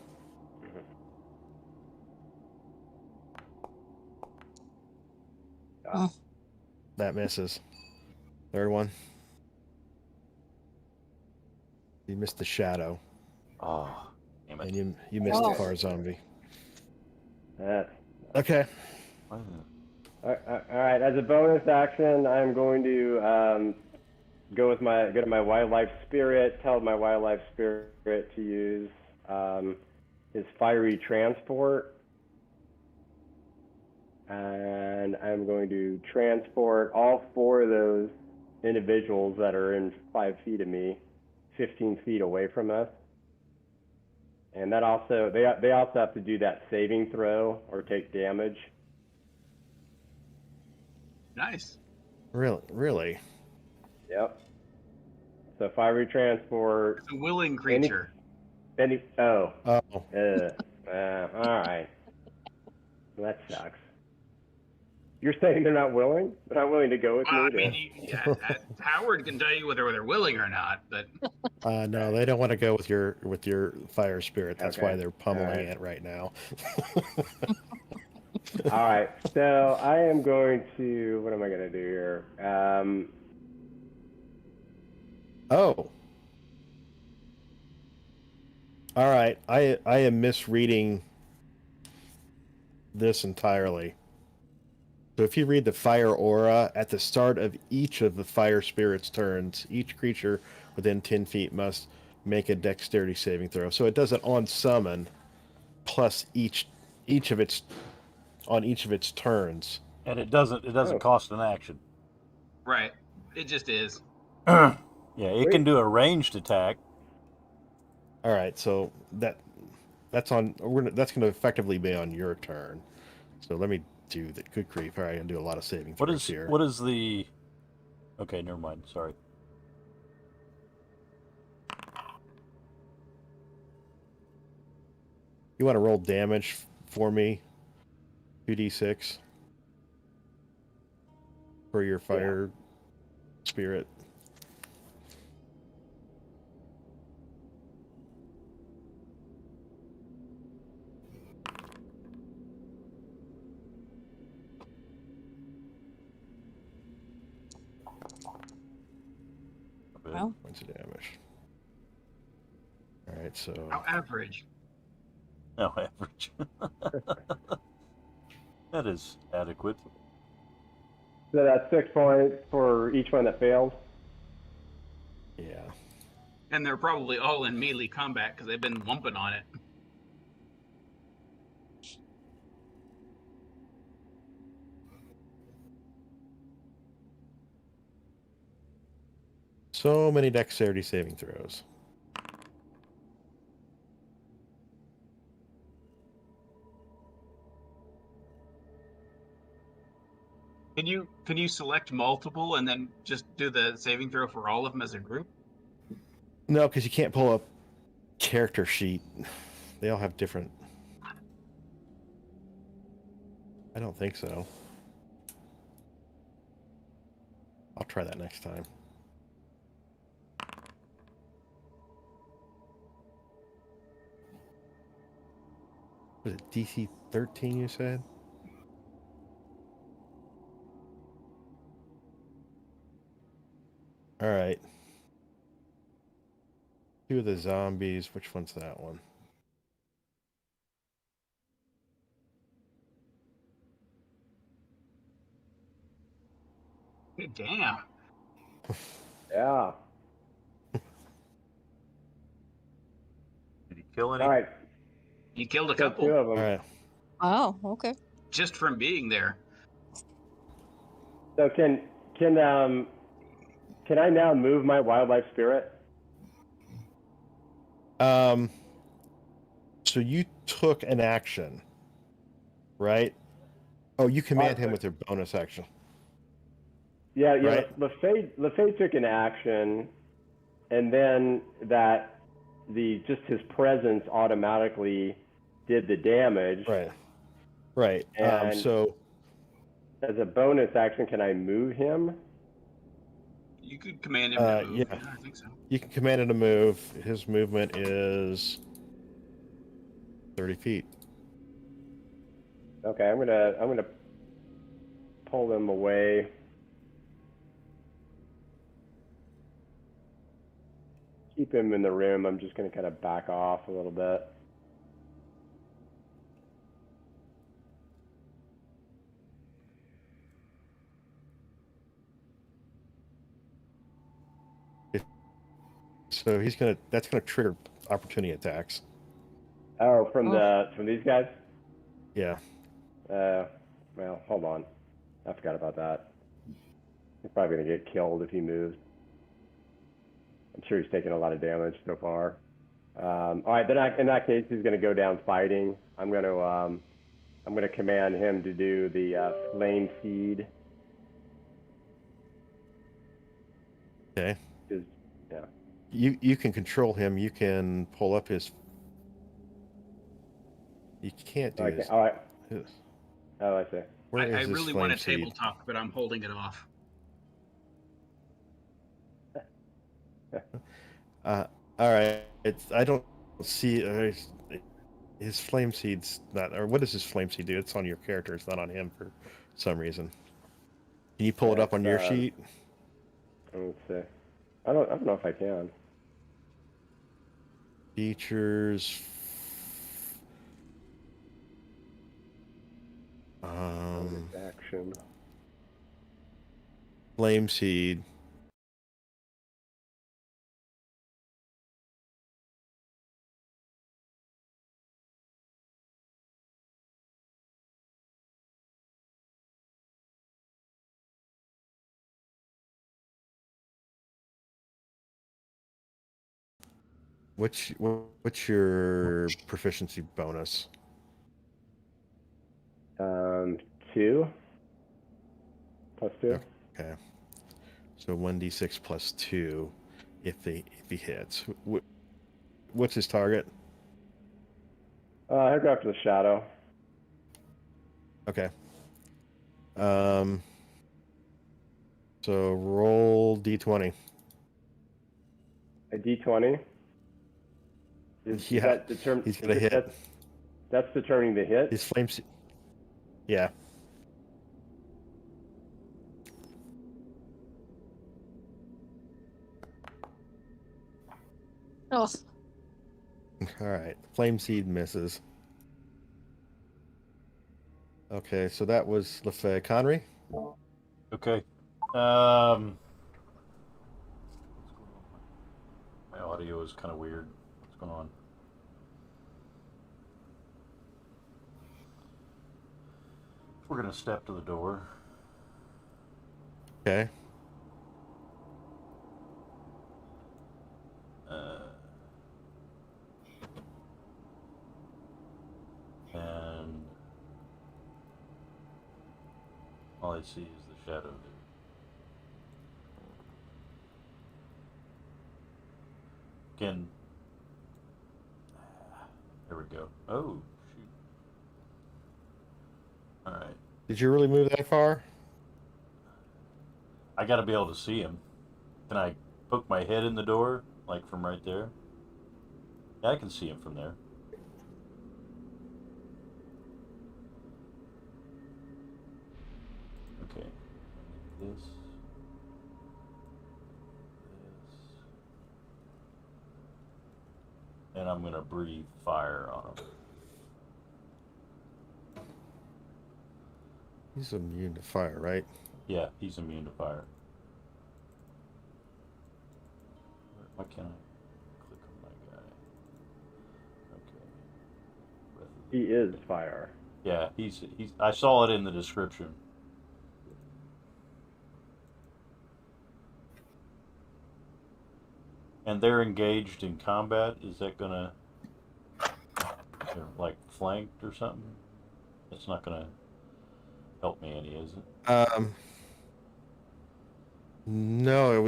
That misses. Third one. You missed the shadow, Oh, damn it. and you missed the Oh. fire zombie. That's Okay. Why the- all right. As a bonus action, I'm going to go to my wildlife spirit. Tell my wildlife spirit to use his fiery transport, and I'm going to transport all 4 of those individuals that are in 5 feet of me, 15 feet away from us. And that also they also have to do that saving throw or take damage. Nice. Really. Yep. So fiery transport. It's a willing creature. Oh. Oh. All right. Well, that sucks. You're saying they're not willing? They're not willing to go with Well, me? I mean, Howard can tell you whether they're willing or not, but No, they don't want to go with your fire spirit. That's why Okay. they're pummeling Alright. it right now. All right. So I am going to. What am I going to do here? Oh. All right. I am misreading this entirely. So if you read the fire aura, at the start of each of the fire spirit's turns, each creature within 10 feet must make a dexterity saving throw. So it does it on summon, plus each of its turns. And it doesn't Oh. cost an action. right. It just is. Yeah, it can Sweet. do a ranged attack. All right, so that's on. That's going to effectively be on your turn. So let me do the good grief. All right, I'm going to do a lot of saving throws here. What is the? Okay, never mind. Sorry. You want to roll damage for me? 2d6 for your fire spirit. Well, Points of damage. All right, so How average. No average. That is adequate. So that's 6 points for each one that fails. yeah. And they're probably all in melee combat because they've been lumping on it. So many dexterity saving throws. Can you select multiple and then just do the saving throw for all of them as a group? No, because you can't pull up character sheet. They all have different. I don't think so. I'll try that next time. Was it DC 13 you said? All right. 2 of the zombies. Which one's that one? Hey, damn. Yeah. Did he kill any? All right. You killed a Killed couple 2 of them. All right. oh, okay. just from being there. So can I now move my wildlife spirit? So you took an action, right? Oh, you command him with your bonus action. Yeah, yeah. Right. LaFay took an action, and then just his presence automatically did the damage. Right. Right. And So as a bonus action, can I move him? You could command him to move. yeah. I think so. you can command him to move. His movement is 30 feet. Okay, I'm gonna pull them away. keep him in the room, I'm just going to kind of back off a little bit. So that's gonna trigger opportunity attacks. Oh, from these guys? Yeah. Well, hold on. I forgot about that. He's probably going to get killed if he moves. I'm sure he's taken a lot of damage so far. All right, then in that case, he's going to go down fighting. I'm going to command him to do the flame seed. Okay. Yeah. You can control him. You can pull up his. You can't do his. All right. His, Oh, I see. where I is this really flame want a seed? table talk, but I'm holding it off. All right. I don't see his flame seed's not. Or what does his flame seed do? It's on your character. It's not on him for some reason. Can you pull it up on your sheet? Let's see. I don't know if I can. Features. Action. Flame seed. What's your proficiency bonus? 2 plus 2. Okay. So 1d6 plus 2 if he hits. What's his target? He'll go after the shadow. Okay. So roll d20. A d20. Is that he's gonna hit. That's determining the hit. His flames. Yeah. Oh, All right. Flame seed misses. Okay, so that was LaFay. Connery? Okay. My audio is kind of weird. What's going on? We're gonna step to the door. Okay. And all I see is the shadow dude. Again. There we go. Oh, shoot. Alright. Did you really move that far? I gotta be able to see him. Can I poke my head in the door? Like from right there? Yeah, I can see him from there. Okay. This. And I'm gonna breathe fire on him. He's immune to fire, right? Yeah, he's immune to fire. Why can't I click on my guy? Okay. He is fire. Yeah, he's. I saw it in the description. And they're engaged in combat. Is that gonna, they're like flanked or something? It's not gonna help me any, is it? No.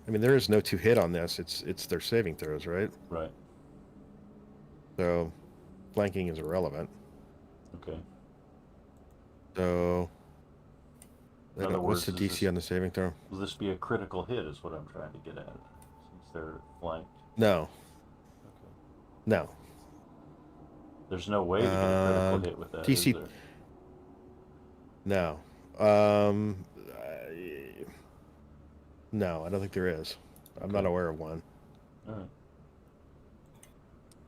I mean, there is no 2-hit on this. It's their saving throws, right? Right. So, flanking is irrelevant. Okay. So, In other what's words, the DC on the saving throw? Will this be a critical hit? Is what I'm trying to get at. Since they're flanked. No. Okay. No. There's no way to get a critical hit with that, DC. is there? No. No, I don't think there is. I'm not aware of one. All right.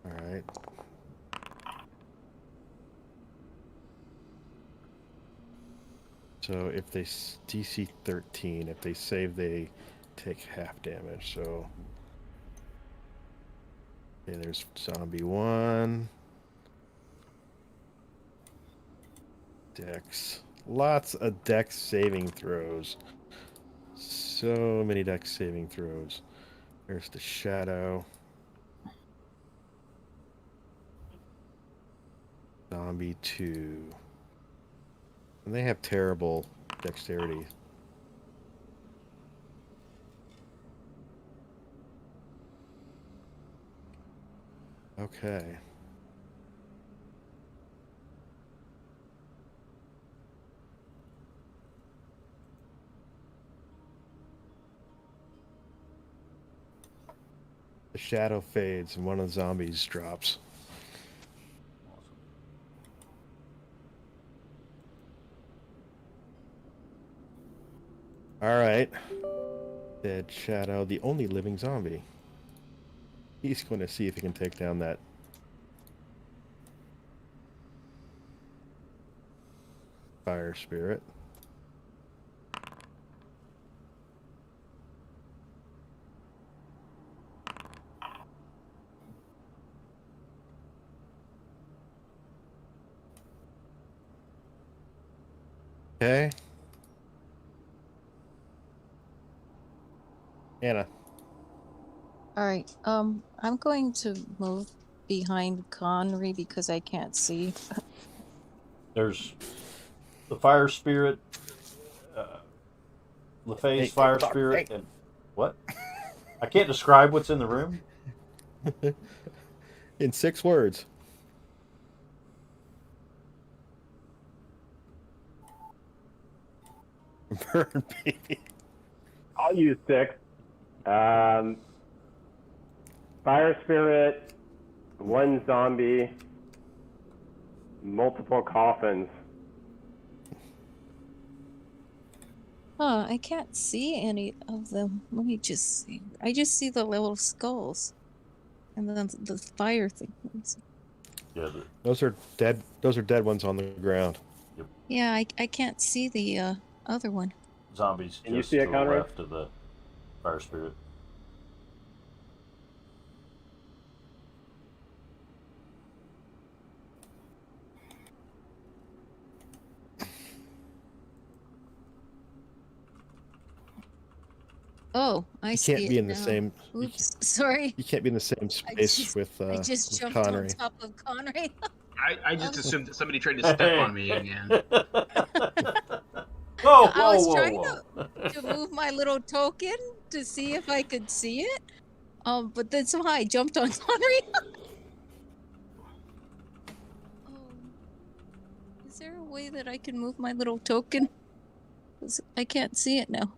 All right. So if they DC 13, if they save, they take half damage. So okay, there's zombie 1. Dex. Lots of Dex saving throws. So many Dex saving throws. There's the shadow. Zombie 2. And they have terrible dexterity. Okay. The shadow fades and one of the zombies drops. All right. Dead Shadow, the only living zombie. He's going to see if he can take down that fire spirit. Okay. Anna. All right. I'm going to move behind Connery because I can't see. There's the fire spirit, LaFay's fire spirit, and what? I can't describe what's in the room. In 6 words. Burn, baby. I'll use 6. Fire spirit, 1 zombie, multiple coffins. I can't see any of them. Let me just see. I just see the little skulls, and then the fire thing. Yeah. Those are dead. Those are dead ones on the ground. Yeah, I can't see the other one. Zombies Can you just see to it, the Conrad? left of the fire spirit. Oh, I You see can't be it in the now. same. Oops, sorry. You can't be in the same space with I just jumped Connery. on top of Connery. I just assumed that somebody tried to step on me again. Whoa, I was whoa, trying whoa. to move my little token to see if I could see it. But then somehow I jumped on Connery. Is there a way that I can move my little token? 'Cause I can't see it now.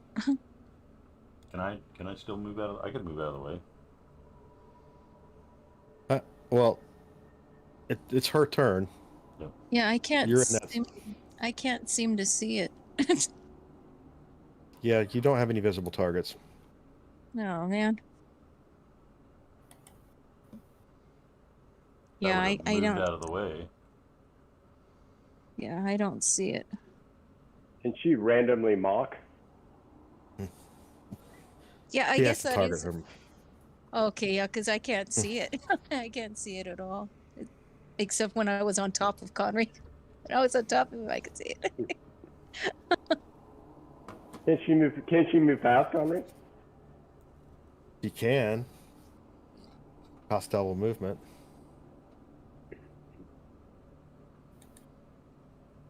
Can I still move out of? I can move out of the way. Well, it's her turn. Yeah, I can't. You're in that. I can't seem to see it. Yeah, you don't have any visible targets. Oh man. Yeah, I moved don't. out of the way. Yeah, I don't see it. Can she randomly mock? Yeah, I He guess has to that target is. her. Okay, yeah, because I can't see it. I can't see it at all. Except when I was on top of Connery. When I was on top of him, I could see it. Can she move past Connery? You can. Hostile movement.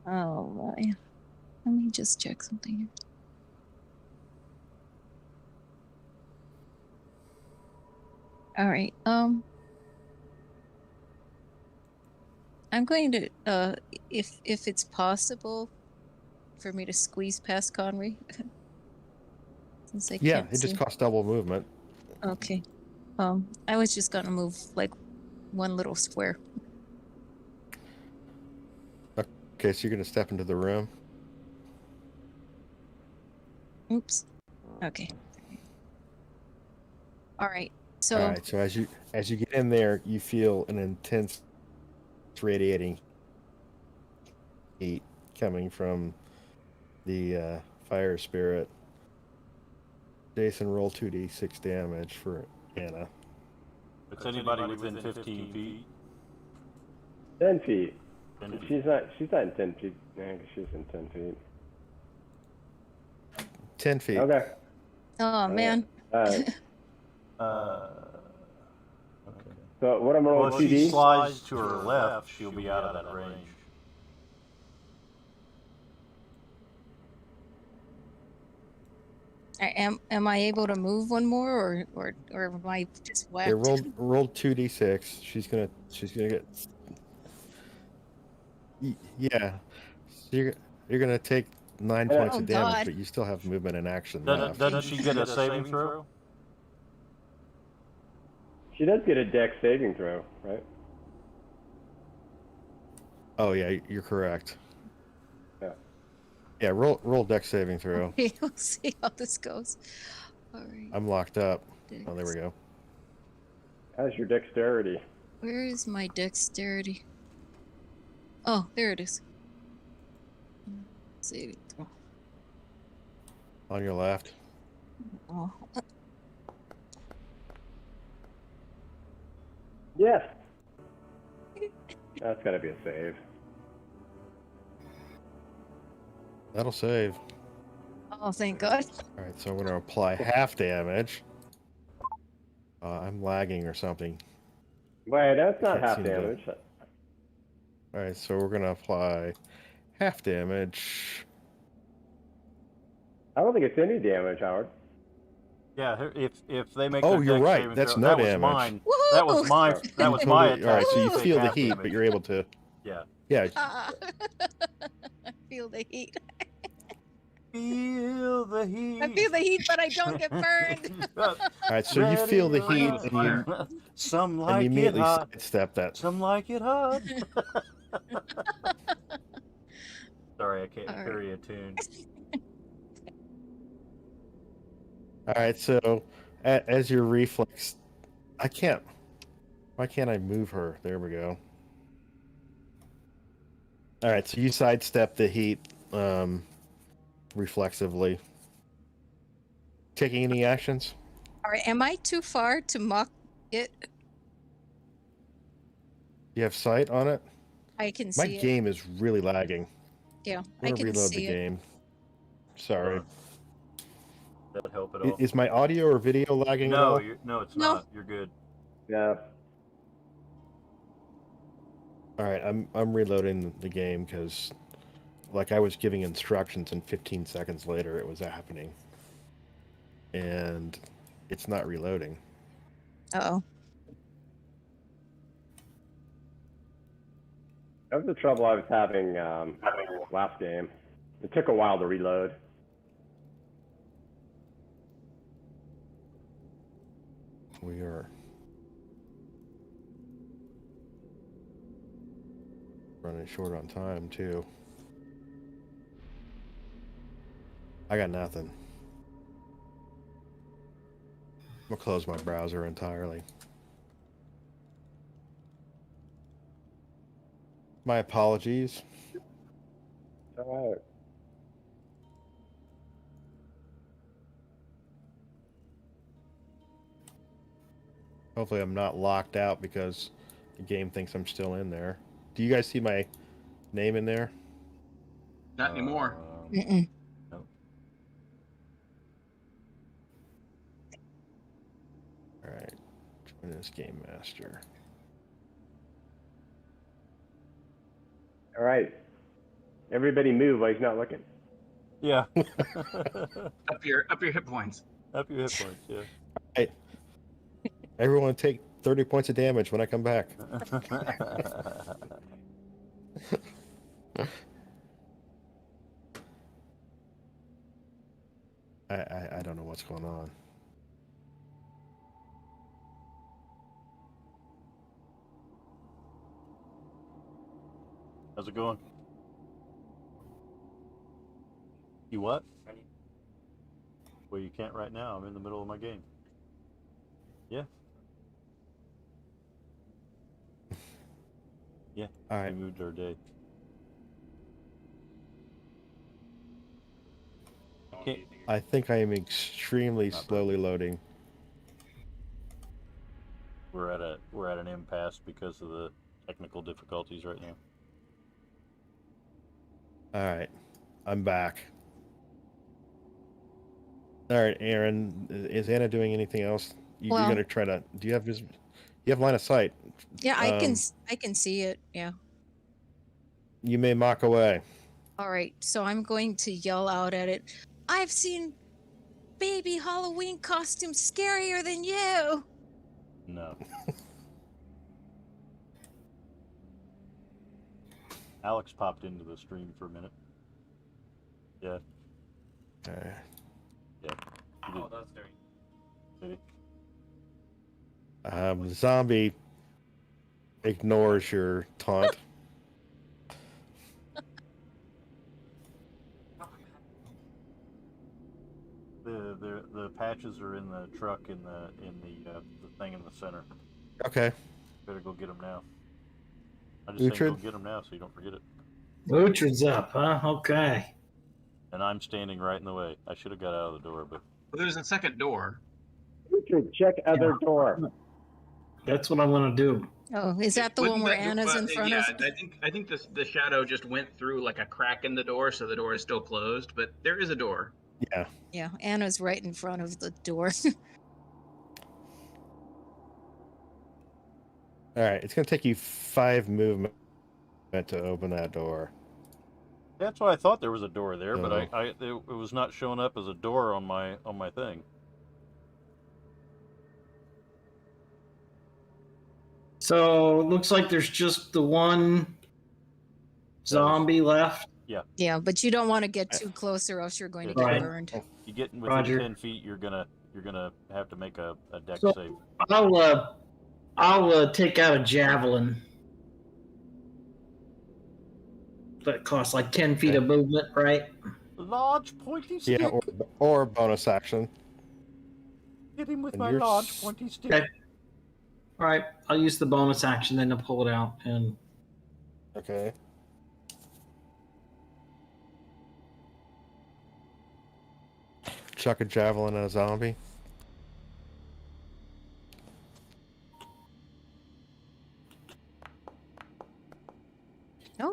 Oh my. Let me just check something here. All right. I'm going to if it's possible for me to squeeze past Connery. Since I Yeah, can't it just see. costs double movement. Okay. I was just gonna move like one little square. Okay, so you're gonna step into the room. Oops. Okay. All right. All So right. So as you get in there, you feel an intense radiating heat coming from the fire spirit. Jason, roll 2d6 damage for Anna. It's anybody within 15 feet. 10 feet. 10 feet. She's not in 10 feet. Yeah, 'cause she's in 10 feet. 10 feet. Okay. oh man. All right. Okay. So what I'm rolling Well, if she 2D? slides to her left, she'll be out of that range. Am I able to move one more, or am I just whacked? Yeah, roll 2d6. She's gonna get. Yeah. So you're gonna take 9 points Oh, of damage, God. but you still have movement and action Doesn't, left. doesn't she get a saving throw? She does get a dex saving throw, right? Oh yeah, you're correct. Yeah. Yeah, roll dex saving throw. Okay, we'll see how this goes. All right. I'm locked up. Oh, there we go. How's your dexterity? Where is my dexterity? Oh, there it is. Saving throw. On your left. Oh, Yes. That's got to be a save. That'll save. oh, thank God. All right, so I'm gonna apply half damage. I'm lagging or something. Wait, that's I not can't half seem to- damage. All right, so we're gonna apply half damage. I don't think it's any damage, Howard. Yeah, if they make Oh, their you're dex right. saving That's throw, no that was damage. mine. Woohoo! That was my that was my attack. All right, so you Take feel the half heat, damage. but you're able to. Yeah. Yeah. Ah. I feel the heat. Feel the heat. I feel the heat, but I don't get burned. All right, so you feel the heat, and Some you like it immediately hot. sidestep that. Some like it hot. Sorry, I can't All right. carry a tune. All right, so as your reflex, I can't. Why can't I move her? There we go. All right, so you sidestep the heat reflexively. Taking any actions? All right, am I too far to mock it? You have sight on it? I can My see it. game is really lagging. Yeah, I'm I gonna can reload see the it. game. Sorry. That help at all? Is my audio or video lagging at No, all? no, it's No. not. You're good. Yeah. All right, I'm reloading the game because, like, I was giving instructions, and 15 seconds later it was happening, and it's not reloading. Uh-oh. That was the trouble I was having last game. It took a while to reload. We are running short on time too. I got nothing. I'm gonna close my browser entirely. My apologies. All right. Hopefully I'm not locked out because the game thinks I'm still in there. Do you guys see my name in there? Not anymore. Mm-mm. No. All right, join this game master. All right. Everybody move while he's not looking. Yeah. Up your hit points. Up your hit points, yeah. Hey, everyone take 30 points of damage when I come back. I don't know what's going on. How's it going? You what? Well, you can't right now. I'm in the middle of my game. Yeah. Yeah. All right. We moved our day. Okay. I think I am extremely Not slowly loading. We're at an impasse because of the technical difficulties right now. All right. I'm back. All right, Aaron. Is Anna doing anything else? You're Well- gonna try to. Do you have you have line of sight? Yeah, I can see it. Yeah. You may mock away. All right. So I'm going to yell out at it. I've seen baby Halloween costumes scarier than you. No. Alex popped into the stream for a minute. Yeah. Yeah. He did. Oh, that's very. Did he? Zombie ignores your taunt. The patches are in the truck in the thing in the center. Okay. Better go get them now. I just say go get them now so you don't forget it. Uhtred's up, huh? Okay. And I'm standing right in the way. I should have got out of the door, but Well, there's a second door. Uhtred, check other door. That's what I'm going to do. Oh, is that the one Wouldn't where that do- Anna's in but, front yeah, of? I think the shadow just went through like a crack in the door, so the door is still closed. But there is a door. Yeah. Yeah, Anna's right in front of the door. All right. It's gonna take you 5 movement to open that door. that's why I thought there was a door there, but Oh. it was not showing up as a door on my thing. So it looks like there's just the one zombie left. Yeah, but you don't want to get too close or else you're going to get Right. burned. You get within Roger. 10 feet, you're gonna have to make a deck So- save. I'll take out a javelin. That costs like 10 feet of movement, right? Large pointy stick. Yeah, or bonus action. Hit him with And my you're large s- pointy stick. Okay. All right, I'll use the bonus action then to pull it out. And Okay. Chuck a javelin at a zombie.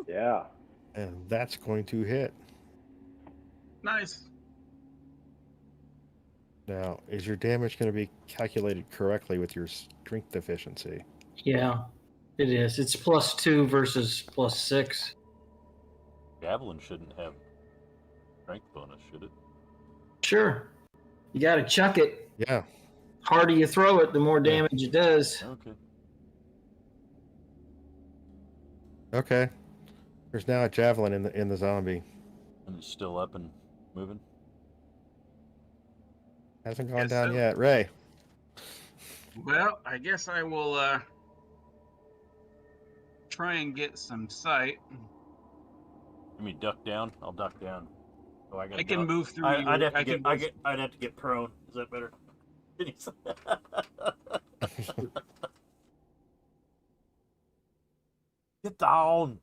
Yeah. And that's going to hit. Nice. Now, is your damage going to be calculated correctly with your strength deficiency? yeah, it is. It's +2 versus +6. Javelin shouldn't have strength bonus, should it? Sure. You got to chuck it. Yeah. Harder you throw it, the more damage it does. Okay. Okay. There's now a javelin in the zombie. And it's still up and moving. Hasn't gone Guess down so. yet. Ray. Well, I guess I will try and get some sight. Let me duck down. I'll duck down. Oh, I I can move through. I'd have to I get. can move- I'd have to get prone. Is that better? Get down.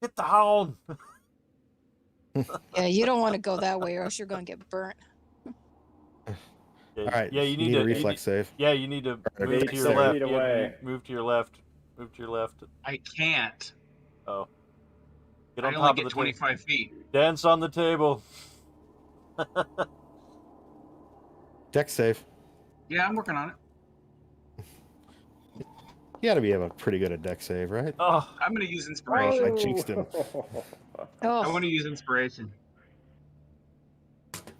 Get down. Yeah, you don't want to go that way or else you're going to get burnt. All right. Yeah, you need a to reflex save. Yeah, you need to Or move dex to your save. left. Feet Yeah, away. move to your left. Move to your left. I can't. Oh. Get I on only top get of the 25 feet. Dance on the table. Dex save. Yeah, I'm working on it. You got to be able pretty good at dex save, right? Oh, I'm going to use I inspiration. jinxed him. I Oh, want to use inspiration.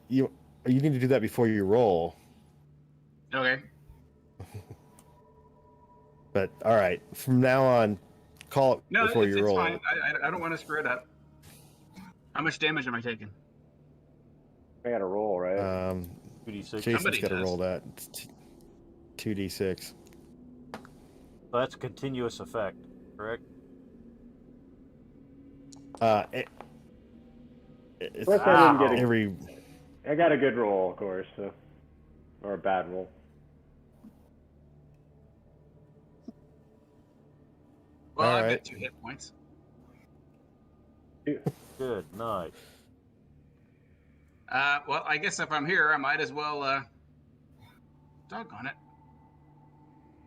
You need to do that before you roll. Okay. But all right, from now on, call it No, before it's you roll. fine. I don't want to screw it up. How much damage am I taking? I got to roll, right? 2d6. Jason's Somebody got to does. roll that. 2d6. So that's a continuous effect, correct? It's Plus, I didn't get a- every. I got a good roll, of course, so, or a bad roll. Well, All I've right. got 2 hit points. Good night. Well, I guess if I'm here, I might as well. Doggone it.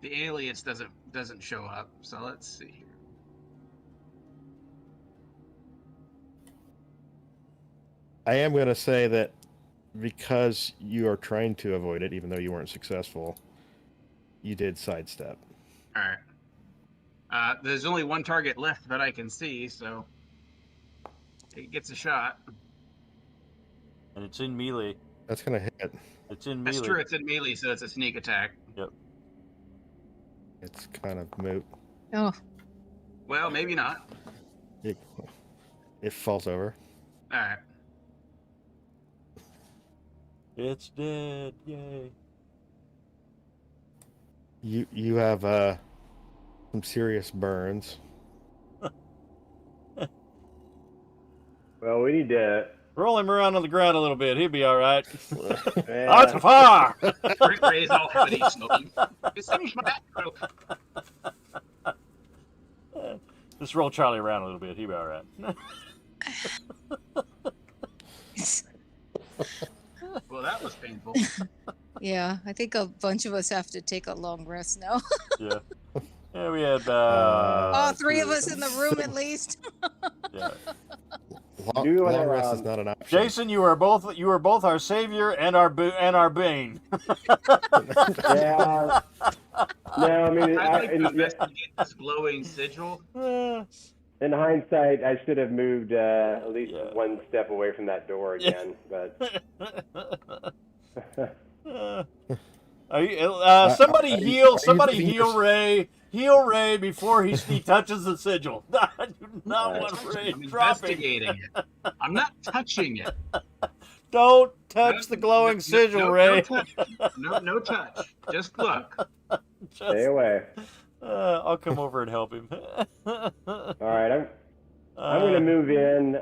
The alias doesn't show up. So let's see here. I am going to say that because you are trying to avoid it, even though you weren't successful, you did sidestep. All right. There's only one target left that I can see, so it gets a shot. And it's in melee. That's going to hit. It's in That's melee. true. It's in melee, so it's a sneak attack. Yep. It's kind of moot. Oh, Well, maybe not. It falls over. All right. It's dead. Yay. You have some serious burns. Well, we need to. Roll him around on the ground a little bit. He'll be all right. Yeah. Out the fire! Ray's all heavy smoking. It's finished my back. Just roll Charlie around a little bit. He'll be all right. Well, that was painful. yeah. I think a bunch of us have to take a long rest now. Yeah. Yeah, we had. All 3 of two- us in the room at least. Yeah. Do you wanna, Long rest is not an option. Jason, you are both our savior and our bane. Yeah. No, I mean, I'd like to investigate this glowing sigil. in hindsight, I should have moved at least Yeah. one step away from that door again. But Are you, somebody heal Ray. Heal Ray before he touches the sigil. I do not want Ray I'm dropping. investigating it. I'm not touching it. Don't touch the glowing sigil, Ray. No touch. Just look. stay away. I'll come over and help him. All right, I'm going to move in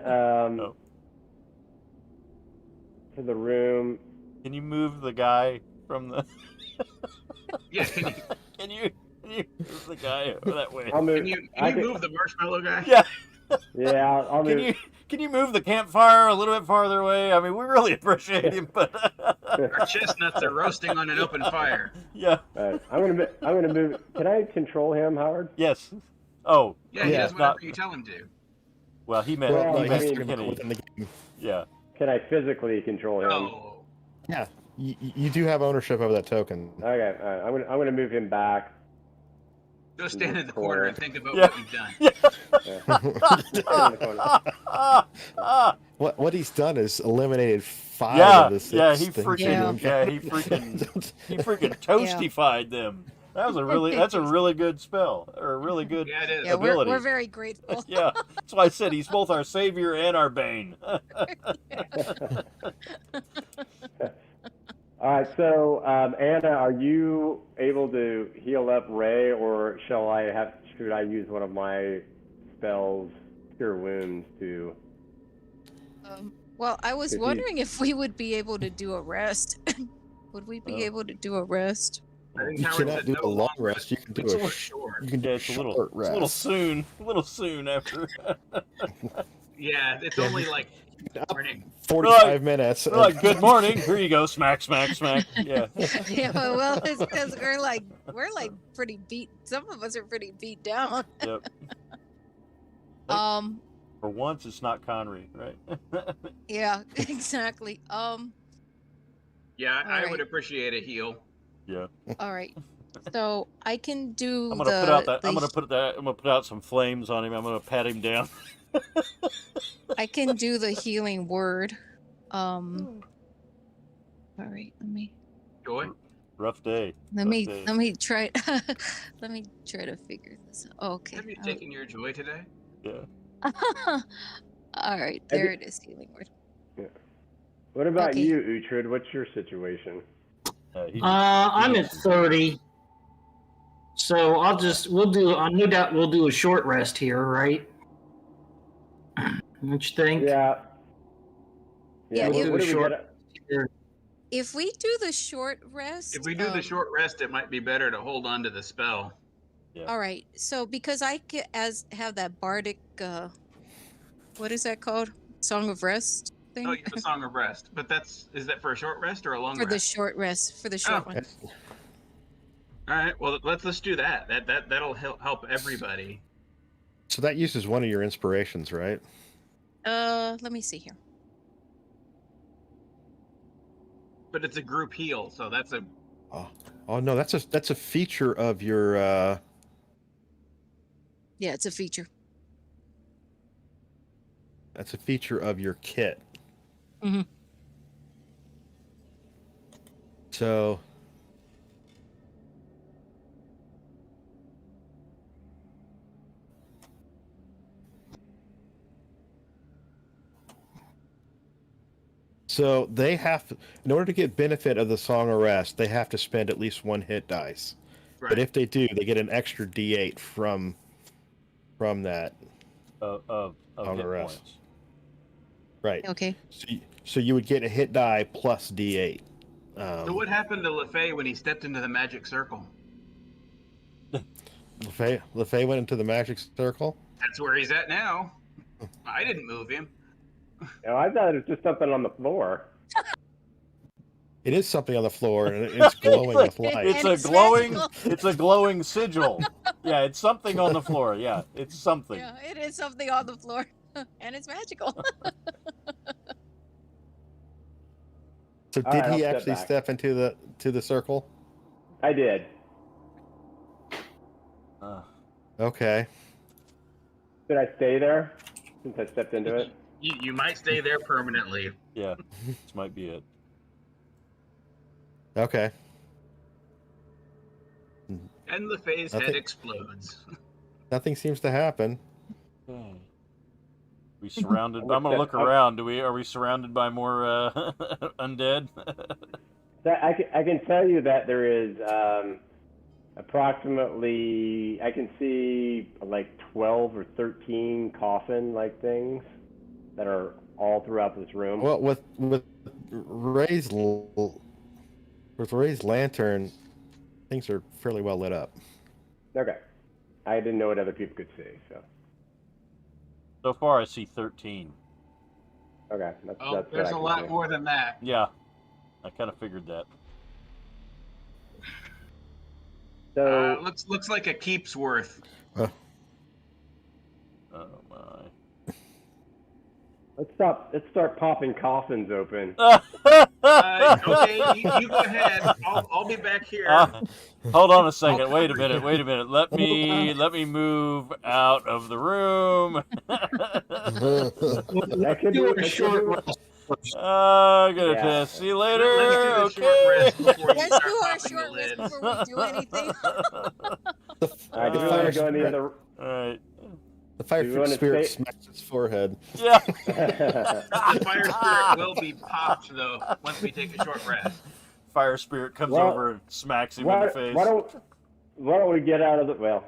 to the room. Can you move the guy from the? Yeah. Can Can you move the guy that way? I'll move. you I can- move the marshmallow guy? Yeah. Yeah, I'll move. Can you move the campfire a little bit farther away? I mean, we really appreciate him, but Our chestnuts are roasting on an open fire. yeah. I'm gonna move. Can I control him, Howard? Yes. Oh, Yeah, he Yeah, does whatever not- you tell him to. well, he meant Well, he I meant mean- talking about Kenny. within the game. Yeah. Can I physically control him? Oh. Yeah, you do have ownership over that token. Okay, all right. I'm gonna move him back. Go stand in the corner and think about Yeah. what you've done. Stand in the corner. What he's done is eliminated 5 Yeah, of the 6 yeah, he things. freaking, he freaking toastified them. That's a really good spell, or a really good Yeah, it is. Yeah, ability. we're very grateful. Yeah, that's why I said he's both our savior and our bane. All right, so Anna, are you able to heal up Ray, or should I use one of my spells, Cure Wounds, to? Well, I was If you- wondering if we would be able to do a rest. Would we be able to do a rest? I think You Howard cannot said do no a long rest. You can do It's a a little short. You can do Yeah, a it's a short little rest. a little soon after. Yeah, it's Yeah, only like morning. 45 minutes. We're like, good morning. Here you go. Smack, smack, smack. Yeah. Yeah, well, it's because we're like pretty beat. Some of us are pretty beat down. Yep. For once, it's not Connery, right? Yeah, exactly. Yeah, I Alright. would appreciate a heal. Yeah. All right. So I can do I'm gonna put out some flames on him. I'm gonna pat him down. I can do the healing word. All right, Joy? Rough day. let Rough me day. let me try let me try to figure this out. Okay. Have you taken your joy today? Yeah. All right, there it is, healing word. What about Okay. you, Uhtred? What's your situation? I'm at 30. So no doubt we'll do a short rest here, right? What you think? Yeah. Yeah, what it do was we short. get? If we do the short rest, If we do the short rest, it might be better to hold on to the spell. Yeah. All right. So because I have that bardic, what is that called? Song of Rest thing? Oh, you have a song of rest, but is that for a short rest or a long For the rest? short rest, for the Oh, short one. all right. Well, let's do that. That'll help everybody. So that uses one of your inspirations, right? Let me see here. But it's a group heal, so that's a. Oh no, that's a feature of your. Yeah, it's a feature. That's a feature of your kit. Mm-hmm. So. So they have to, in order to get benefit of the Song of Rest, they have to spend at least 1 hit dice. Right. But if they do, they get an extra D8 from that Of Song hit of Rest. points. Right. Okay. So you would get a hit die plus D8. So what happened to LeFay when he stepped into the magic circle? LeFay went into the magic circle. That's where he's at now. I didn't move him. I thought it was just something on the floor. It is something on the floor, and it's glowing with light. It's And a it's glowing. magical. It's a glowing sigil. Yeah, it's something on the floor. Yeah, it's something. Yeah, it is something on the floor, and it's magical. So All did right, I'll he step actually back. step into the circle? I did. Okay. Did I stay there since I stepped into it? You might stay there permanently. Yeah, this might be it. Okay. And LeFay's head Nothing- explodes. Nothing seems to happen. Okay. We surrounded. I'm I'm gonna gonna look step- around. Are we surrounded by more undead? So I can tell you that there is approximately, I can see like 12 or 13 coffin-like things that are all throughout this room. Well, with Ray's lantern, things are fairly well lit up. Okay. I didn't know what other people could see, so. So far, I see 13. Okay. That's Oh, what there's I a can lot see. more than that. Yeah, I kind of figured that. So, Looks like a keep's worth. Oh my. let's start popping coffins open. Okay, you go ahead. I'll be back here. Hold on a second. Wait a minute. Let me move out of the room. That could Do be a short rest. I'm gonna Yeah. piss. See you later. Let's do the short rest before you Let's start do our popping the short rest lid. before we do anything. I do want to go in the other. All right. The fire Do you wanna spirit stay- smacks his forehead. Yeah. The fire spirit will be popped though once we take a short rest. Fire spirit comes Well, over and smacks him in the face. Why don't we get out of the, well,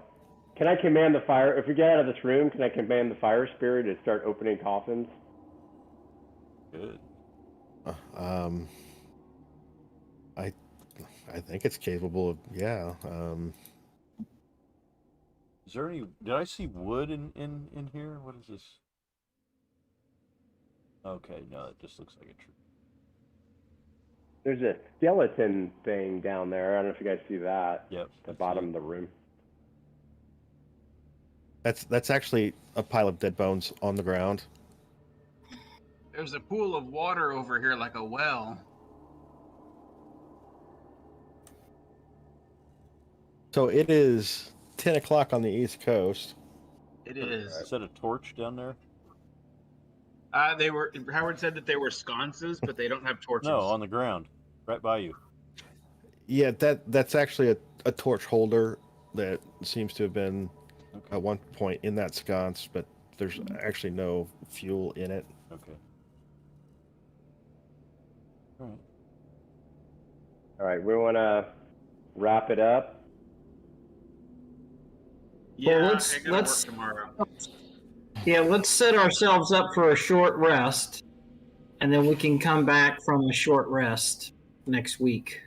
can I command the fire, if we get out of this room, can I command the fire spirit to start opening coffins? Good. I think it's capable of, yeah. Is there any? Did I see wood in here? What is this? Okay, no, it just looks like a tree. There's a skeleton thing down there. I don't know if you guys see that. Yep. At the bottom of the room. That's actually a pile of dead bones on the ground. There's a pool of water over here like a well. So it is 10 o'clock on the East Coast. It is. Is that a torch down there? Howard said that they were sconces, but they don't have torches. No, on the ground, right by you. Yeah, that's actually a torch holder that seems to have been at one point in that sconce, but there's actually no fuel in it. Okay. All right. All right, we want to wrap it up. Yeah, Well, I gotta work tomorrow. Yeah, let's set ourselves up for a short rest, and then we can come back from a short rest next week.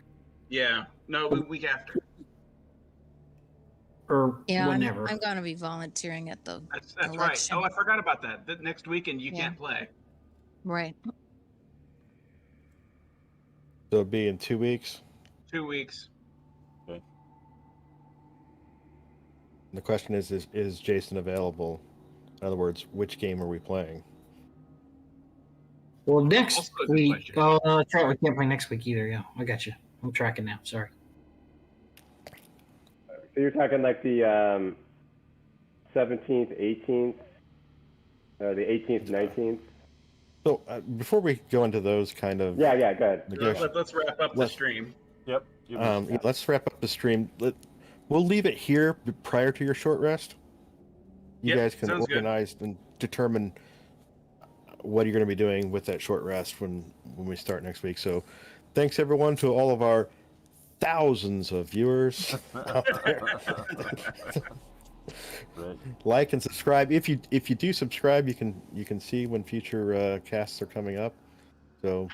Yeah, no, week after. or Yeah, whenever. I'm going to be volunteering at the That's right. election. Oh, I forgot about that. The next weekend you Yeah. can't play. Right. So it'll be in 2 weeks. 2 weeks. And the question is Jason available? In other words, which game are we playing? Well, next Also a good week. question. Oh, that's right. We can't play next week either. Yeah, I got you. I'm tracking now. Sorry. So you're talking like the 17th, 18th, the 18th, 19th. So before we go into those kind of Yeah, go ahead. Let's wrap up the stream. Yep. let's wrap up the stream. We'll leave it here prior to your short rest. You Yep, guys can sounds good. organize and determine what you're going to be doing with that short rest when we start next week. So, thanks everyone to all of our thousands of viewers out there. Right. Like and subscribe. If you do subscribe, you can see when future casts are coming up. So,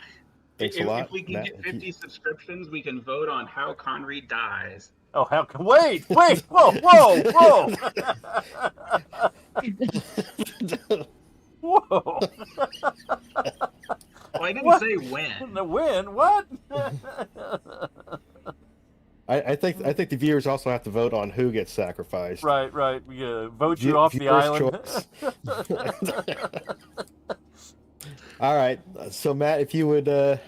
thanks a lot. If we can Matt, get 50 subscriptions, we can vote on how Connery dies. Oh, how can wait! Whoa! Whoa! Well, I didn't What? say when. The win? What? I think the viewers also have to vote on who gets sacrificed. Right. We vote you off the Viewer's island. All right. So Matt, if you would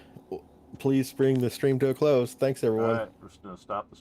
please bring the stream to a close. Thanks All everyone. right, we're just gonna stop the